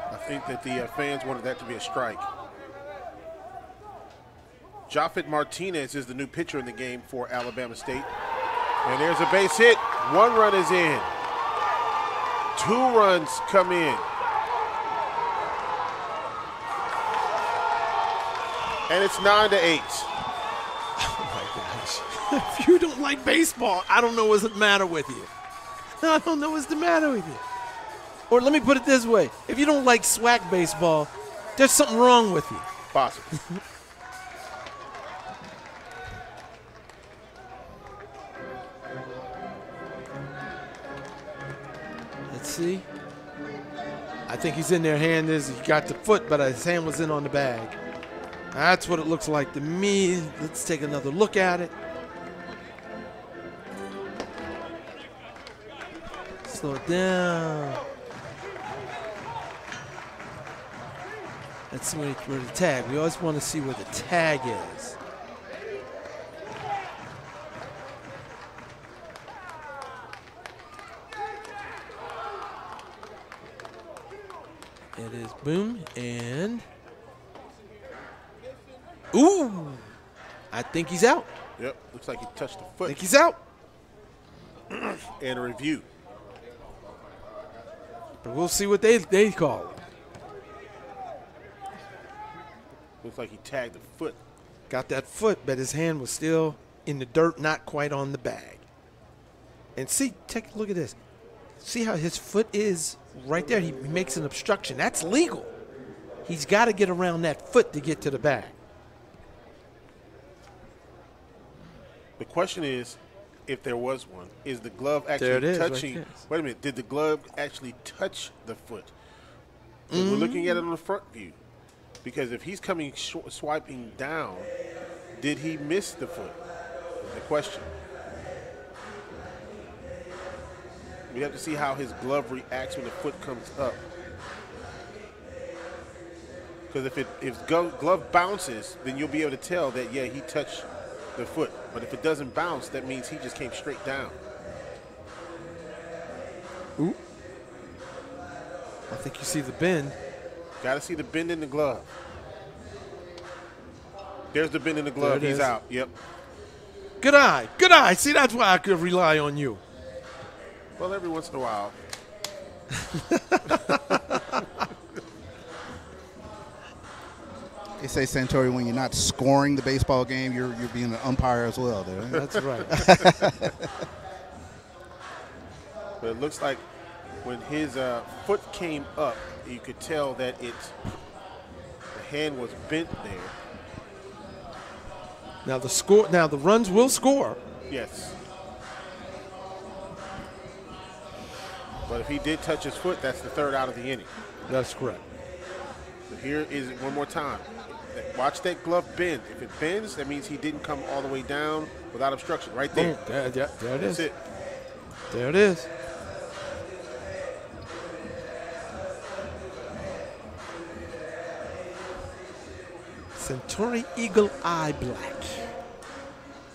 S9: I think that the fans wanted that to be a strike. Japheth Martinez is the new pitcher in the game for Alabama State. And there's a base hit. 1 run is in. 2 runs come in. And it's 9-8.
S10: Oh my gosh. If you don't like baseball, I don't know what's the matter with you. I don't know what's the matter with you. Or let me put it this way. If you don't like SWAC baseball, there's something wrong with you.
S9: Possible.
S10: Let's see. I think he's in there. Hand is, he got the foot, but his hand was in on the bag. That's what it looks like to me. Let's take another look at it. Slow it down. Let's see where the tag. We always want to see where the tag is. It is boom and ooh! I think he's out.
S9: Yep, looks like he touched the foot.
S10: I think he's out.
S9: And a review.
S10: But we'll see what they call it.
S9: Looks like he tagged the foot.
S10: Got that foot, but his hand was still in the dirt, not quite on the bag. And see, take a look at this. See how his foot is right there? He makes an obstruction. That's legal. He's got to get around that foot to get to the bag.
S9: The question is, if there was one, is the glove actually touching?
S10: Right,
S9: wait a minute. Did the glove actually touch the foot? We're looking at it on the front view. Because if he's coming swiping down, did he miss the foot? The question. We have to see how his glove reacts when the foot comes up. Because if glove bounces, then you'll be able to tell that, yeah, he touched the foot. But if it doesn't bounce, that means he just came straight down.
S10: Ooh. I think you see the bend.
S9: Got to see the bend in the glove. There's the bend in the glove. He's out. Yep.
S10: Good eye. Good eye. See, that's why I could rely on you.
S9: Well, every once in a while.
S11: They say, Santori, when you're not scoring the baseball game, you're being an umpire as well. There.
S10: That's right.
S9: But it looks like when his foot came up, you could tell that the hand was bent there.
S10: Now the runs will score.
S9: Yes. But if he did touch his foot, that's the 3rd out of the inning.
S10: That's correct.
S9: So here is it one more time. Watch that glove bend. If it bends, that means he didn't come all the way down without obstruction. Right there.
S10: There it is.
S9: That's it.
S10: There it is. Centauri Eagle Eye Black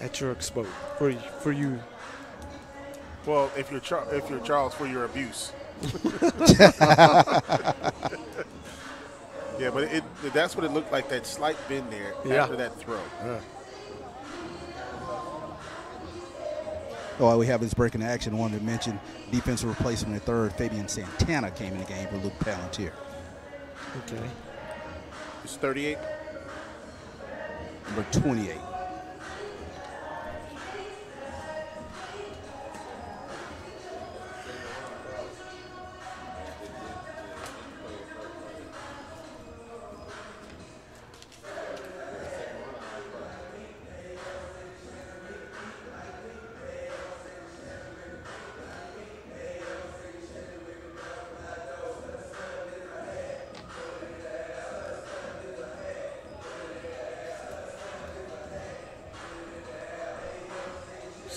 S10: at your exposure for you.
S9: Well, if you're Charles, for your abuse. Yeah, but that's what it looked like, that slight bend there after that throw.
S10: Yeah.
S11: Oh, we have this breaking action. I wanted to mention defensive replacement at third. Fabian Santana came in the game for Luke Palantir.
S10: Okay.
S9: It's 38.
S11: Number 28.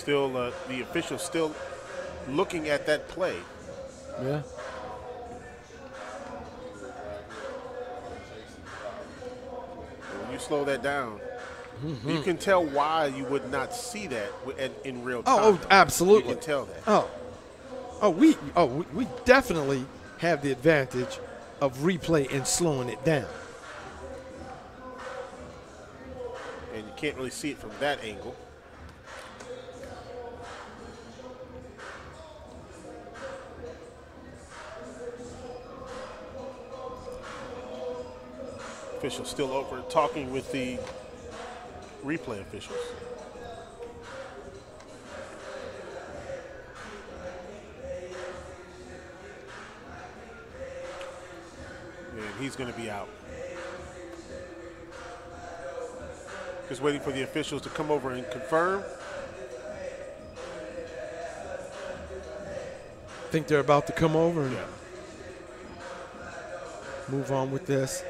S9: Still, the official still looking at that play.
S10: Yeah.
S9: When you slow that down, you can tell why you would not see that in real time.
S10: Oh, absolutely.
S9: You can tell that.
S10: We definitely have the advantage of replay and slowing it down.
S9: And you can't really see it from that angle. Official still over talking with the replay officials. And he's going to be out. Just waiting for the officials to come over and confirm.
S10: Think they're about to come over and move on with this.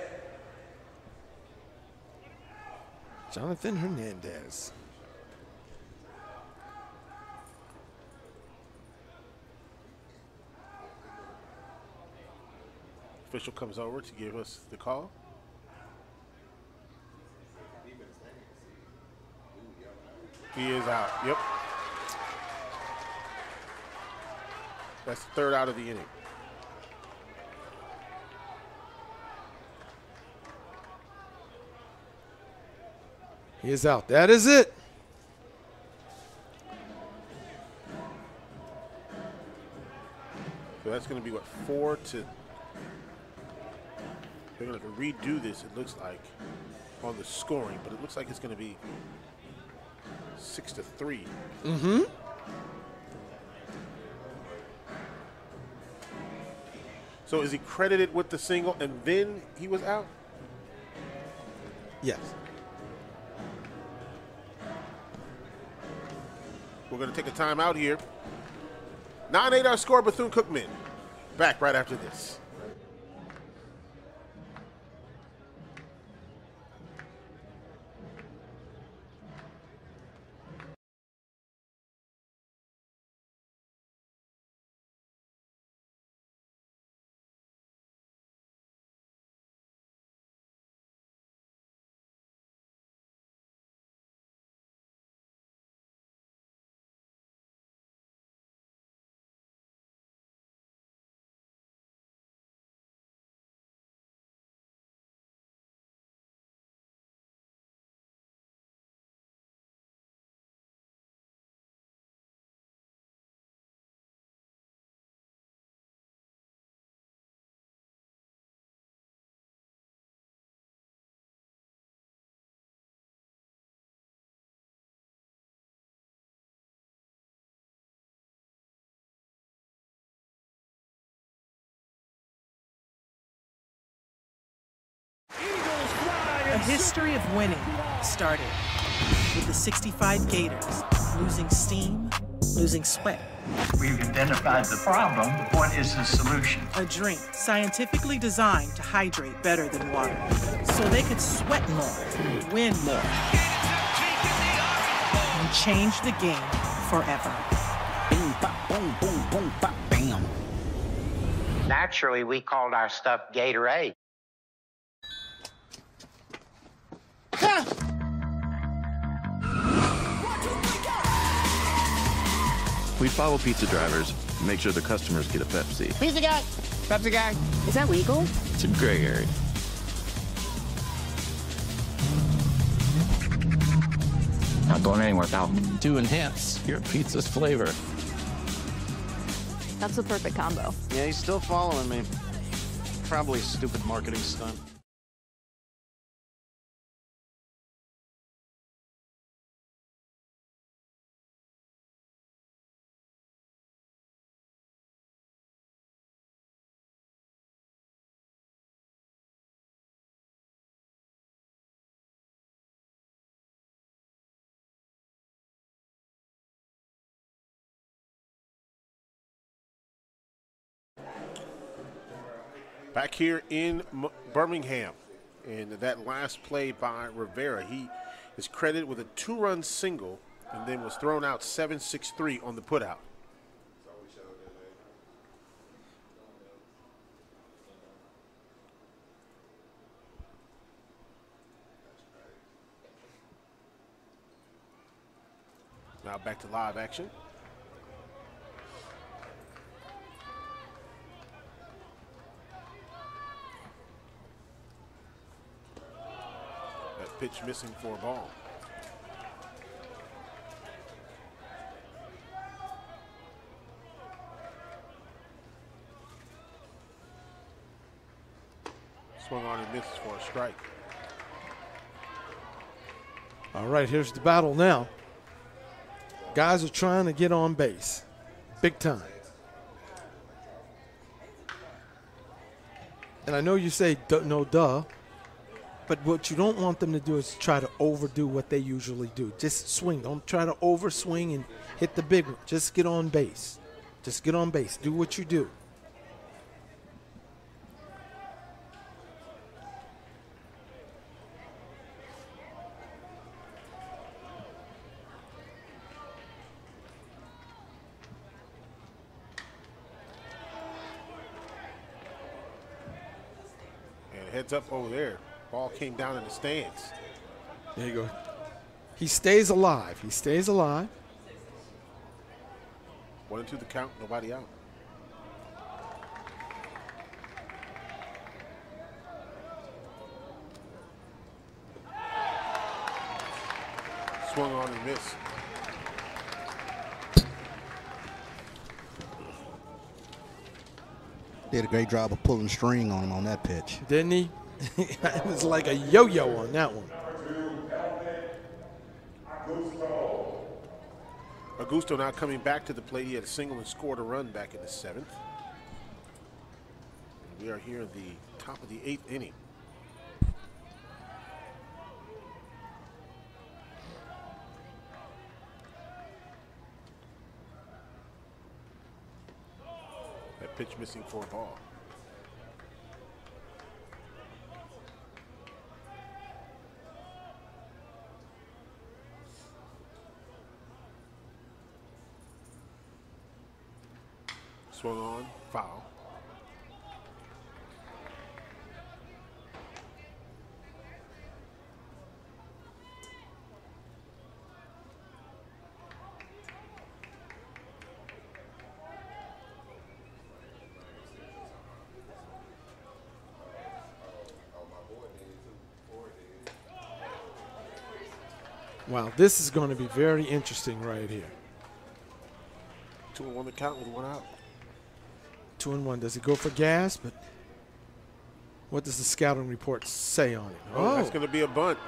S10: Jonathan Hernandez.
S9: Official comes over to give us the call. He is out. Yep. That's the third out of the inning.
S10: He is out. That is it.
S9: So that's going to be what, 4 to. They're going to have to redo this, it looks like, on the scoring, but it looks like it's going to be 6-3.
S10: Mm-hmm.
S9: So is he credited with the single and then he was out?
S10: Yes.
S9: We're going to take a timeout here. 9-8 our score, Bethune-Cookman. Back right after this.
S1: A history of winning started with the 65 Gators losing steam, losing sweat.
S2: We've identified the problem. What is the solution?
S1: A drink scientifically designed to hydrate better than water, so they could sweat more, win more, and change the game forever.
S4: Boom, bop, boom, boom, boom, bop, bam. Naturally, we called our stuff Gatorade.
S5: We follow pizza drivers, make sure the customers get a Pepsi.
S3: Pizza guy! Pepsi guy!
S17: Is that legal?
S5: It's a gray area.
S3: Not going anywhere without.
S7: To enhance your pizza's flavor.
S17: That's the perfect combo.
S8: Yeah, he's still following me. Probably a stupid marketing stunt.
S9: Back here in Birmingham, and that last play by Rivera, he is credited with a 2-run single and then was thrown out 7-6-3 on the putout. Now back to live action. That pitch missing for a ball. Swung on and misses for a strike.
S10: All right, here's the battle now. Guys are trying to get on base, big time. And I know you say no duh, but what you don't want them to do is try to overdo what they usually do. Just swing. Don't try to overswing and hit the big one. Just get on base. Just get on base. Do what you do.
S9: Heads up over there. Ball came down in the stands.
S10: There you go. He stays alive. He stays alive.
S9: 1-2 the count, nobody out. Swung on and missed.
S11: Did a great job of pulling string on him on that pitch.
S10: Didn't he? It was like a yo-yo on that one.
S9: Augusto now coming back to the plate. He had a single and scored a run back in the 7th. And we are here in the top of the 8th inning. That pitch missing for a ball. Swung on, foul.
S10: Wow, this is going to be very interesting right here.
S9: 2-1 the count with one out.
S10: 2-1. Does he go for gas? But what does the scouting report say on it?
S9: Oh, that's going to be a bunt.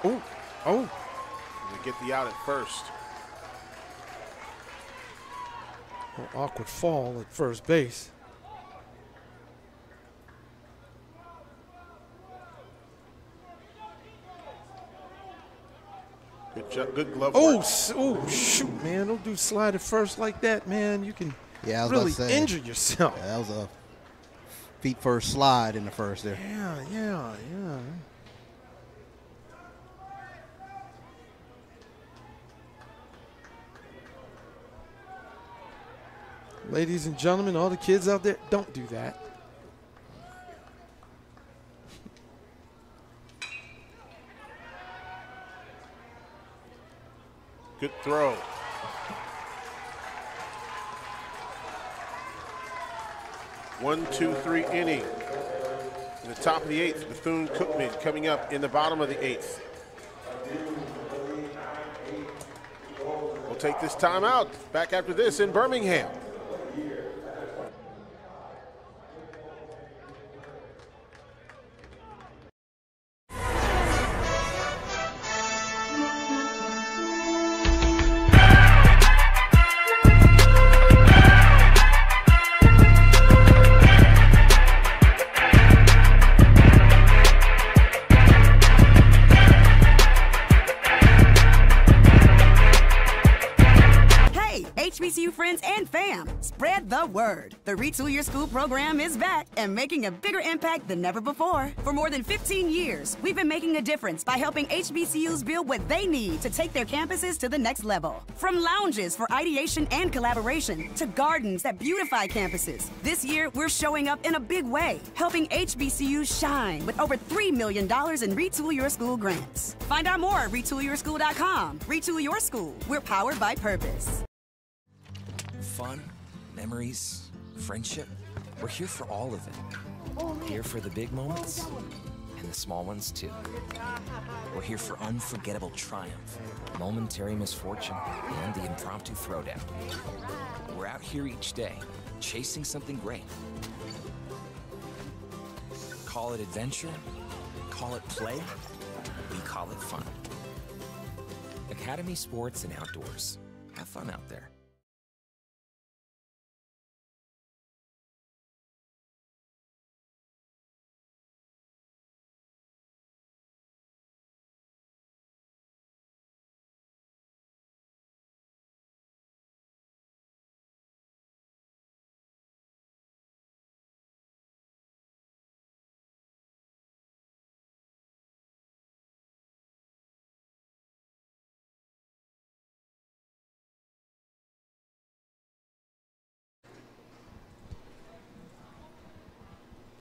S10: Oh, oh.
S9: They get the out at first.
S10: Well, awkward fall at first base.
S9: Good glove
S10: work. Oh, shoot, man. Don't do slide at first like that, man. You can really injure yourself.
S11: Yeah, that was a feet first slide in the first there.
S10: Yeah. Ladies and gentlemen, all the kids out there, don't do that.
S9: Good throw. One, 2, 3 inning. In the top of the 8th, Bethune-Cookman coming up in the bottom of the 8th. We'll take this time out. Back after this in Birmingham.
S6: HBCU friends and fam, Spread the word. The Retool Your School program is back and making a bigger impact than ever before. For more than 15 years, we've been making a difference by helping HBCUs build what they need to take their campuses to the next level. From lounges for ideation and collaboration to gardens that beautify campuses, this year we're showing up in a big way, helping HBCUs shine with over $3 million in Retool Your School grants. Find out more at retoolyourschool.com. Retool Your School. We're powered by purpose.
S14: Fun, memories, friendship. We're here for all of it. Here for the big moments and the small ones too. We're here for unforgettable triumph, momentary misfortune, and the impromptu throwdown. We're out here each day, chasing something great. Call it adventure, call it play, we call it fun. Academy Sports and Outdoors. Have fun out there.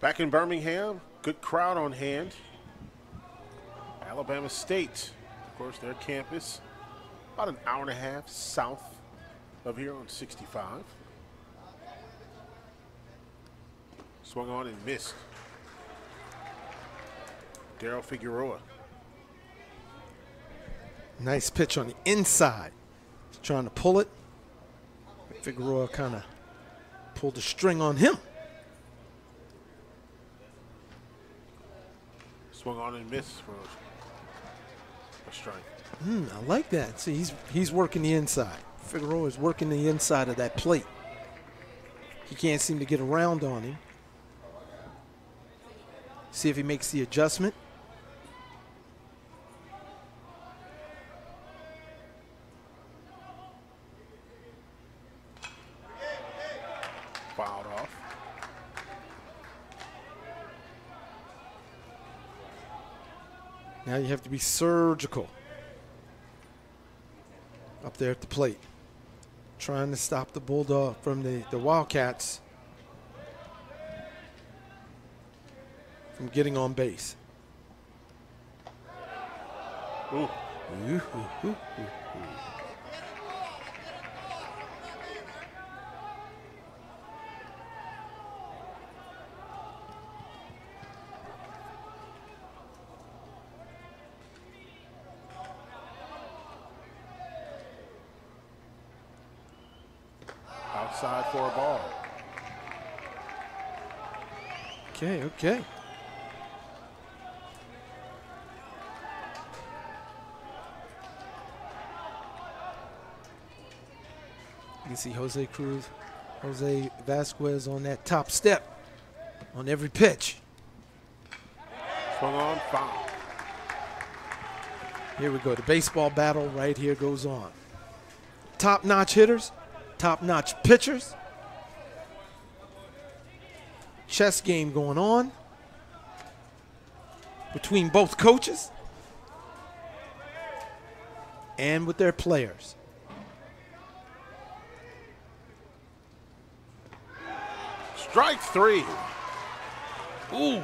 S9: Back in Birmingham, good crowd on hand. Alabama State, of course, their campus, about an hour and a half south of here on 65. Swung on and missed. Daryl Figueroa.
S10: Nice pitch on the inside. Trying to pull it. Figueroa kind of pulled the string on him.
S9: Swung on and missed for a strike.
S10: I like that. See, he's working the inside. Figueroa is working the inside of that plate. He can't seem to get around on him. See if he makes the adjustment.
S9: Fouled off.
S10: Now you have to be surgical up there at the plate, trying to stop the Bulldog from the Wildcats from getting on base.
S9: Ooh.
S10: Ooh, ooh, ooh, ooh.
S9: Outside for a ball.
S10: Okay, okay. You can see Jose Vasquez on that top step on every pitch.
S9: Swung on, foul.
S10: Here we go. The baseball battle right here goes on. Top-notch hitters, top-notch pitchers. Chess game going on between both coaches and with their players.
S9: Strike three.
S10: Ooh.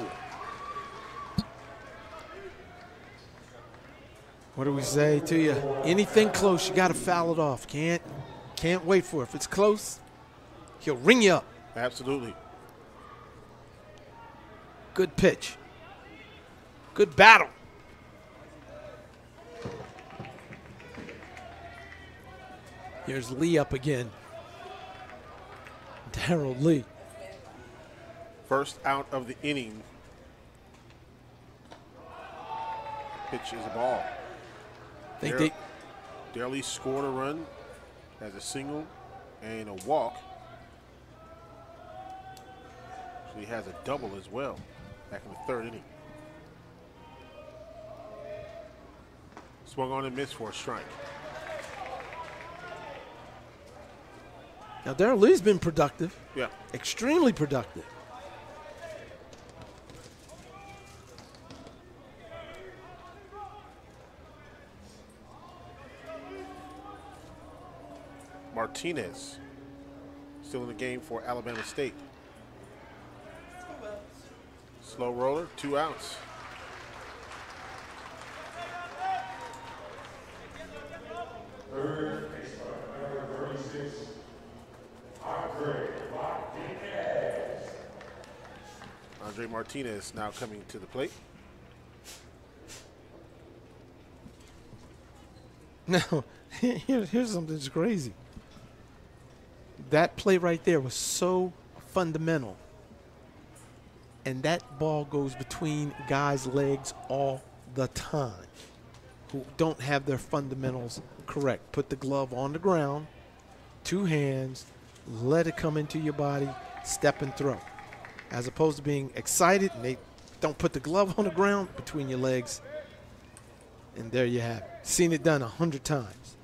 S10: What do we say to you? Anything close, you got to foul it off. Can't wait for it. If it's close, he'll ring you up.
S9: Absolutely.
S10: Good pitch. Good battle. Here's Lee up again. Darryl Lee.
S9: First out of the inning. Pitch is a ball. Darryl Lee scored a run as a single and a walk. So he has a double as well back in the third inning. Swung on and missed for a strike.
S10: Now, Darrell Lee's been productive.
S9: Yeah.
S10: Extremely productive.
S9: Martinez still in the game for Alabama State. Slow roller, 2 outs. Andre Martinez now coming to the plate.
S10: Now, here's something that's crazy. That play right there was so fundamental. And that ball goes between guys' legs all the time who don't have their fundamentals correct. Put the glove on the ground, 2 hands, let it come into your body, step and throw. As opposed to being excited and they don't put the glove on the ground between your legs. And there you have it. Seen it done 100 times.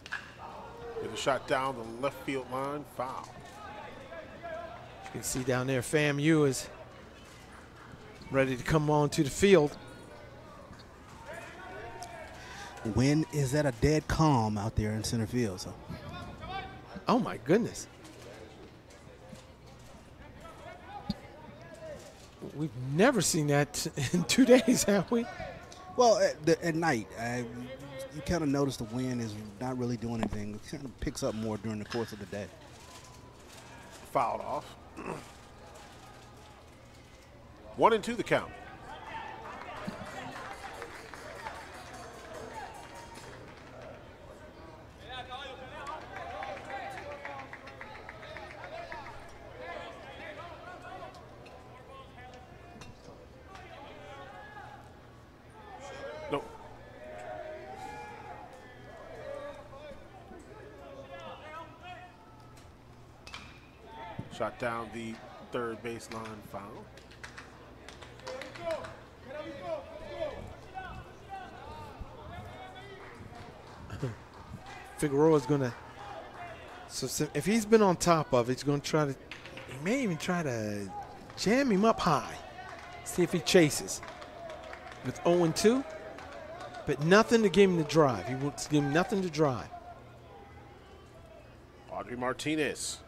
S9: With a shot down the left field line, foul.
S10: You can see down there FAMU is ready to come on to the field.
S11: When is that a dead calm out there in center field? So.
S10: Oh, my goodness. We've never seen that in 2 days, have we?
S11: Well, at night, you kind of notice the wind is not really doing anything. It kind of picks up more during the course of the day.
S9: Fouled off. 1-2 the count. Nope. Shot down the third baseline, foul.
S10: Figueroa's going to, so if he's been on top of it, he's going to try to, he may even try to jam him up high, see if he chases. With 0-2, but nothing to give him the drive. He wants to give him nothing to drive.
S9: Audrey Martinez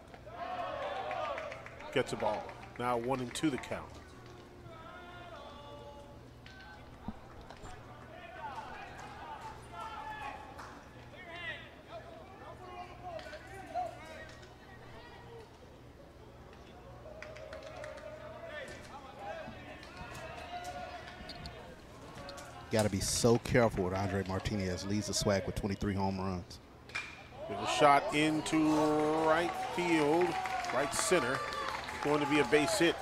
S9: gets a ball. Now 1-2 the count.
S11: Got to be so careful with Andre Martinez. Leads the SWAC with 23 home runs.
S9: There's a shot into right field, right center. Going to be a base hit.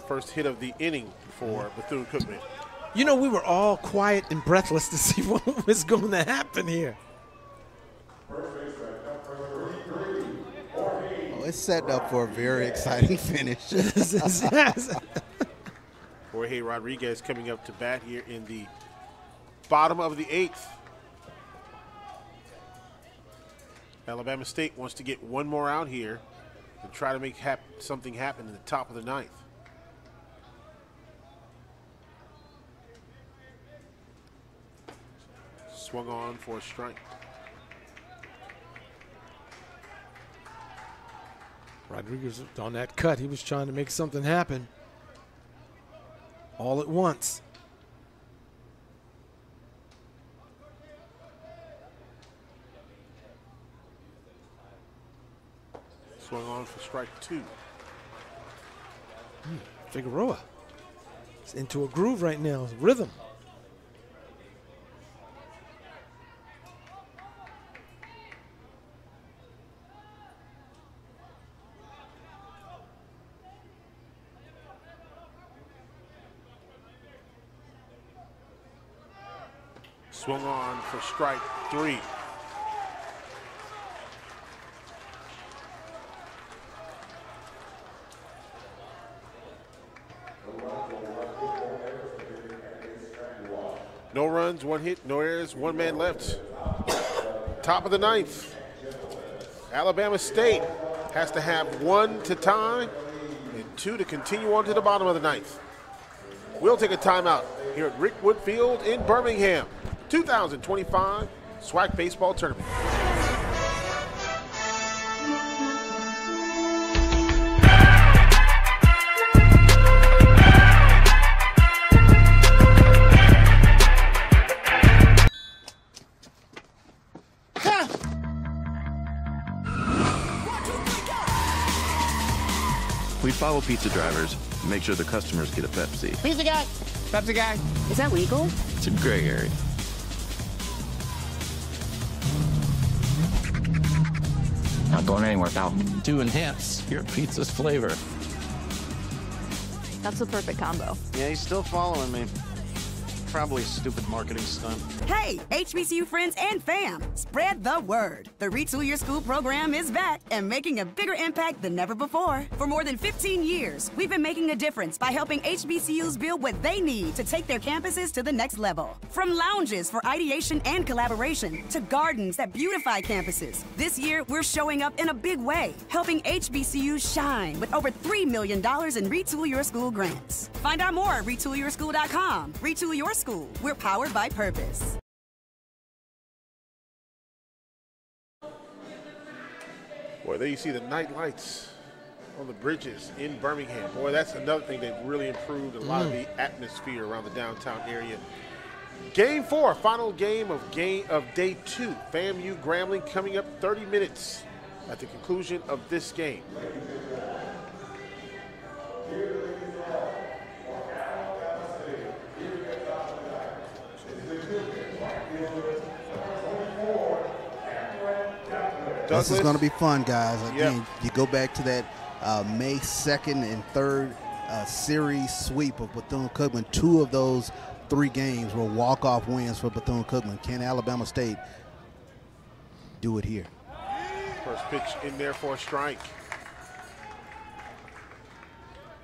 S9: First hit of the inning for Bethune-Cookman.
S10: You know, we were all quiet and breathless to see what was going to happen here.
S11: It's setting up for a very exciting finish.
S9: Jorge Rodriguez coming up to bat here in the bottom of the 8th. Alabama State wants to get one more out here and try to make something happen in the top of the 9th. Swung on for a strike.
S10: Rodriguez on that cut, he was trying to make something happen all at once.
S9: Swung on for strike 2.
S10: Figueroa is into a groove right now, rhythm.
S9: Swung on for strike 3. No runs, 1 hit, no errors, 1 man left. Top of the 9th. Alabama State has to have 1 to tie and 2 to continue on to the bottom of the 9th. We'll take a timeout here at Rick Wood Field in Birmingham. 2025 SWAC Baseball Tournament.
S5: We follow pizza drivers, make sure the customers get a Pepsi.
S3: Pizza guy! Pepsi guy!
S6: Is that legal?
S5: It's a gray area.
S3: Not going anywhere without.
S7: To enhance your pizza's flavor.
S17: That's the perfect combo.
S8: Yeah, he's still following me. Probably a stupid marketing stunt.
S6: Hey, HBCU friends and fam, spread the word. The Retool Your School program is back and making a bigger impact than ever before. For more than 15 years, we've been making a difference by helping HBCUs build what they need to take their campuses to the next level. From lounges for ideation and collaboration to gardens that beautify campuses. This year, we're showing up in a big way, helping HBCUs shine with over $3 million in Retool Your School grants. Find out more at retoolyourschool.com. Retool Your School. We're powered by purpose.
S9: Boy, there you see the night lights on the bridges in Birmingham. Boy, that's another thing that really improved a lot of the atmosphere around the downtown area. Game 4, final game of day 2. FAMU Grambling coming up 30 minutes at the conclusion of this game.
S11: This is going to be fun, guys. Again, you go back to that May 2nd and 3rd series sweep of Bethune-Cookman. 2 of those 3 games were walk-off wins for Bethune-Cookman. Can Alabama State do it here?
S9: First pitch in there for a strike.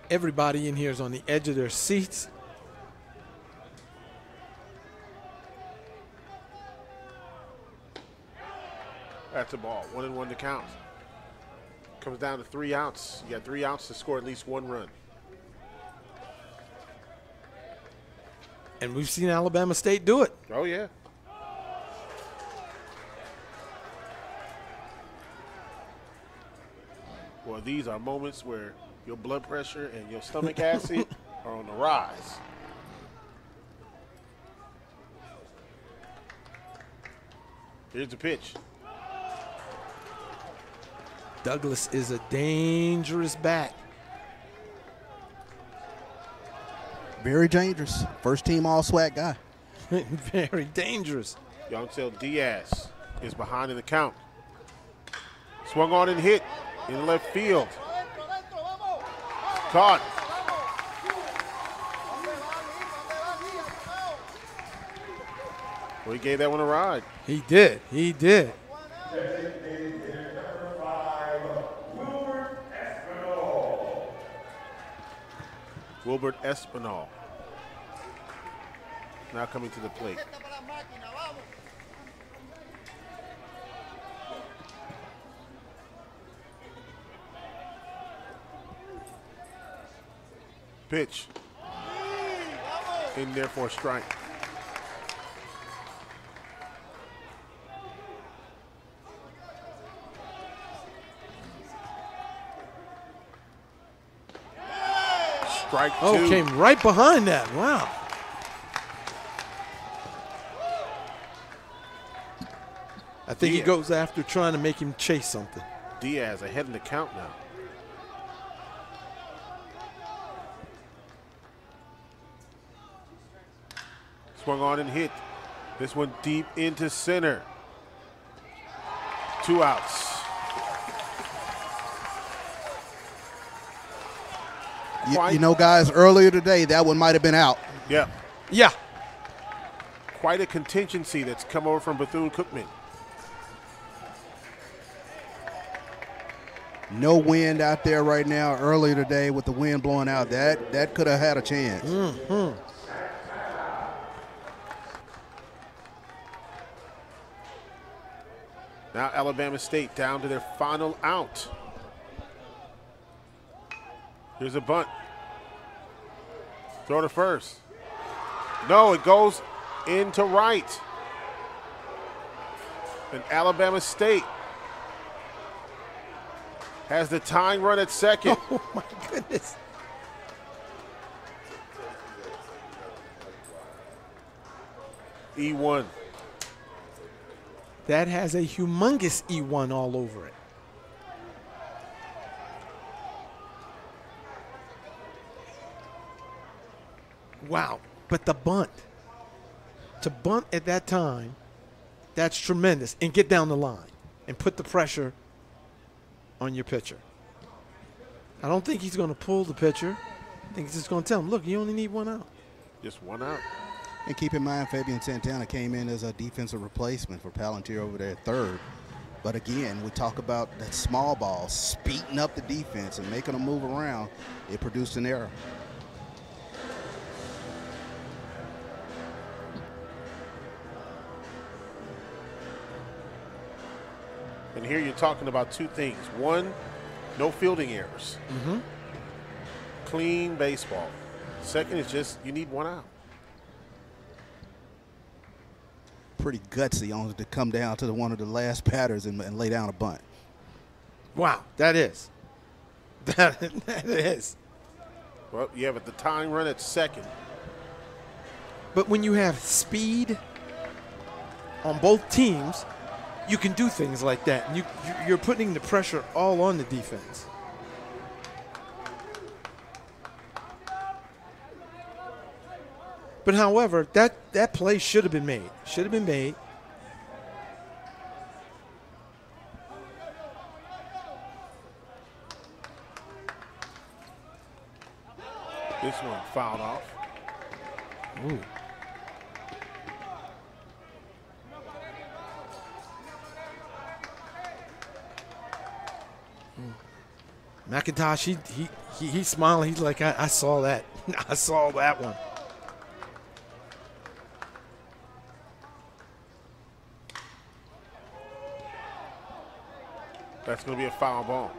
S10: Everybody in here is on the edge of their seats.
S9: That's a ball. 1-1 to count. Comes down to 3 outs. You got 3 outs to score at least 1 run.
S10: And we've seen Alabama State do it.
S9: Oh, yeah. Well, these are moments where your blood pressure and your stomach acid are on the rise. Here's the pitch.
S10: Douglas is a dangerous bat.
S11: Very dangerous. First team all-SWAC guy.
S10: Very dangerous.
S9: Yoncel Diaz is behind in the count. Swung on and hit in left field. Caught. Well, he gave that one a ride.
S10: He did. He did.
S9: Wilbert Espinal now coming to the plate. Pitch. In there for a strike. Strike 2.
S10: Oh, came right behind that. Wow. I think he goes after trying to make him chase something.
S9: Diaz ahead in the count now. Swung on and hit. This one deep into center. 2 outs.
S11: You know, guys, earlier today, that one might have been out.
S9: Yeah.
S10: Yeah.
S9: Quite a contingency that's come over from Bethune-Cookman.
S11: No wind out there right now. Earlier today with the wind blowing out, that could have had a chance.
S9: Alabama State down to their final out. Here's a bunt. Throw to first. No, it goes into right. And Alabama State has the tying run at second.
S10: Oh, my goodness.
S9: E1.
S10: That has a humongous E1 all over it. Wow. But the bunt. To bunt at that time, that's tremendous. And get down the line and put the pressure on your pitcher. I don't think he's going to pull the pitcher. I think he's just going to tell him, look, you only need one out.
S9: Just one out.
S11: And keep in mind, Fabian Santana came in as a defensive replacement for Palantir over there at third. But again, we talk about that small ball, speeding up the defense and making them move around. It produced an error.
S9: And here you're talking about two things. One, no fielding errors. Clean baseball. Second is just you need one out.
S11: Pretty gutsy on to come down to one of the last batters and lay down a bunt.
S10: Wow, that is. That is.
S9: Well, you have the tying run at second.
S10: But when you have speed on both teams, you can do things like that. And you're putting the pressure all on the defense. But however, that play should have been made. Should have been made.
S9: This one fouled off.
S10: Ooh. McIntosh, he's smiling. He's like, I saw that. I saw that one.
S9: That's going to be a foul ball.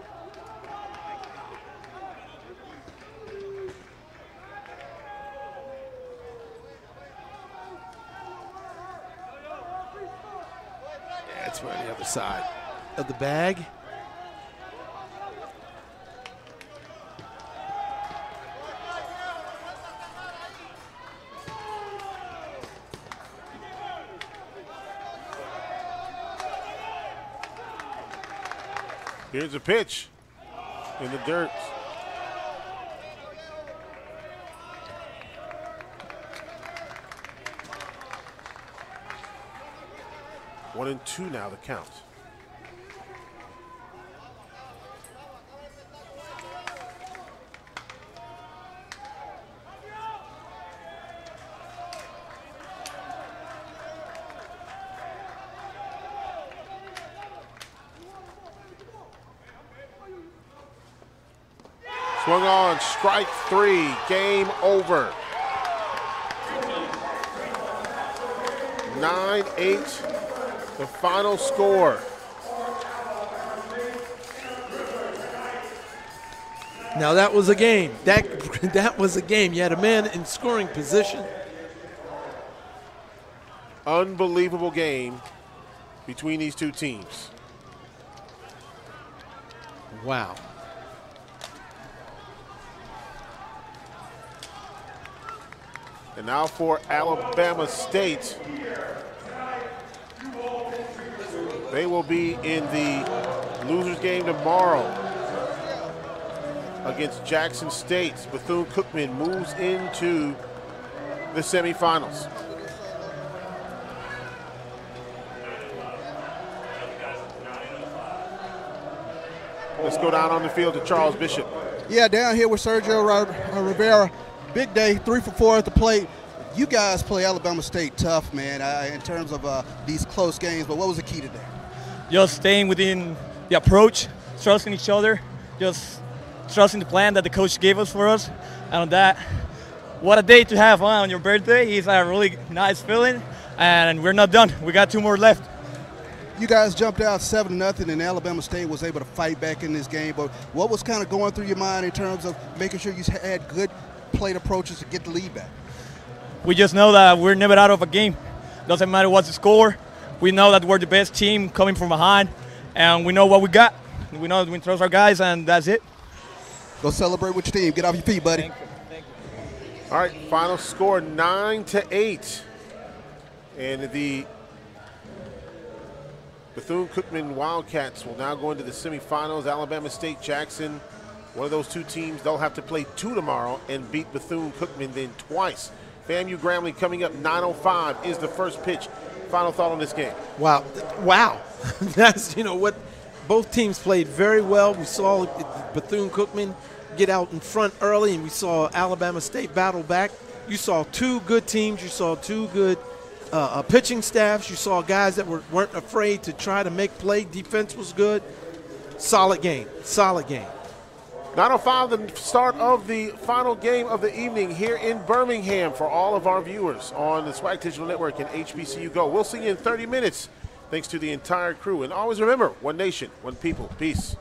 S10: Yeah, it's right on the other side of the bag.
S9: Here's a pitch in the dirt. One and two now, the count. Swung on, strike three, game over. 9-8, the final score.
S10: Now that was a game. That was a game. You had a man in scoring position.
S9: Unbelievable game between these two teams.
S10: Wow.
S9: And now for Alabama State. They will be in the losers game tomorrow against Jackson State. Bethune-Cookman moves into the semifinals. Let's go down on the field to Charles Bishop.
S11: Yeah, down here with Sergio Rivera. Big day, 3 for 4 at the plate. You guys play Alabama State tough, man, in terms of these close games, but what was the key today?
S17: Just staying within the approach, trusting each other, just trusting the plan that the coach gave us for us. And on that, what a day to have on your birthday. It's a really nice feeling, and we're not done. We got 2 more left.
S11: You guys jumped out 7-0, and Alabama State was able to fight back in this game. But what was kind of going through your mind in terms of making sure you had good plate approaches to get the lead back?
S17: We just know that we're never out of a game. Doesn't matter what's the score. We know that we're the best team coming from behind, and we know what we got. We know that we trust our guys, and that's it.
S11: Go celebrate with your team. Get off your feet, buddy.
S17: Thank you.
S9: All right, final score 9-8. And the Bethune-Cookman Wildcats will now go into the semifinals. Alabama State, Jackson, one of those two teams, they'll have to play 2 tomorrow and beat Bethune-Cookman then twice. FAMU Grambling coming up 9:05 is the first pitch. Final thought on this game.
S10: Wow. That's, what both teams played very well. We saw Bethune-Cookman get out in front early, and we saw Alabama State battle back. You saw 2 good teams. You saw 2 good pitching staffs. You saw guys that weren't afraid to try to make play. Defense was good. Solid game.
S9: 9:05, the start of the final game of the evening here in Birmingham for all of our viewers on the SWAC Digital Network and HBCU Go. We'll see you in 30 minutes. Thanks to the entire crew. And always remember, one nation, one people. Peace.